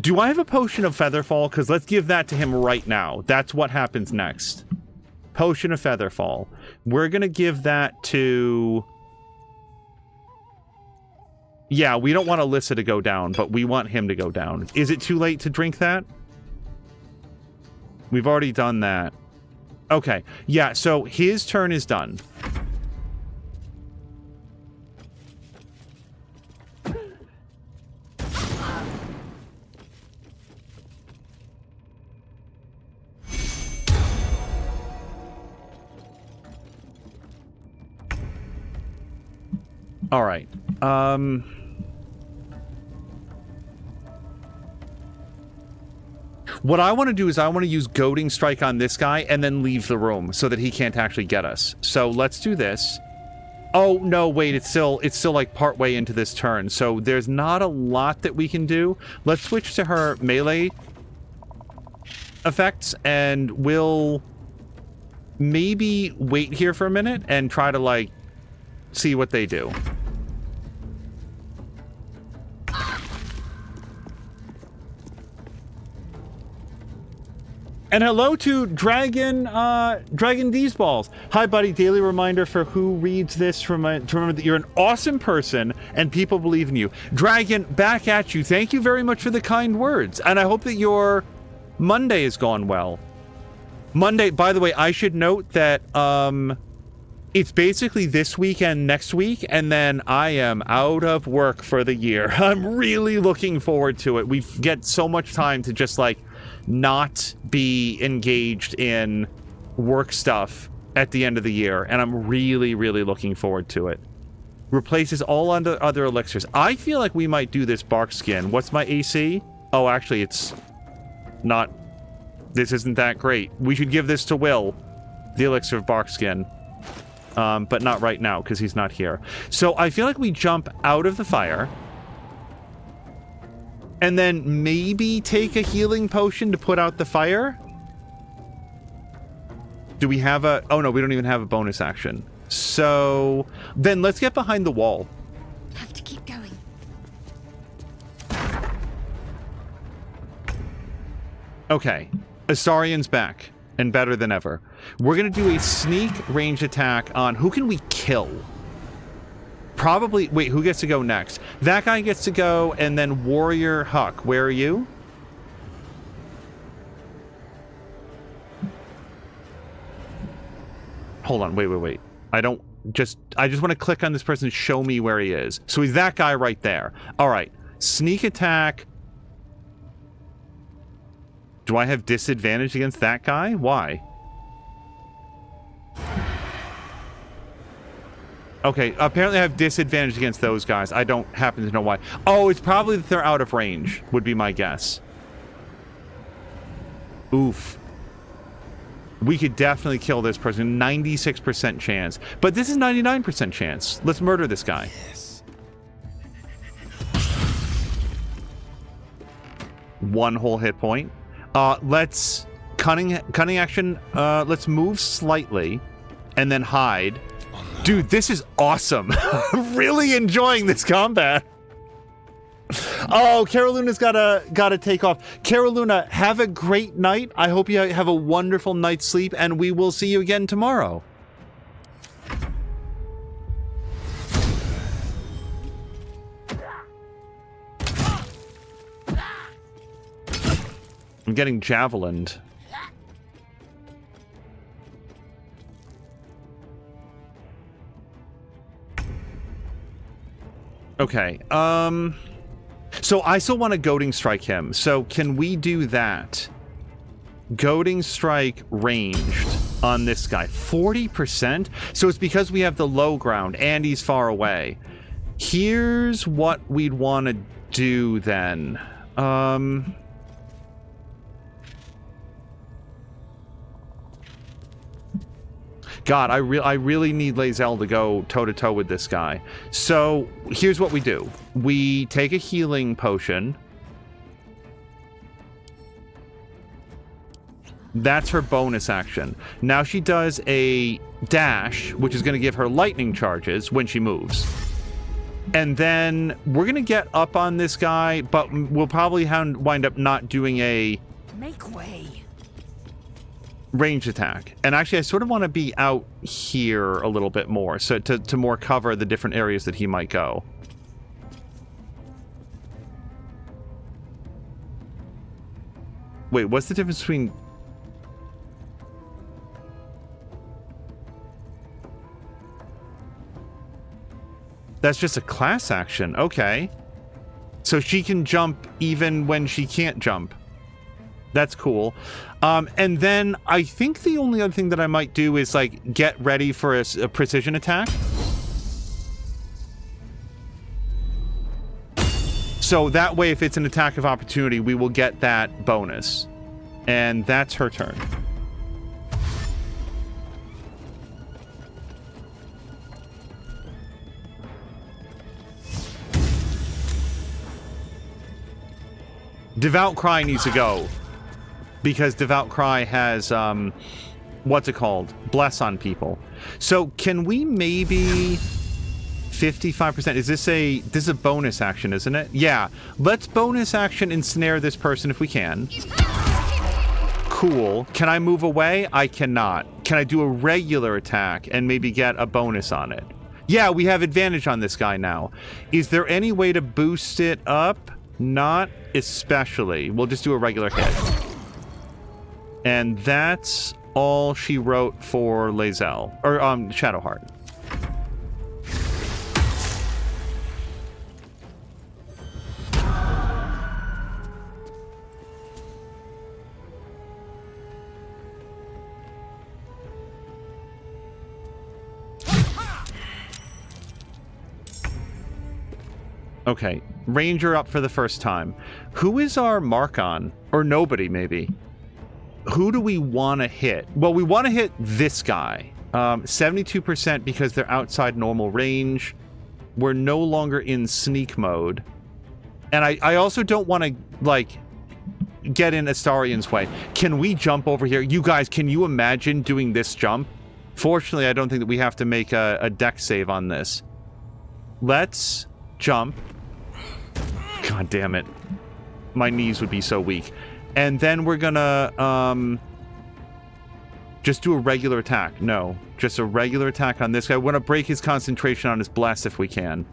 Do I have a potion of Featherfall? Because let's give that to him right now. That's what happens next. Potion of Featherfall. We're going to give that to... Yeah, we don't want Alyssa to go down, but we want him to go down. Is it too late to drink that? We've already done that. Okay. Yeah, so his turn is done. All right. What I want to do is I want to use Goading Strike on this guy and then leave the room so that he can't actually get us. So let's do this. Oh, no, wait, it's still like partway into this turn. So there's not a lot that we can do. Let's switch to her melee effects and we'll maybe wait here for a minute and try to, like, see what they do. And hello to Dragon D's Balls. Hi, buddy. Daily reminder for who reads this to remember that you're an awesome person and people believe in you. Dragon, back at you. Thank you very much for the kind words. And I hope that your Monday has gone well. Monday, by the way, I should note that it's basically this weekend, next week, and then I am out of work for the year. I'm really looking forward to it. We get so much time to just, like, not be engaged in work stuff at the end of the year, and I'm really, really looking forward to it. Replaces all other elixirs. I feel like we might do this bark skin. What's my AC? Oh, actually, it's not... This isn't that great. We should give this to Will, the elixir of bark skin. But not right now, because he's not here. So I feel like we jump out of the fire... and then maybe take a healing potion to put out the fire? Do we have a... Oh, no, we don't even have a bonus action. So then let's get behind the wall. Have to keep going. Okay. Astarian's back. And better than ever. We're going to do a sneak range attack on... Who can we kill? Probably... Wait, who gets to go next? That guy gets to go, and then Warrior Huck. Where are you? Hold on, wait. I just want to click on this person and show me where he is. So he's that guy right there. All right. Sneak attack. Do I have disadvantage against that guy? Why? Okay, apparently I have disadvantage against those guys. I don't happen to know why. Oh, it's probably that they're out of range, would be my guess. Oof. we could definitely kill this person. 96% chance. But this is 99% chance. Let's murder this guy. Yes. 1 whole hit point. Let's cunning action. Let's move slightly and then hide. Dude, this is awesome. Really enjoying this combat. Oh, Caraluna's gotta take off. Caraluna, have a great night. I hope you have a wonderful night's sleep, and we will see you again tomorrow. I'm getting javelined. Okay, so I still want to goading strike him. So can we do that? Goading strike ranged on this guy. 40%? So it's because we have the low ground and he's far away. Here's what we'd want to do then. God, I really need Lae'zel to go toe-to-toe with this guy. So, here's what we do. We take a healing potion. That's her bonus action. Now she does a dash, which is going to give her lightning charges when she moves. And then we're going to get up on this guy, but we'll probably wind up not doing a... Make way. Range attack. And actually, I sort of want to be out here a little bit more, so to more cover the different areas that he might go. Wait, what's the difference between... That's just a class action. Okay. So she can jump even when she can't jump. That's cool. And then I think the only other thing that I might do is, like, get ready for a precision attack. So that way, if it's an attack of opportunity, we will get that bonus. And that's her turn. Devout Cry needs to go. Because Devout Cry has, what's it called? Bless on people. So can we maybe 55%? This is a bonus action, isn't it? Yeah. Let's bonus action ensnare this person if we can. Cool. Can I move away? I cannot. Can I do a regular attack and maybe get a bonus on it? Yeah, we have advantage on this guy now. Is there any way to boost it up? Not especially. We'll just do a regular hit. And that's all she wrote for Lae'zel. Or, Shadowheart. Okay. Ranger up for the first time. Who is our mark on? Or nobody, maybe. Who do we want to hit? Well, we want to hit this guy. 72% because they're outside normal range. We're no longer in sneak mode. And I also don't want to, like, get in Astarian's way. Can we jump over here? You guys, can you imagine doing this jump? Fortunately, I don't think that we have to make a dex save on this. Let's jump. God damn it. My knees would be so weak. And then we're gonna, just do a regular attack. No, just a regular attack on this guy. We're gonna break his concentration on his bless if we can.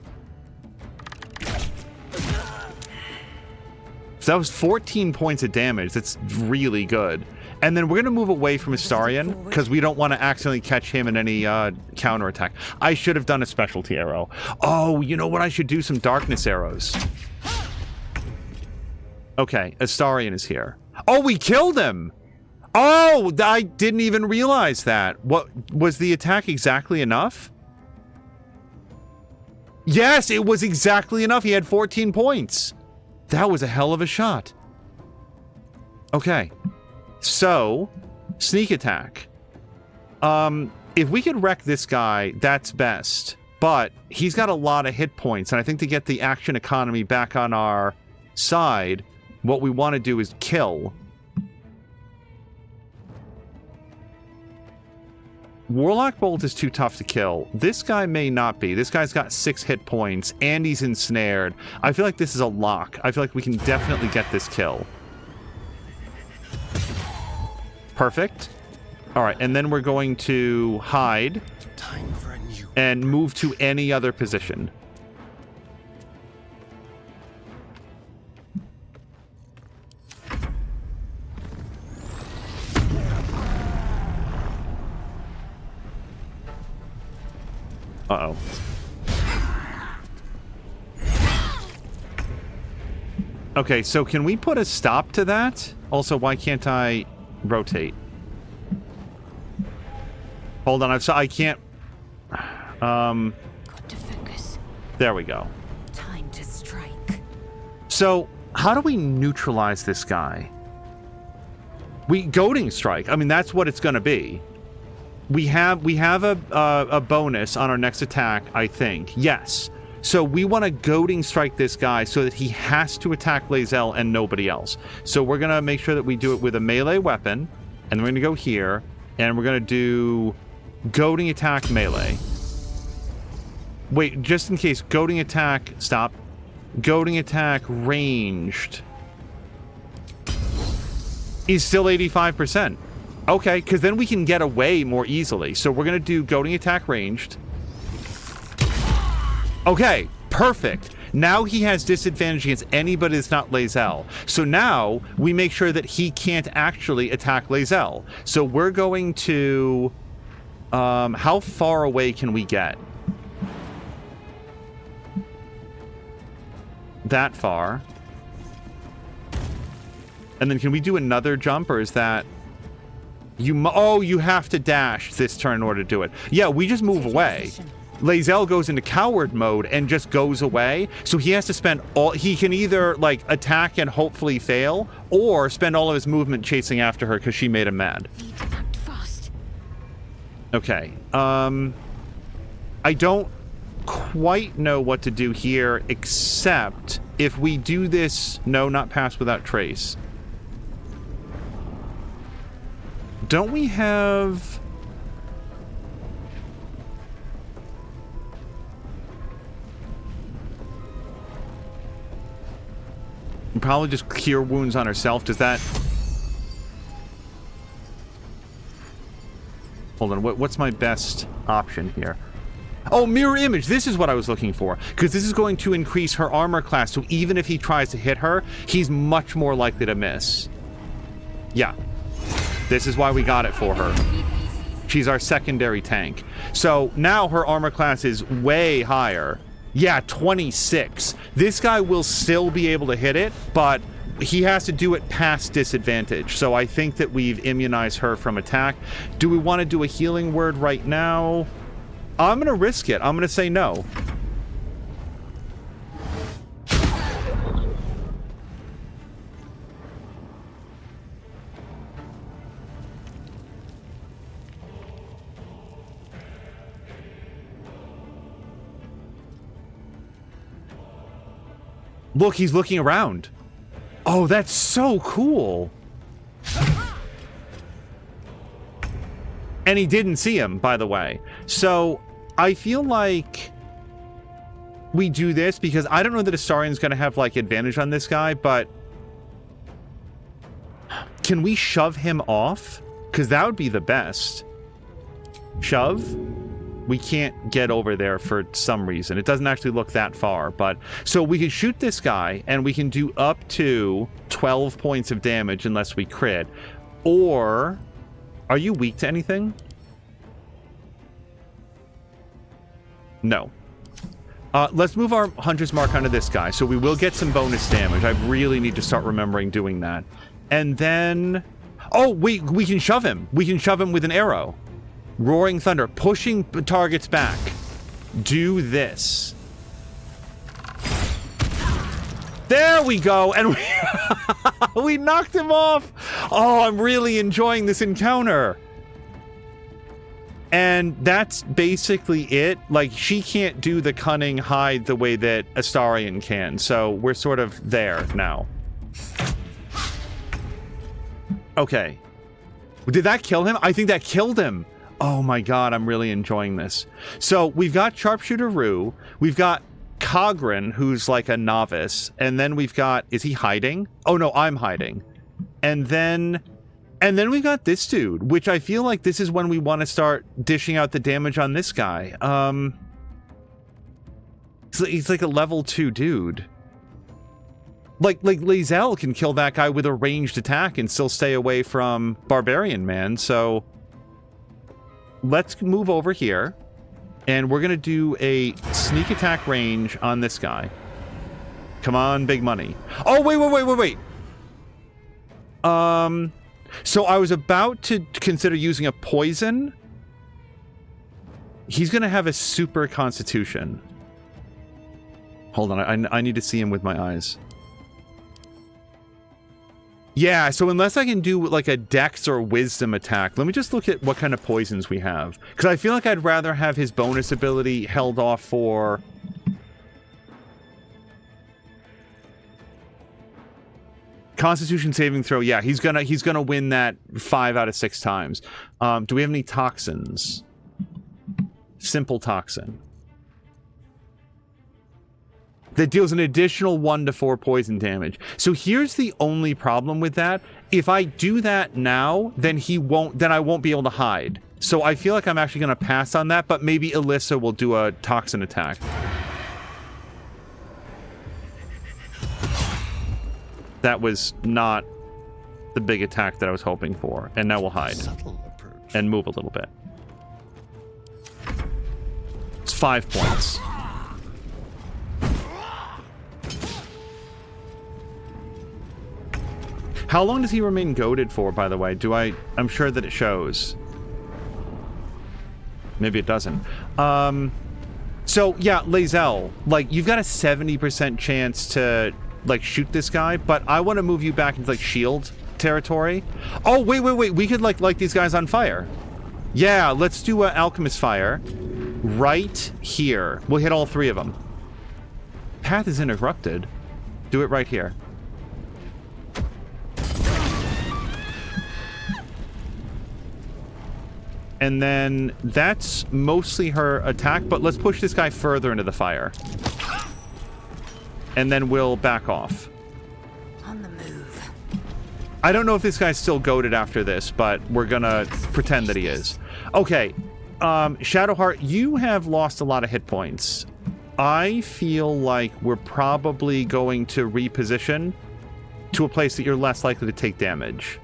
So that was 14 points of damage. That's really good. And then we're gonna move away from Astarian because we don't want to accidentally catch him in any counterattack. I should have done a specialty arrow. Oh, you know what? I should do some darkness arrows. Okay, Astarian is here. Oh, we killed him! Oh, I didn't even realize that. What, was the attack exactly enough? Yes, it was exactly enough. He had 14 points. That was a hell of a shot. Okay, so Sneak attack. If we could wreck this guy, that's best. But he's got a lot of hit points, and I think to get the action economy back on our side, what we want to do is kill. Warlock Bolt is too tough to kill. This guy may not be. This guy's got 6 hit points, and he's ensnared. I feel like this is a lock. I feel like we can definitely get this kill. Perfect. All right, and then we're going to hide and move to any other position. Uh-oh. Okay, so can we put a stop to that? Also, why can't I rotate? Hold on, I can't... Got to focus. There we go. Time to strike. So, how do we neutralize this guy? We goading strike. I mean, that's what it's going to be. We have a bonus on our next attack, I think. Yes. So we want to goading strike this guy so that he has to attack Lae'zel and nobody else. So we're going to make sure that we do it with a melee weapon. And we're going to go here. And we're going to do goading attack melee. Wait, just in case. Goading attack... Stop. Goading attack ranged is still 85%. Okay, because then we can get away more easily. So we're going to do goading attack ranged. Okay, perfect. Now he has disadvantage against anybody that's not Lae'zel. So now we make sure that he can't actually attack Lae'zel. So we're going to... how far away can we get? That far. And then can we do another jump, or is that... you have to dash this turn in order to do it. Yeah, we just move away. Lae'zel goes into coward mode and just goes away. So he has to spend all... He can either, like, attack and hopefully fail, or spend all of his movement chasing after her because she made him mad. Okay. I don't quite know what to do here, except if we do this... No, not pass without trace. Don't we have... Probably just cure wounds on herself. Does that... Hold on. What's my best option here? Oh, mirror image. This is what I was looking for. Because this is going to increase her armor class. So even if he tries to hit her, he's much more likely to miss. Yeah. This is why we got it for her. She's our secondary tank. So now her armor class is way higher. Yeah, 26. This guy will still be able to hit it, but he has to do it past disadvantage. So I think that we've immunized her from attack. Do we want to do a healing word right now? I'm going to risk it. I'm going to say no. Look, he's looking around. Oh, that's so cool. And he didn't see him, by the way. So I feel like we do this because I don't know that Astarian's going to have, like, advantage on this guy, but can we shove him off? Because that would be the best. Shove? We can't get over there for some reason. It doesn't actually look that far, but... So we can shoot this guy, and we can do up to 12 points of damage unless we crit. Or... Are you weak to anything? No. Let's move our Hunter's Mark onto this guy, so we will get some bonus damage. I really need to start remembering doing that. And then... Oh, we can shove him. We can shove him with an arrow. Roaring Thunder, pushing targets back. Do this. There we go, and we knocked him off. Oh, I'm really enjoying this encounter. And that's basically it. Like, she can't do the cunning hide the way that Astarion can, so we're sort of there now. Okay. Did that kill him? I think that killed him. Oh my god, I'm really enjoying this. So, we've got Sharpshooter Rue, we've got Cogran, who's like a novice, and then we've got... Is he hiding? Oh no, I'm hiding. And then we got this dude, which I feel like this is when we want to start dishing out the damage on this guy. He's like a level 2 dude. Like Lae'zel can kill that guy with a ranged attack and still stay away from Barbarian Man, so... Let's move over here, and we're going to do a sneak attack range on this guy. Come on, big money. Oh, wait. So I was about to consider using a poison. He's going to have a super constitution. Hold on, I need to see him with my eyes. Yeah, so unless I can do like a dex or wisdom attack, let me just look at what kind of poisons we have. Because I feel like I'd rather have his bonus ability held off for... Constitution saving throw, yeah, he's gonna win that 5 out of 6 times. Do we have any toxins? Simple toxin. That deals an additional 1 to 4 poison damage. So here's the only problem with that. If I do that now, then I won't be able to hide. So I feel like I'm actually gonna pass on that, but maybe Alyssa will do a toxin attack. That was not the big attack that I was hoping for. And now we'll hide. And move a little bit. It's 5 points. How long does he remain goaded for, by the way? I'm sure that it shows. Maybe it doesn't. So, yeah, Lae'zel. Like, you've got a 70% chance to... like, shoot this guy, but I want to move you back into, like, shield territory. Oh, wait. We could, like, light these guys on fire. Yeah, let's do Alchemist Fire. Right here. We'll hit all 3 of them. Path is interrupted. Do it right here. And then that's mostly her attack, but let's push this guy further into the fire. And then we'll back off. On the move. I don't know if this guy's still goated after this, but we're gonna pretend that he is. Okay, Shadowheart, you have lost a lot of hit points. I feel like we're probably going to reposition to a place that you're less likely to take damage,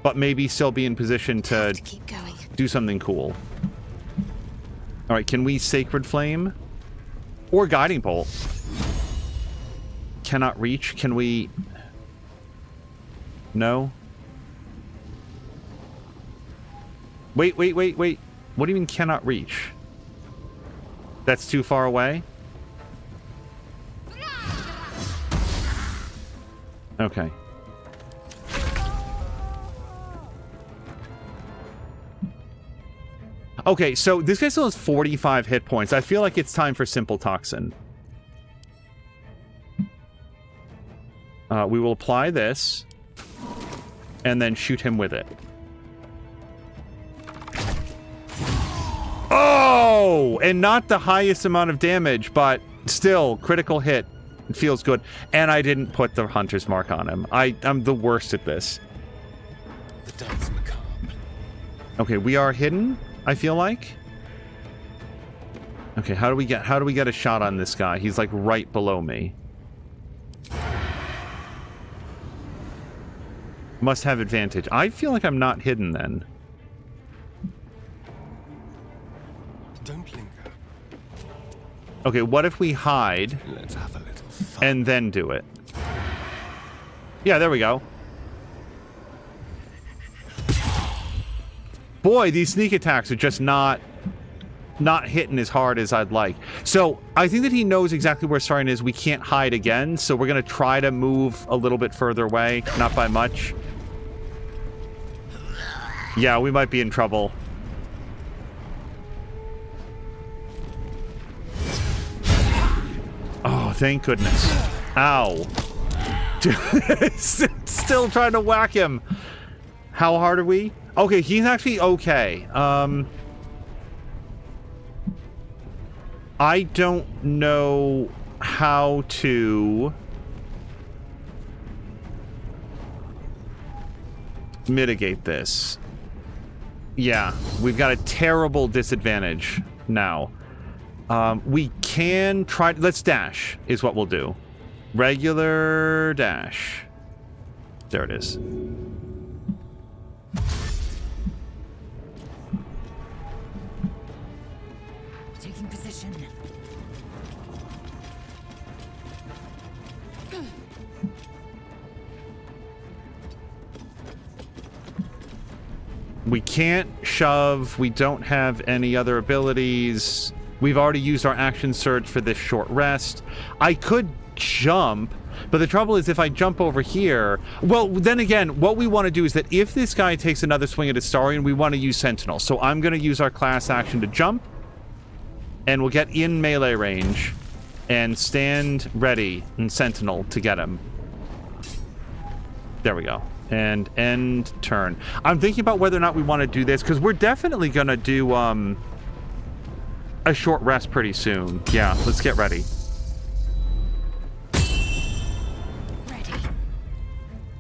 but maybe still be in position to keep going. Do something cool. All right, can we Sacred Flame? Or Guiding Bolt? Cannot reach. Can we... No? Wait. What do you mean cannot reach? That's too far away? Okay. Okay, so this guy still has 45 hit points. I feel like it's time for Simple Toxin. We will apply this, and then shoot him with it. Oh! And not the highest amount of damage, but still, critical hit. It feels good. And I didn't put the Hunter's Mark on him. I'm the worst at this. The dance macabre. Okay, we are hidden, I feel like. Okay, how do we get a shot on this guy? He's like right below me. Must have advantage. I feel like I'm not hidden then. Don't linger. Okay, what if we hide? Let's have a little fun. And then do it? Yeah, there we go. Boy, these sneak attacks are just not not hitting as hard as I'd like. So I think that he knows exactly where Starion is. We can't hide again, so we're going to try to move a little bit further away. Not by much. Yeah, we might be in trouble. Oh, thank goodness. Ow. Still trying to whack him. How hard are we? Okay, he's actually okay. I don't know how to mitigate this. Yeah, we've got a terrible disadvantage now. We can try... Let's dash, is what we'll do. Regular dash. There it is. Taking position. We can't shove. We don't have any other abilities. We've already used our action surge for this short rest. I could jump, but the trouble is if I jump over here... Well, then again, what we want to do is that if this guy takes another swing at Astarion, we want to use Sentinel. So I'm going to use our class action to jump, and we'll get in melee range and stand ready and Sentinel to get him. There we go. And end turn. I'm thinking about whether or not we want to do this, because we're definitely going to do a short rest pretty soon. Yeah, let's get ready.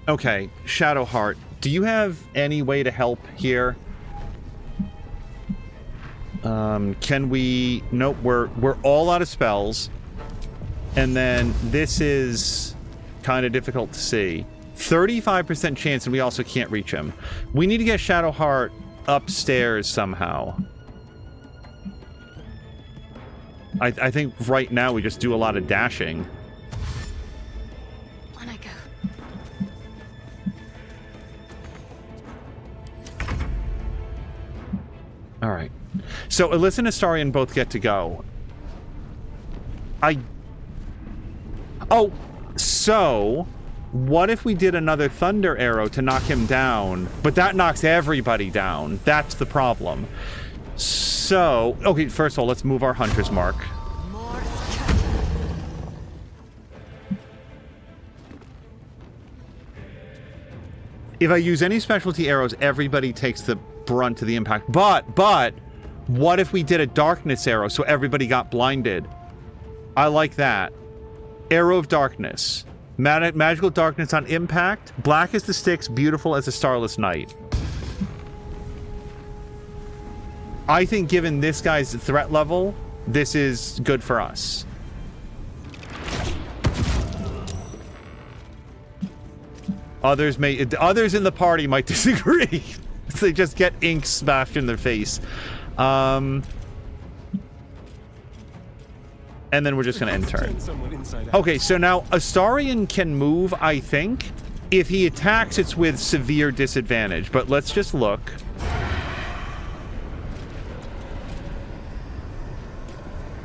Okay, Shadowheart, do you have any way to help here? Can we... Nope, we're all out of spells. And then this is kind of difficult to see. 35% chance, and we also can't reach him. We need to get Shadowheart upstairs somehow. I think right now we just do a lot of dashing. On I go. All right. So Alyssa and Astarion both get to go. Oh, so what if we did another thunder arrow to knock him down? But that knocks everybody down. That's the problem. So, okay, first of all, let's move our hunter's mark. If I use any specialty arrows, everybody takes the brunt of the impact. But, what if we did a darkness arrow so everybody got blinded? I like that. Arrow of darkness. Magical darkness on impact. Black as the sticks, beautiful as a starless night. I think given this guy's threat level, this is good for us. Others in the party might disagree. They just get ink smashed in their face. And then we're just going to end turn. Okay, so now Astarion can move, I think. If he attacks, it's with severe disadvantage. But let's just look.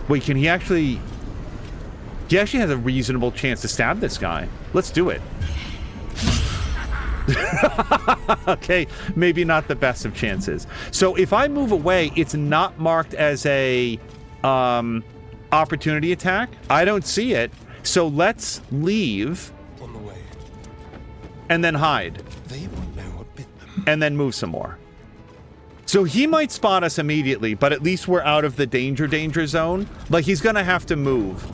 Wait, can he actually... He actually has a reasonable chance to stab this guy. Let's do it. Okay, maybe not the best of chances. So if I move away, it's not marked as a opportunity attack. I don't see it. So let's leave. On the way. And then hide. They won't know what bit them. And then move some more. So he might spot us immediately, but at least we're out of the danger zone. Like, he's gonna have to move.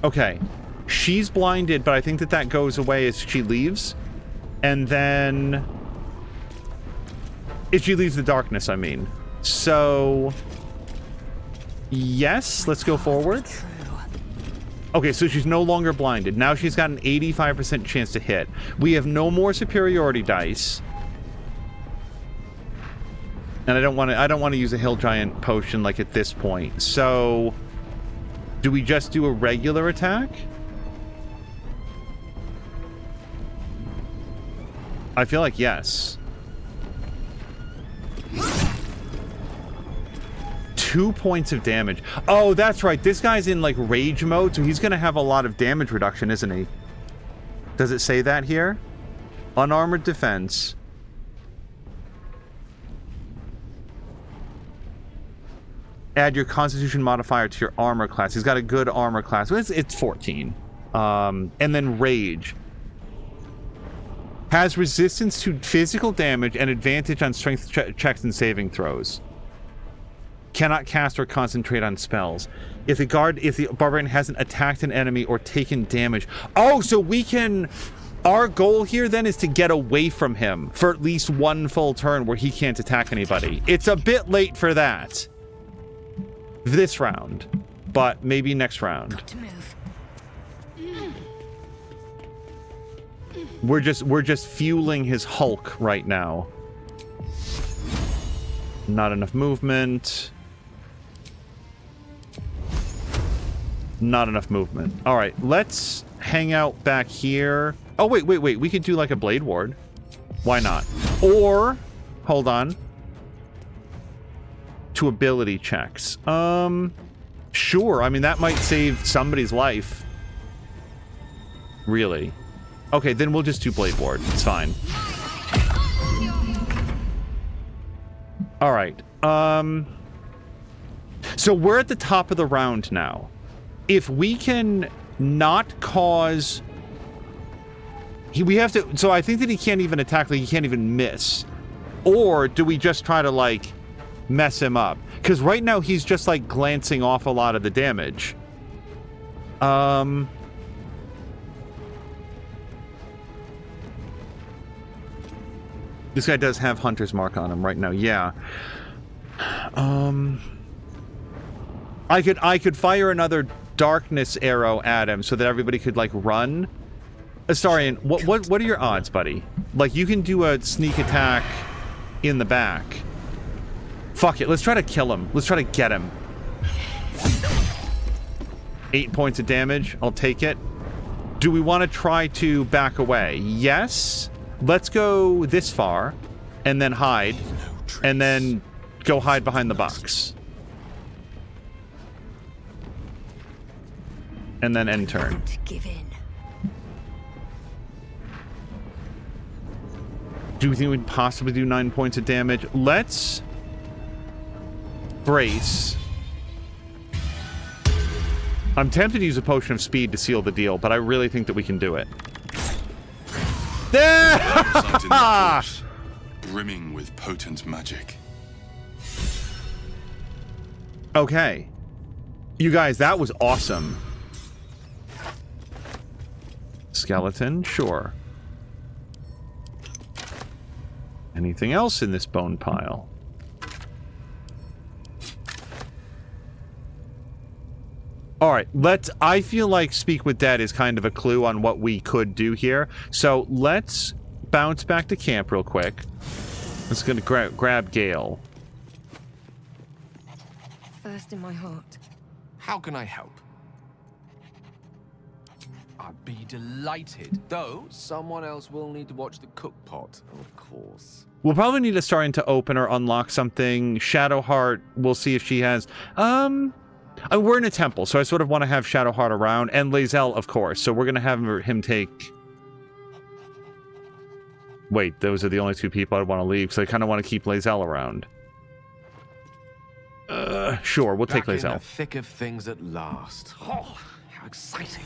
Okay. She's blinded, but I think that goes away as she leaves. And then... if she leaves the darkness, I mean. So... yes, let's go forward. Okay, so she's no longer blinded. Now she's got an 85% chance to hit. We have no more superiority dice. And I don't want to use a hill giant potion like at this point. So Do we just do a regular attack? I feel like yes. 2 points of damage. Oh, that's right. This guy's in like rage mode, so he's going to have a lot of damage reduction, isn't he? Does it say that here? Unarmored defense. Add your constitution modifier to your armor class. He's got a good armor class. It's 14. And then rage. Has resistance to physical damage and advantage on strength checks and saving throws. Cannot cast or concentrate on spells. If the barbarian hasn't attacked an enemy or taken damage. Oh, so we can... Our goal here then is to get away from him for at least one full turn where he can't attack anybody. It's a bit late for that. This round. But maybe next round. Got to move. We're just fueling his Hulk right now. Not enough movement. Not enough movement. All right, let's hang out back here. Oh, wait. We could do like a Blade Ward. Why not? Or, hold on. To ability checks. Sure. I mean, that might save somebody's life. Really. Okay, then we'll just do Blade Ward. It's fine. All right. So we're at the top of the round now. If we can not cause... we have to... So I think that he can't even attack, like he can't even miss. Or do we just try to, like, mess him up? Because right now he's just, like, glancing off a lot of the damage. This guy does have Hunter's Mark on him right now, yeah. I could fire another darkness arrow at him so that everybody could, like, run. Astarion, what are your odds, buddy? Like, you can do a sneak attack in the back. Fuck it, let's try to kill him. Let's try to get him. 8 points of damage, I'll take it. Do we want to try to back away? Yes. Let's go this far, and then hide, and then go hide behind the box. And then end turn. Give in. Do we think we'd possibly do 9 points of damage? Let's brace. I'm tempted to use a potion of speed to seal the deal, but I really think that we can do it. There! Brimming with potent magic. Okay. You guys, that was awesome. Skeleton, sure. Anything else in this bone pile? Alright, I feel like Speak with Dead is kind of a clue on what we could do here. So let's bounce back to camp real quick. Let's gonna grab Gale. First in my heart. How can I help? I'd be delighted, though someone else will need to watch the cook pot, of course. We'll probably need Astarion to open or unlock something. Shadowheart, we'll see if she has... we're in a temple, so I sort of want to have Shadowheart around. And Lae'zel, of course. So we're going to have him take... Wait, those are the only two people I'd want to leave, because I kind of want to keep Lae'zel around. Sure, we'll take Lae'zel. Back in the thick of things at last. Oh, how exciting.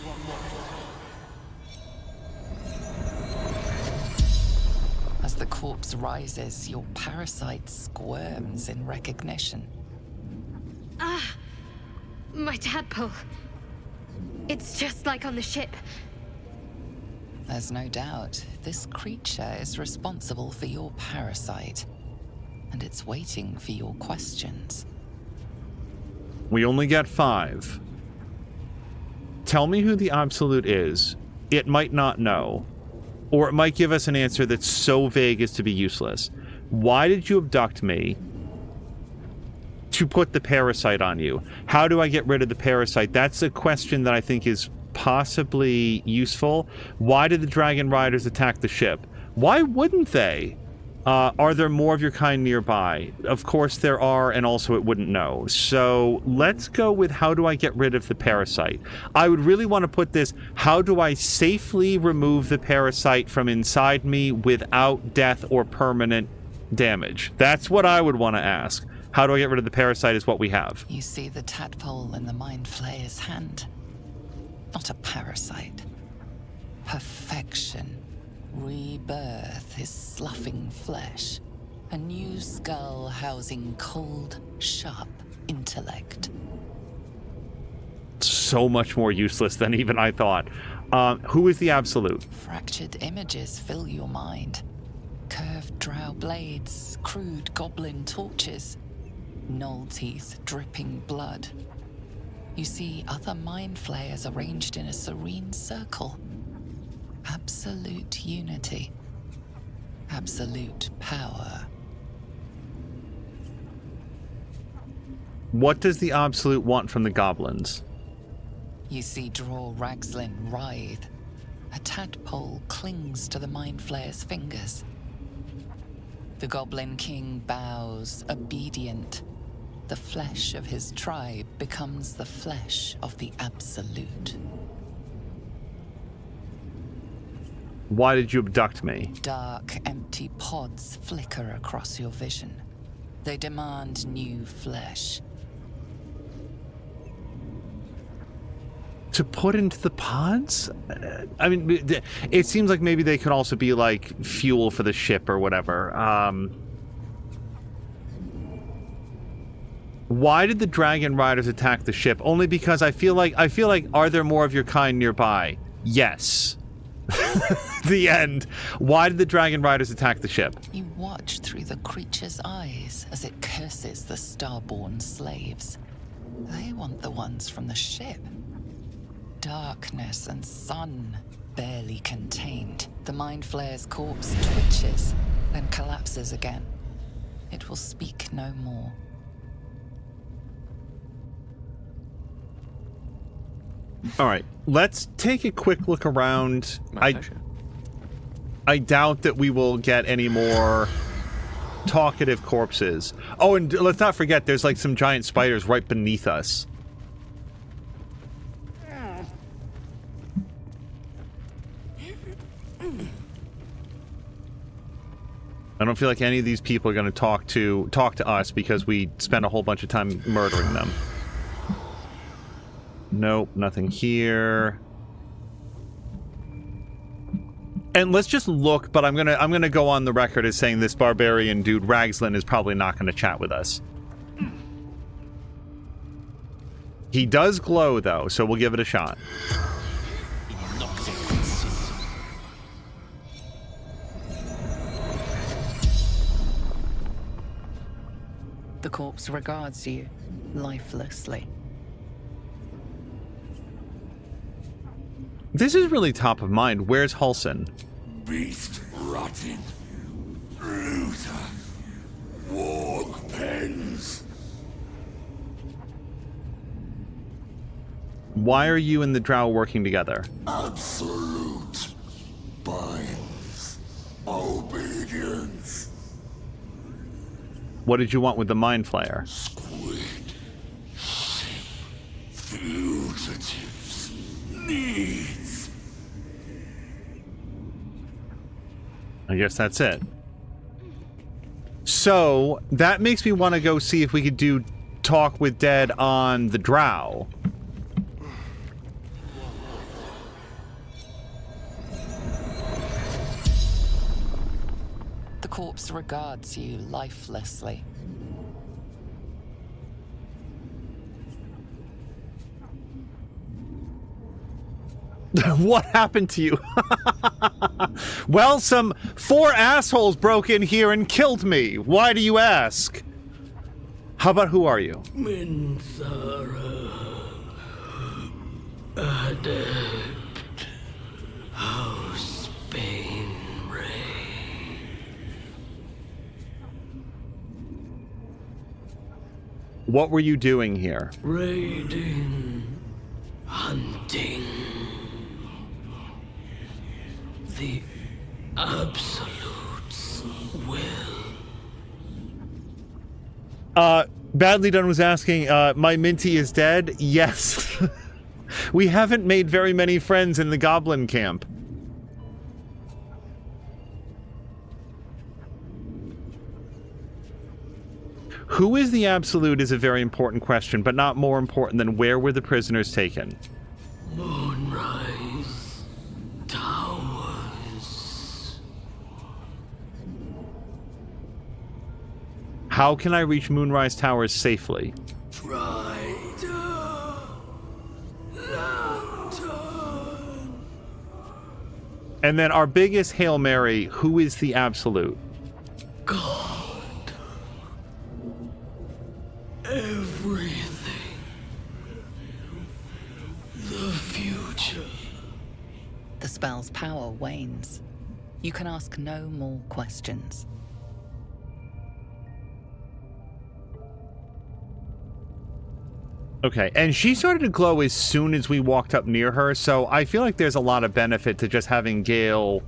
As the corpse rises, your parasite squirms in recognition. Ah! My tadpole. It's just like on the ship. There's no doubt, this creature is responsible for your parasite, and it's waiting for your questions. We only get 5. Tell me who the Absolute is. It might not know. Or it might give us an answer that's so vague as to be useless. Why did you abduct me? to put the parasite on you. How do I get rid of the parasite? That's a question that I think is possibly useful. Why did the dragon riders attack the ship? Why wouldn't they? Are there more of your kind nearby? Of course there are, and also it wouldn't know. So let's go with how do I get rid of the parasite? I would really want to put this, how do I safely remove the parasite from inside me without death or permanent damage? That's what I would want to ask. How do I get rid of the parasite is what we have. You see the tadpole in the Mind Flayer's hand. Not a parasite. Perfection. Rebirth is sloughing flesh. A new skull housing cold, sharp intellect. So much more useless than even I thought. Who is the Absolute? Fractured images fill your mind. Curved drow blades, crude goblin torches, gnoll teeth dripping blood. You see other mind flayers arranged in a serene circle. Absolute unity. Absolute power. What does the Absolute want from the goblins? You see Dror Ragzlin writhe. A tadpole clings to the Mind Flayer's fingers. The Goblin King bows, obedient. The flesh of his tribe becomes the flesh of the Absolute. Why did you abduct me? Dark, empty pods flicker across your vision. They demand new flesh. To put into the pods? I mean, it seems like maybe they could also be like fuel for the ship or whatever. Why did the dragon riders attack the ship? Only because I feel like, are there more of your kind nearby? Yes. The end. Why did the dragon riders attack the ship? You watch through the creature's eyes as it curses the starborn slaves. They want the ones from the ship. Darkness and sun, barely contained. The Mind Flayer's corpse twitches, then collapses again. It will speak no more. All right, let's take a quick look around. I doubt that we will get any more talkative corpses. Oh, and let's not forget, there's like some giant spiders right beneath us. I don't feel like any of these people are going to talk to us because we spent a whole bunch of time murdering them. Nope, nothing here. And let's just look, but I'm gonna go on the record as saying this barbarian dude Ragzlin is probably not going to chat with us. He does glow though, so we'll give it a shot. The corpse regards you lifelessly. This is really top of mind. Where's Halsin? Beast rotting. Looter. Warg pens. Why are you and the drow working together? Absolute. Binds. Obedience. What did you want with the Mind Flayer? Squid. Ship. Fugitives. Needs. I guess that's it. So, that makes me want to go see if we could do talk with dead on the drow. The corpse regards you lifelessly. What happened to you? Well, some 4 assholes broke in here and killed me. Why do you ask? How about who are you? Minthara. Adept. House Bainray. What were you doing here? Raiding, hunting. The Absolute's will. Badly Done was asking, my Minty is dead? Yes. We haven't made very many friends in the goblin camp. Who is the Absolute is a very important question, but not more important than where were the prisoners taken? Moonrise Towers. How can I reach Moonrise Towers safely? Try to lantern. And then our biggest Hail Mary, who is the Absolute? God. Everything. The future. The spell's power wanes. You can ask no more questions. Okay, and she started to glow as soon as we walked up near her, so I feel like there's a lot of benefit to just having Gale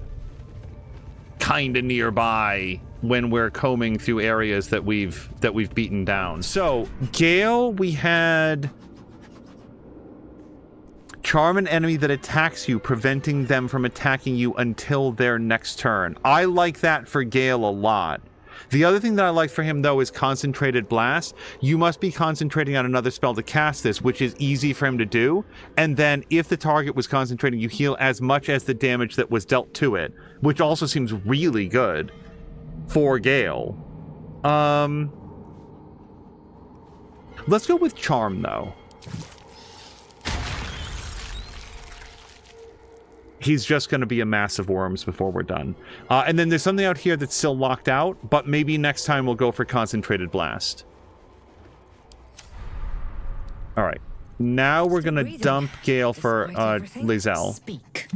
kind of nearby when we're combing through areas that we've beaten down. So, Gale, we had charm an enemy that attacks you, preventing them from attacking you until their next turn. I like that for Gale a lot. The other thing that I like for him, though, is Concentrated Blast. You must be concentrating on another spell to cast this, which is easy for him to do. And then, if the target was concentrating, you heal as much as the damage that was dealt to it, which also seems really good for Gale. Let's go with Charm, though. He's just going to be a mass of worms before we're done. And then there's something out here that's still locked out, but maybe next time we'll go for Concentrated Blast. All right. Now we're going to dump Gale for Lae'zel. Speak.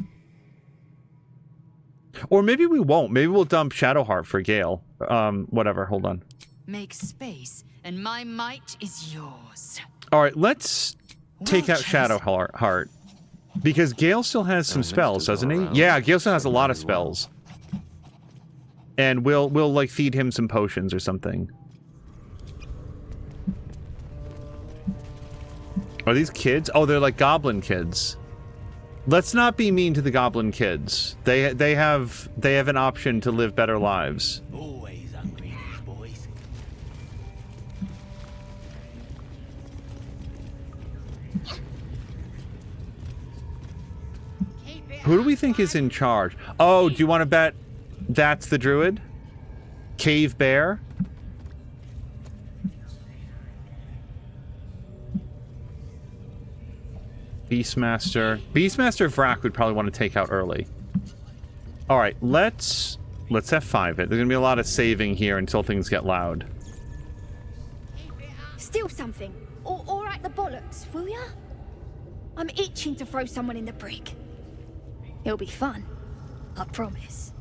Or maybe we won't. Maybe we'll dump Shadowheart for Gale. Whatever, hold on. Make space, and my might is yours. All right, let's take out Shadowheart. Because Gale still has some spells, doesn't he? Yeah, Gale still has a lot of spells. And we'll like feed him some potions or something. Are these kids? Oh, they're like goblin kids. Let's not be mean to the goblin kids. They have an option to live better lives. Always hungry, these boys. Who do we think is in charge? Oh, do you want to bet that's the druid? Cave Bear? Beastmaster. Beastmaster Vrak would probably want to take out early. Alright, let's F5 it. There's going to be a lot of saving here until things get loud. Steal something. Or at the bollocks, will ya? I'm itching to throw someone in the brig. It'll be fun. I promise.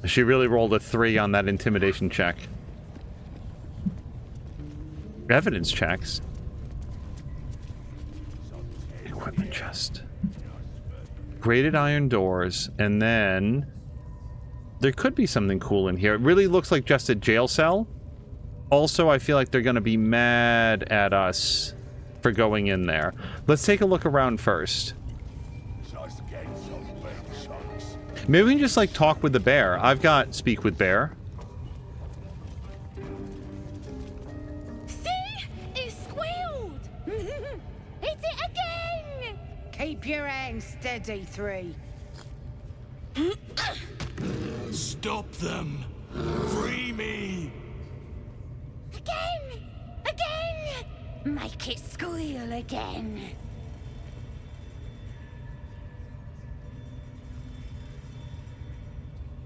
She really rolled a 3 on that intimidation check. Evidence checks. Equipment chest. Grated iron doors, and then there could be something cool in here. It really looks like just a jail cell. Also, I feel like they're going to be mad at us for going in there. Let's take a look around first. Maybe we can just, like, talk with the bear. I've got Speak with Bear. See? It squealed! Hit it again! Keep your hands steady, 3. Stop them! Free me! Again! Again! Make it squeal again.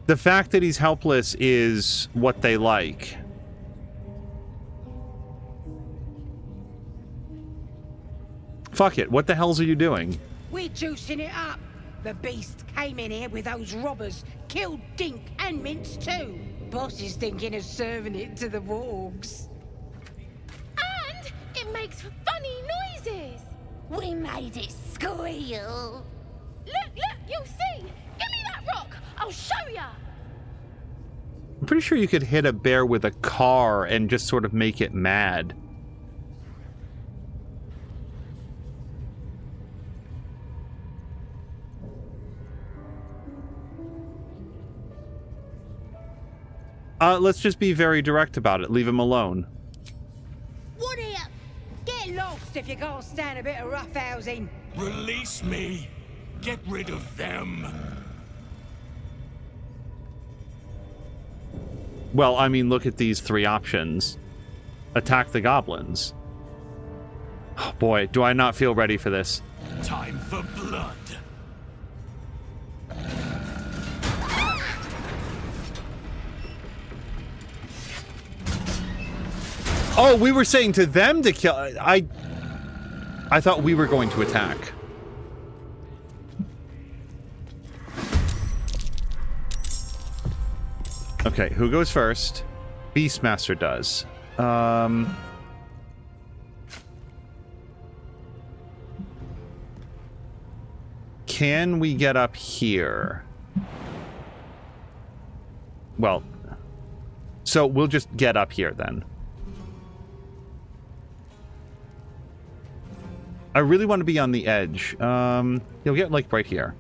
The fact that he's helpless is what they like. Fuck it, what the hells are you doing? We're juicing it up. The beast came in here with those robbers, killed Dink and Mince too. Boss is thinking of serving it to the wargs. We made it squeal. Look, you'll see. Give me that rock. I'll show ya. I'm pretty sure you could hit a bear with a car and just sort of make it mad. Let's just be very direct about it. Leave him alone. What here? Get lost if you can't stand a bit of roughhousing. Release me. Get rid of them. Well, I mean, look at these three options. Attack the goblins. Oh boy, do I not feel ready for this. Time for blood. Oh, we were saying to them to kill... I thought we were going to attack. Okay, who goes first? Beastmaster does. Can we get up here? Well, so we'll just get up here then. I really want to be on the edge. You'll get like right here.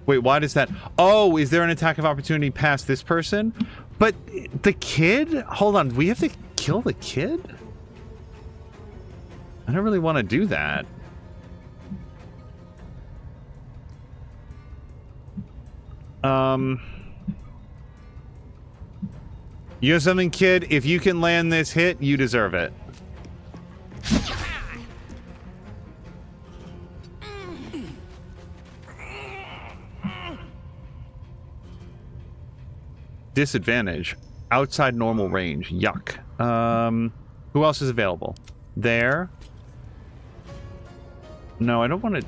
Wait, why does that... Oh, is there an attack of opportunity past this person? But the kid? Hold on, we have to kill the kid? I don't really want to do that. You know something, kid? If you can land this hit, you deserve it. Disadvantage. Outside normal range. Yuck. Who else is available? There. No, I don't want to...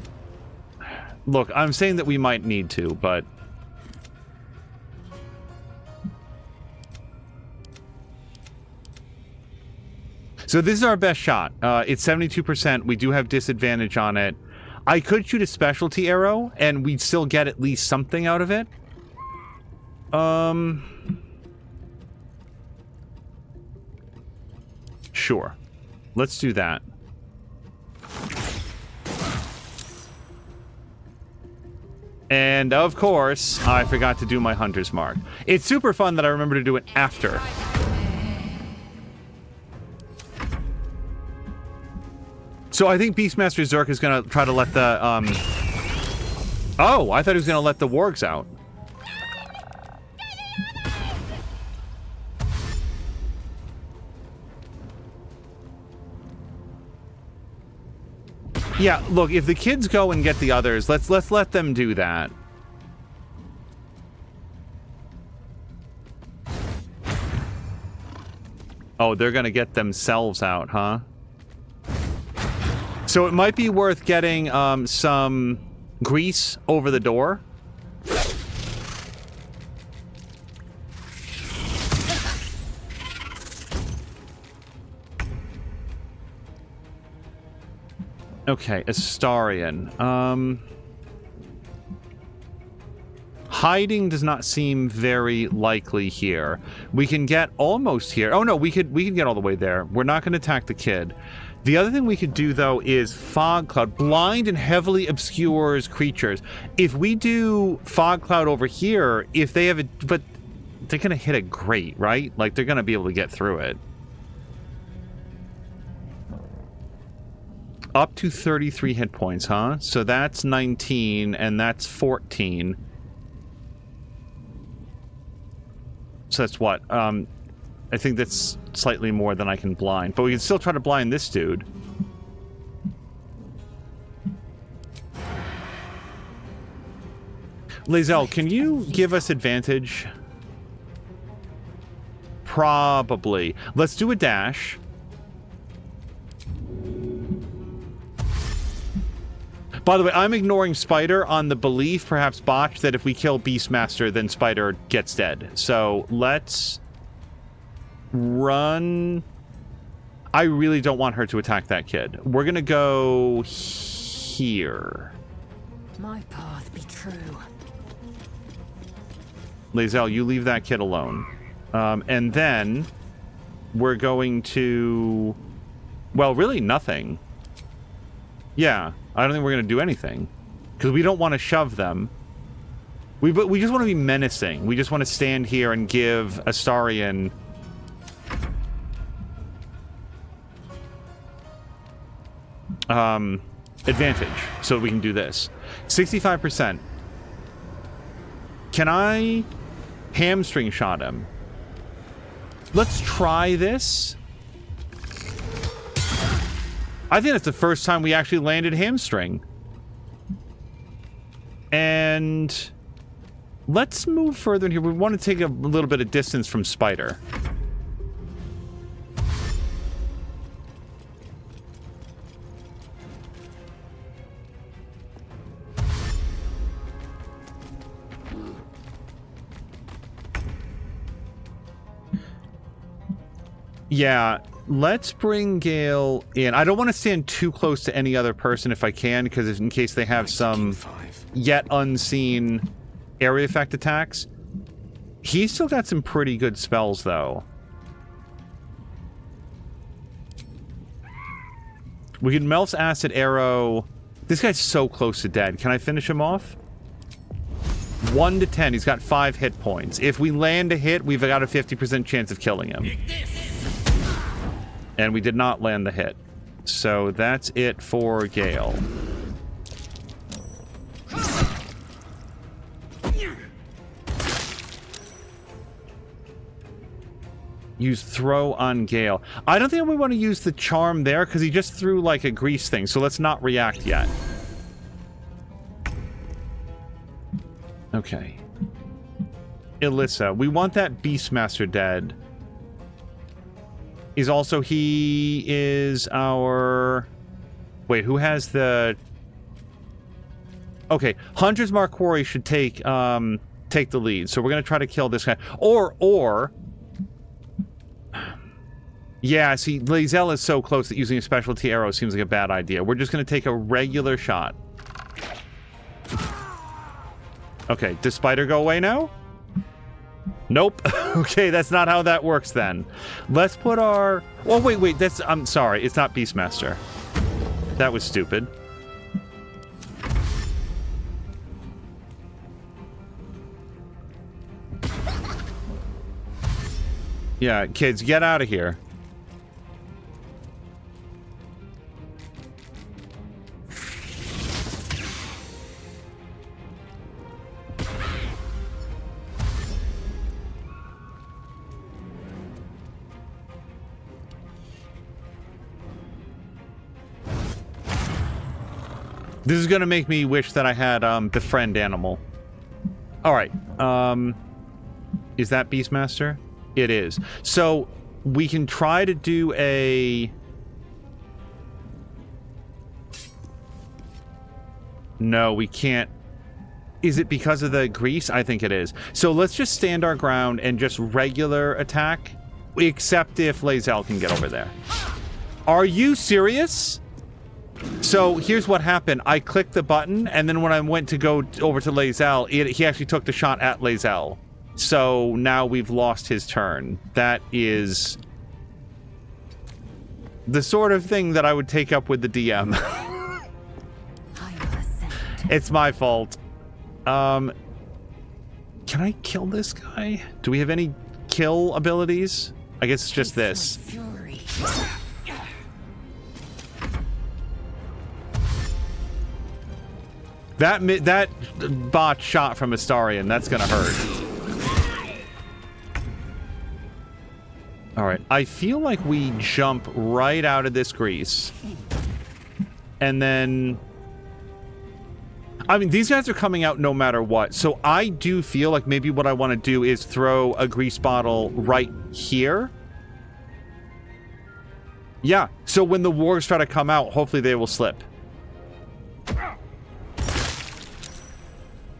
Look, I'm saying that we might need to, but... So this is our best shot. It's 72%. We do have disadvantage on it. I could shoot a specialty arrow, and we'd still get at least something out of it. Sure. Let's do that. And of course, I forgot to do my hunter's mark. It's super fun that I remember to do it after. So I think Beastmaster Zerk is going to try to let the, Oh, I thought he was going to let the wargs out. Yeah, look, if the kids go and get the others, let's let them do that. Oh, they're going to get themselves out, huh? So it might be worth getting some grease over the door. Okay, Astarion. Hiding does not seem very likely here. We can get almost here. Oh no, we could get all the way there. We're not going to attack the kid. The other thing we could do though is fog cloud. Blind and heavily obscures creatures. If we do fog cloud over here, if they have a, but they're going to hit a grate, right? Like they're going to be able to get through it. Up to 33 hit points, huh? So that's 19, and that's 14. So that's what? I think that's slightly more than I can blind. But we can still try to blind this dude. Lae'zel, can you give us advantage? Probably. Let's do a dash. By the way, I'm ignoring Spider on the belief, perhaps botch, that if we kill Beastmaster, then Spider gets dead. So let's run... I really don't want her to attack that kid. We're gonna go here. My path be true. Lae'zel, you leave that kid alone. And then we're going to... Well, really nothing. Yeah, I don't think we're going to do anything. Because we don't want to shove them. We just want to be menacing. We just want to stand here and give Astarion... advantage. So we can do this. 65%. Can I hamstring shot him? Let's try this. I think that's the first time we actually landed hamstring. And let's move further in here. We want to take a little bit of distance from Spider. Yeah, let's bring Gale in. I don't want to stand too close to any other person if I can, because in case they have some yet unseen area effect attacks. He's still got some pretty good spells, though. We can Melf's Acid Arrow. This guy's so close to dead. Can I finish him off? 1 to 10. He's got 5 hit points. If we land a hit, we've got a 50% chance of killing him. And we did not land the hit. So that's it for Gale. Use throw on Gale. I don't think we want to use the charm there because he just threw like a grease thing. So let's not react yet. Okay. Illicit. We want that Beastmaster dead. He is our... Wait, who has the... Okay, Hunter's Mark Quarry should take the lead. So we're going to try to kill this guy. Or... Yeah, see, Lae'zel is so close that using a specialty arrow seems like a bad idea. We're just going to take a regular shot. Okay, does Spider go away now? Nope. Okay, that's not how that works then. Let's put our... Oh, wait, that's... I'm sorry, it's not Beastmaster. That was stupid. Yeah, kids, get out of here. This is going to make me wish that I had befriend animal. All right. Is that Beastmaster? It is. So we can try to do a... No, we can't. Is it because of the grease? I think it is. So let's just stand our ground and just regular attack. Except if Lae'zel can get over there. Are you serious? So here's what happened. I clicked the button, and then when I went to go over to Lae'zel, he actually took the shot at Lae'zel. So now we've lost his turn. That is the sort of thing that I would take up with the DM. It's my fault. Can I kill this guy? Do we have any kill abilities? I guess it's just this. That bot shot from Astarion, that's gonna hurt. Alright, I feel like we jump right out of this grease. And then... I mean, these guys are coming out no matter what. So I do feel like maybe what I want to do is throw a grease bottle right here. Yeah, so when the wargs try to come out, hopefully they will slip.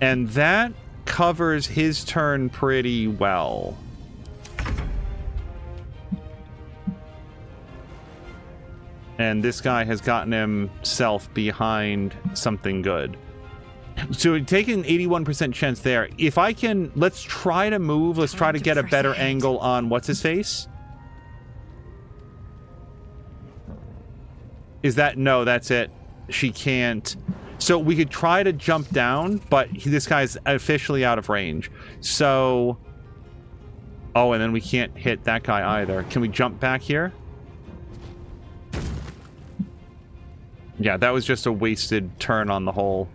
And that covers his turn pretty well. And this guy has gotten himself behind something good. So we're taking an 81% chance there. If I can, let's try to move. Let's try to get a better angle on what's-his-face. Is that... No, that's it. She can't. So we could try to jump down, but this guy's officially out of range. So... Oh, and then we can't hit that guy either. Can we jump back here? Yeah, that was just a wasted turn on the hole.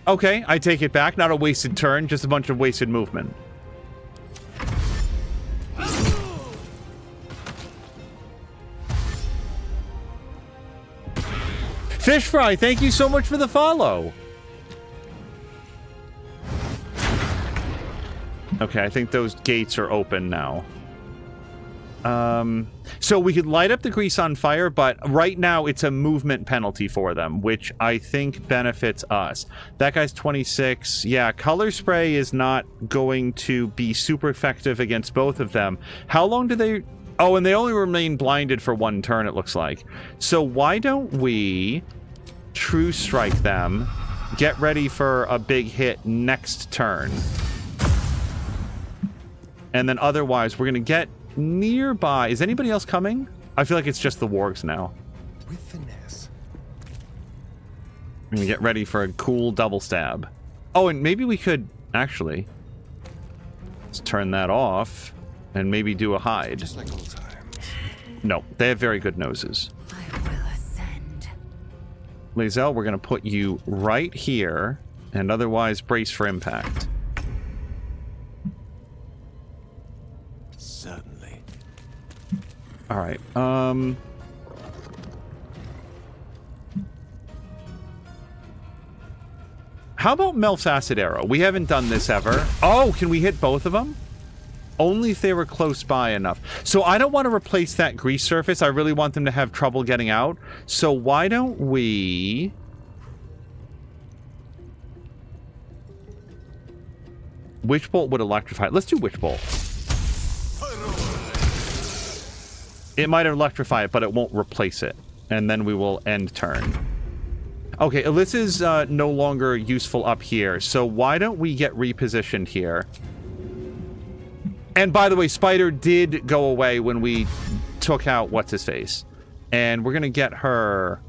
Okay, I take it back. Not a wasted turn, just a bunch of wasted movement. Fish Fry, thank you so much for the follow. Okay, I think those gates are open now. So we could light up the grease on fire, but right now it's a movement penalty for them, which I think benefits us. That guy's 26. Yeah, color spray is not going to be super effective against both of them. How long do they... Oh, and they only remain blinded for one turn, it looks like. So why don't we true strike them, get ready for a big hit next turn. And then otherwise, we're going to get nearby. Is anybody else coming? I feel like it's just the wargs now. With finesse. We're going to get ready for a cool double stab. Oh, and maybe we could actually... Let's turn that off and maybe do a hide. Just like old times. No, they have very good noses. I will ascend. Lae'zel, we're going to put you right here and otherwise brace for impact. Certainly. All right. How about Melf's acid arrow? We haven't done this ever. Oh, can we hit both of them? Only if they were close by enough. So I don't want to replace that grease surface. I really want them to have trouble getting out. So why don't we... Witch Bolt would electrify. Let's do Witch Bolt. It might electrify it, but it won't replace it. And then we will end turn. Okay, Alyssa's no longer useful up here. So why don't we get repositioned here? And by the way, Spider did go away when we took out what's-his-face. And we're going to get her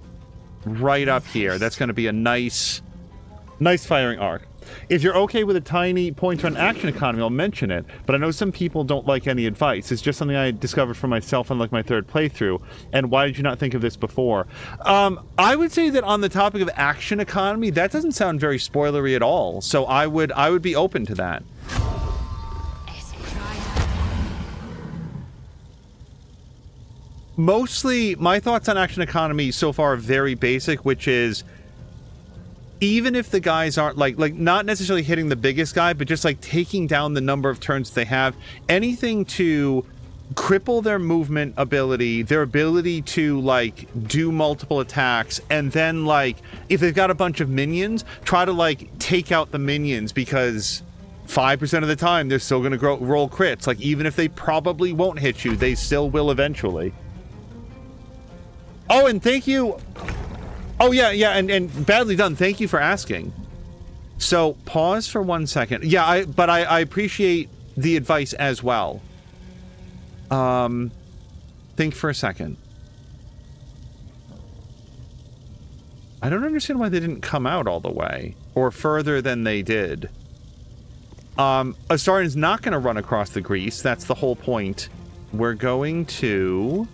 right up here. That's going to be a nice firing arc. If you're okay with a tiny pointer on action economy, I'll mention it. But I know some people don't like any advice. It's just something I discovered for myself on like my third playthrough. And why did you not think of this before? I would say that on the topic of action economy, that doesn't sound very spoilery at all. So I would be open to that. Mostly, my thoughts on action economy so far are very basic, which is even if the guys aren't like not necessarily hitting the biggest guy, but just like taking down the number of turns they have, anything to cripple their movement ability, their ability to like do multiple attacks, and then like if they've got a bunch of minions, try to like take out the minions, because 5% of the time they're still going to roll crits. Like even if they probably won't hit you, they still will eventually. Oh, and thank you. Oh, yeah, and badly done. Thank you for asking. So, pause for 1 second. Yeah, I appreciate the advice as well. Think for a second. I don't understand why they didn't come out all the way, or further than they did. Astarian's not going to run across the grease. That's the whole point. We're going to...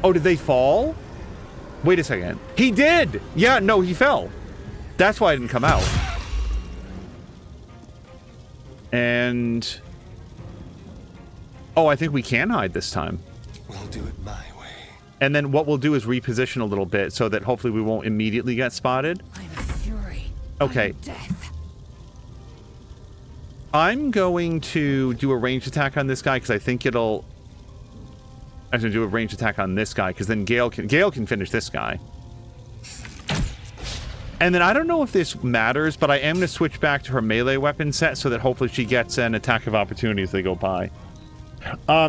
Oh, did they fall? Wait a second. He did! Yeah, no, he fell. That's why I didn't come out. And... Oh, I think we can hide this time. We'll do it my way. And then what we'll do is reposition a little bit so that hopefully we won't immediately get spotted. I'm a fury. Okay. Death. I'm going to do a ranged attack on this guy because I think it'll... I'm going to do a ranged attack on this guy, because then Gale can finish this guy. And then I don't know if this matters, but I am going to switch back to her melee weapon set so that hopefully she gets an attack of opportunity as they go by.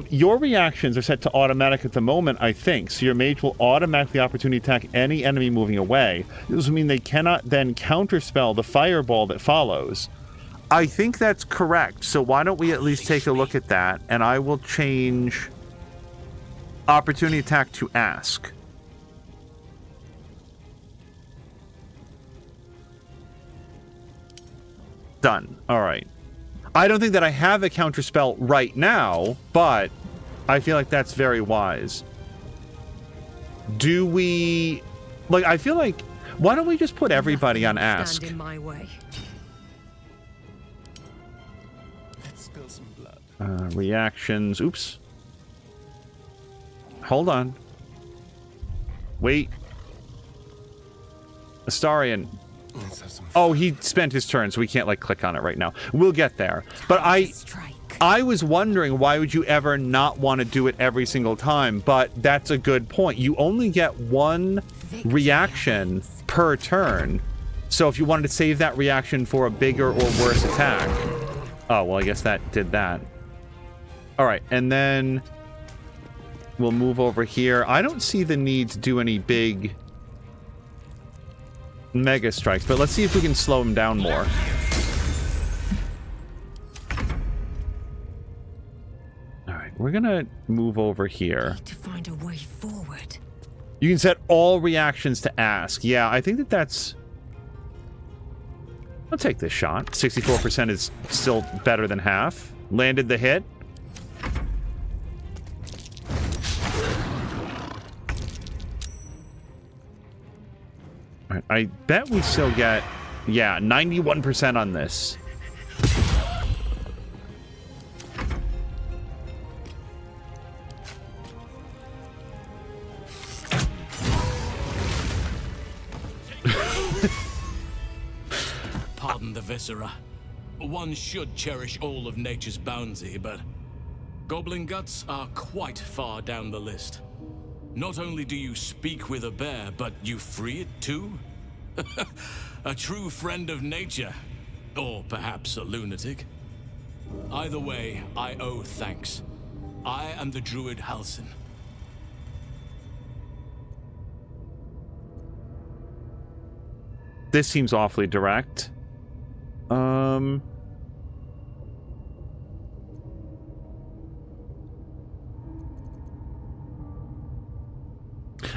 Your reactions are set to automatic at the moment, I think. So your mage will automatically opportunity attack any enemy moving away. This will mean they cannot then counterspell the fireball that follows. I think that's correct. So why don't we at least take a look at that? And I will change opportunity attack to ask. Done. All right. I don't think that I have a counterspell right now, but I feel like that's very wise. Do we... Like, I feel like... Why don't we just put everybody on ask? Stand in my way. Let's spill some blood. Reactions. Oops. Hold on. Wait. Astarion. Oh, he spent his turn, so we can't, like, click on it right now. We'll get there. But I was wondering, why would you ever not want to do it every single time? But that's a good point. You only get one reaction per turn. So if you wanted to save that reaction for a bigger or worse attack... Oh, well, I guess that did that. All right, and then we'll move over here. I don't see the need to do any big... mega strikes, but let's see if we can slow him down more. All right, we're gonna move over here. To find a way forward. You can set all reactions to ask. Yeah, I think that's... I'll take this shot. 64% is still better than half. Landed the hit. I bet we still get, yeah, 91% on this. Pardon the viscera. One should cherish all of nature's bounty, but goblin guts are quite far down the list. Not only do you speak with a bear, but you free it too? A true friend of nature. Or perhaps a lunatic. Either way, I owe thanks. I am the druid Halsin. This seems awfully direct.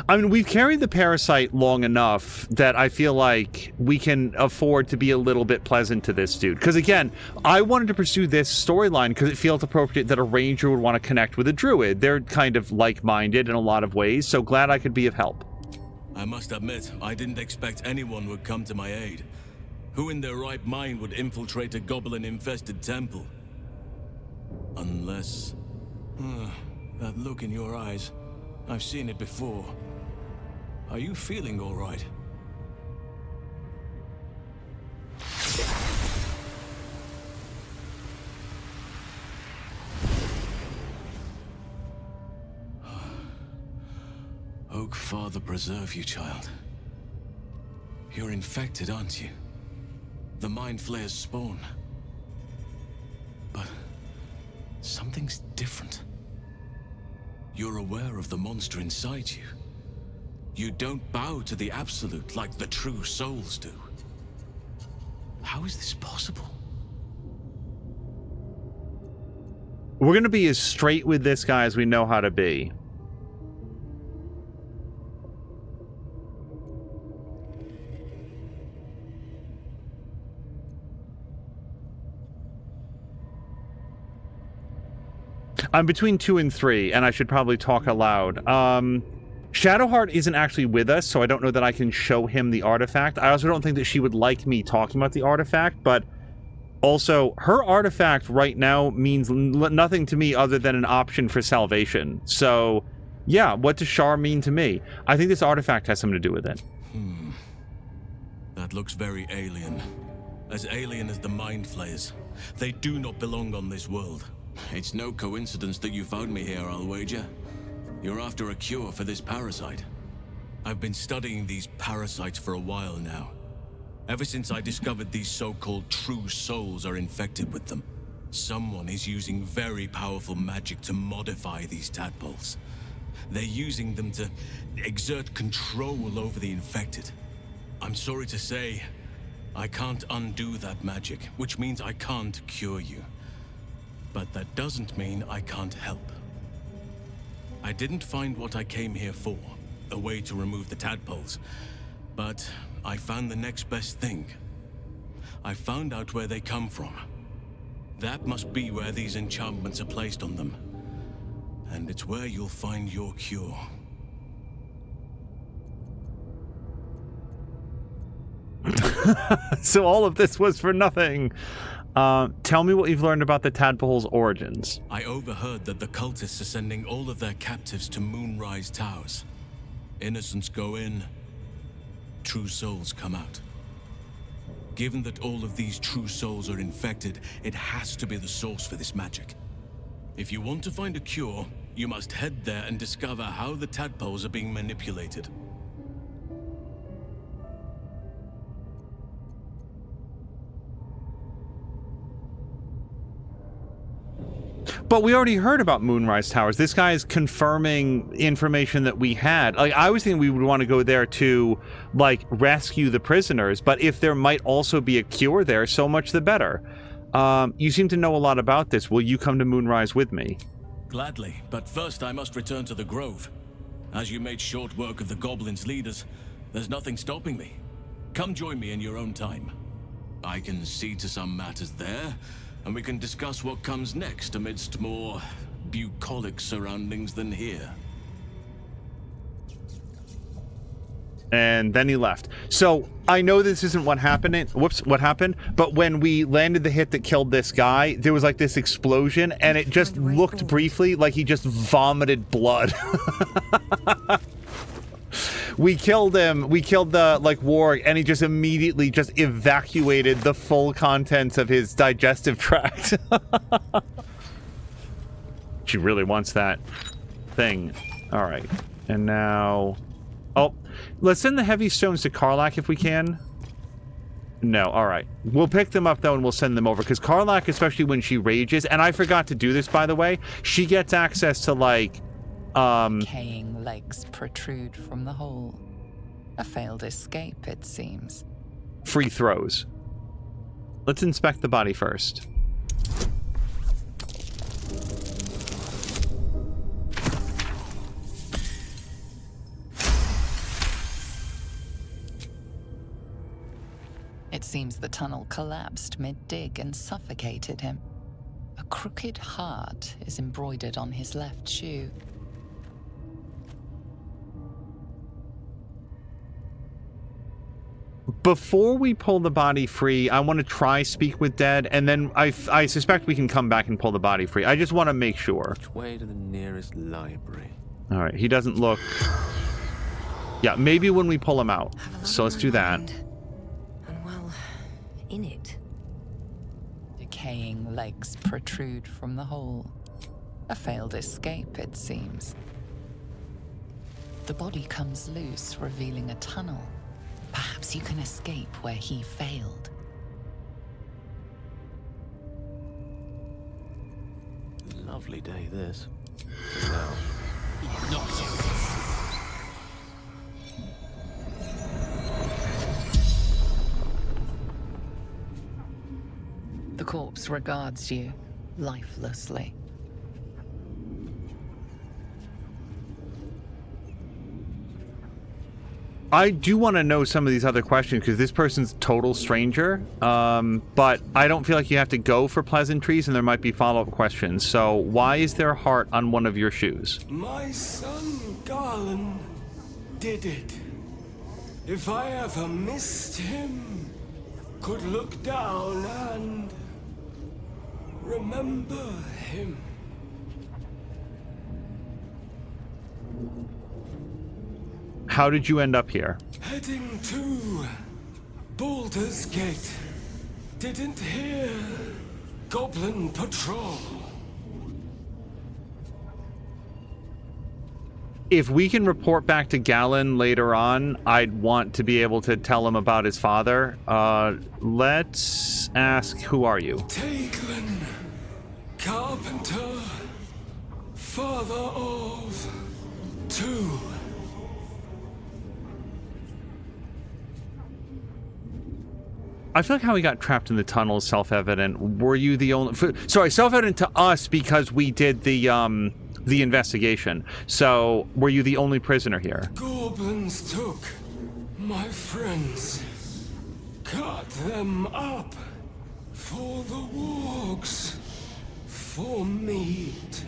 I mean, we've carried the parasite long enough that I feel like we can afford to be a little bit pleasant to this dude. Because again, I wanted to pursue this storyline because it feels appropriate that a ranger would want to connect with a druid. They're kind of like-minded in a lot of ways, so glad I could be of help. I must admit, I didn't expect anyone would come to my aid. Who in their right mind would infiltrate a goblin-infested temple? Unless... that look in your eyes. I've seen it before. Are you feeling all right? Oak Father preserve you, child. You're infected, aren't you? The Mind Flayer's spawn. But something's different. You're aware of the monster inside you. You don't bow to the Absolute like the true souls do. How is this possible? We're going to be as straight with this guy as we know how to be. I'm between 2 and 3, and I should probably talk aloud. Shadowheart isn't actually with us, so I don't know that I can show him the artifact. I also don't think that she would like me talking about the artifact, but also, her artifact right now means nothing to me other than an option for salvation. So, yeah, what does Shar mean to me? I think this artifact has something to do with it. That looks very alien. As alien as the Mind Flayers. They do not belong on this world. It's no coincidence that you found me here, I'll wager. You're after a cure for this parasite. I've been studying these parasites for a while now. Ever since I discovered these so-called true souls are infected with them, someone is using very powerful magic to modify these tadpoles. They're using them to exert control over the infected. I'm sorry to say, I can't undo that magic, which means I can't cure you. But that doesn't mean I can't help. I didn't find what I came here for, a way to remove the tadpoles, but I found the next best thing. I found out where they come from. That must be where these enchantments are placed on them. And it's where you'll find your cure. So all of this was for nothing. Tell me what you've learned about the tadpole's origins. I overheard that the cultists are sending all of their captives to Moonrise Towers. Innocents go in, true souls come out. Given that all of these true souls are infected, it has to be the source for this magic. If you want to find a cure, you must head there and discover how the tadpoles are being manipulated. But we already heard about Moonrise Towers. This guy is confirming information that we had. Like, I was thinking we would want to go there to, like, rescue the prisoners. But if there might also be a cure there, so much the better. You seem to know a lot about this. Will you come to Moonrise with me? Gladly, but first I must return to the Grove. As you made short work of the goblins' leaders, there's nothing stopping me. Come join me in your own time. I can see to some matters there, and we can discuss what comes next amidst more bucolic surroundings than here. And then he left. So I know this isn't what happened. What happened? But when we landed the hit that killed this guy, there was like this explosion, and it just looked briefly like he just vomited blood. We killed him. We killed the warg, and he just immediately just evacuated the full contents of his digestive tract. She really wants that thing. All right, and now, oh, let's send the heavy stones to Karlach if we can. No, all right. We'll pick them up though, and we'll send them over because Karlach, especially when she rages, and I forgot to do this by the way, she gets access to like. Decaying legs protrude from the hole. A failed escape, it seems. Free throws. Let's inspect the body first. It seems the tunnel collapsed mid-dig and suffocated him. A crooked heart is embroidered on his left shoe. Before we pull the body free, I want to try speak with Dead, and then I suspect we can come back and pull the body free. I just want to make sure. Which way to the nearest library? All right, he doesn't look... Yeah, maybe when we pull him out. So let's do that. And well, in it. Decaying legs protrude from the hole. A failed escape, it seems. The body comes loose, revealing a tunnel. Perhaps you can escape where he failed. Lovely day, this. Now. The corpse regards you lifelessly. I do want to know some of these other questions because this person's a total stranger, but I don't feel like you have to go for pleasantries, and there might be follow-up questions. So why is there a heart on one of your shoes? My son Garland did it. If I ever missed him, could look down and remember him. How did you end up here? Heading to Baldur's Gate. Didn't hear Goblin Patrol. if we can report back to Galen later on, I'd want to be able to tell him about his father. Let's ask, who are you? Taglin, carpenter, father of 2. I feel like how we got trapped in the tunnel is self-evident. Were you the only... Sorry, self-evident to us because we did the investigation. So, were you the only prisoner here? Goblins took my friends, cut them up for the wargs, for meat.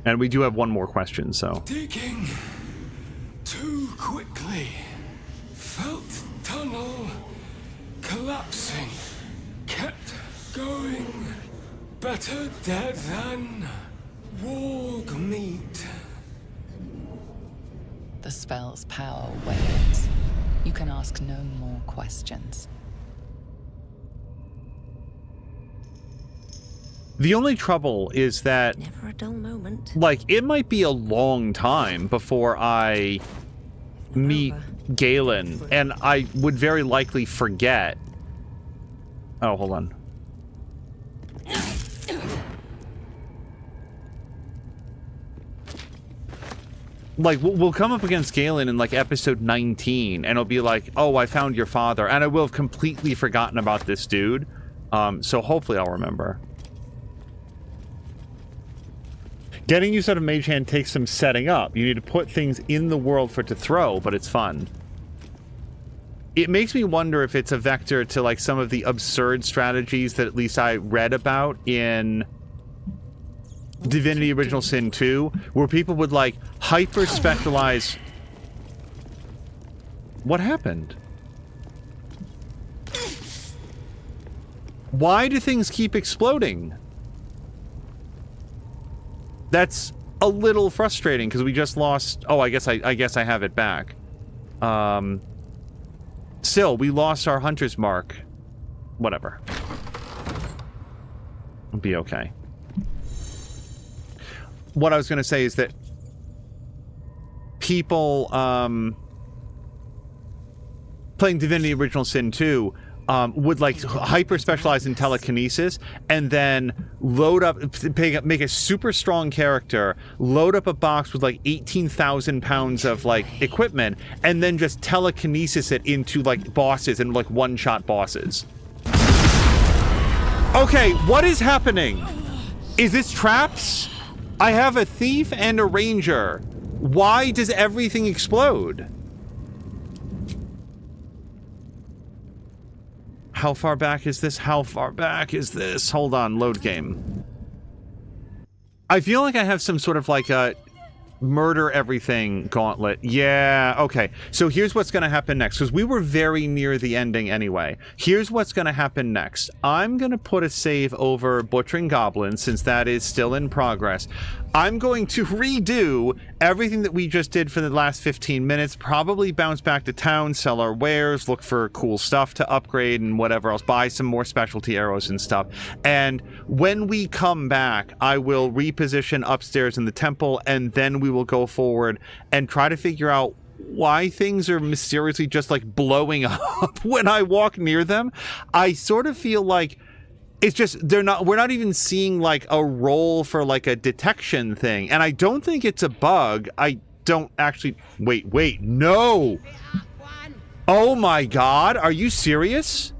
And we do have one more question, so... Digging too quickly. Felt tunnel collapsing. Kept going. Better dead than warg meat. The spell's power wanes. You can ask no more questions. The only trouble is that... Never a dull moment. Like, it might be a long time before I meet Galen, and I would very likely forget. Oh, hold on. Like, we'll come up against Galen in, like, episode 19, and it'll be like, oh, I found your father, and I will have completely forgotten about this dude. So hopefully I'll remember. Getting use out of Mage Hand takes some setting up. You need to put things in the world for it to throw, but it's fun. It makes me wonder if it's a vector to, like, some of the absurd strategies that at least I read about in Divinity Original Sin 2, where people would, like, hyper-specialize... What happened? Why do things keep exploding? That's a little frustrating because we just lost... Oh, I guess I have it back. Still, we lost our hunter's mark. Whatever. It'll be okay. What I was going to say is that people playing Divinity Original Sin 2 would like hyper specialize in telekinesis and then load up, make a super strong character, load up a box with like 18,000 pounds of like equipment, and then just telekinesis it into like bosses and like one-shot bosses. Okay, what is happening? Is this traps? I have a thief and a ranger. Why does everything explode? How far back is this? How far back is this? Hold on, load game. I feel like I have some sort of like a murder everything gauntlet. Yeah, okay. So here's what's going to happen next, because we were very near the ending anyway. Here's what's going to happen next. I'm going to put a save over butchering goblins, since that is still in progress. I'm going to redo everything that we just did for the last 15 minutes, probably bounce back to town, sell our wares, look for cool stuff to upgrade and whatever else, buy some more specialty arrows and stuff. And when we come back, I will reposition upstairs in the temple, and then we will go forward and try to figure out why things are mysteriously just like blowing up when I walk near them. I sort of feel like it's just, we're not even seeing like a roll for like a detection thing. And I don't think it's a bug. I don't actually, wait, no. Oh my God, are you serious?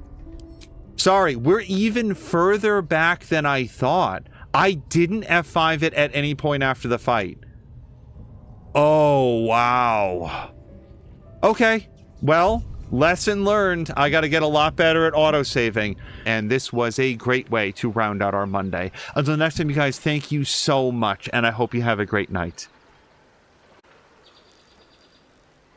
Sorry, we're even further back than I thought. I didn't F5 it at any point after the fight. Oh, wow. Okay, well, lesson learned. I got to get a lot better at autosaving. And this was a great way to round out our Monday. Until next time, you guys, thank you so much, and I hope you have a great night.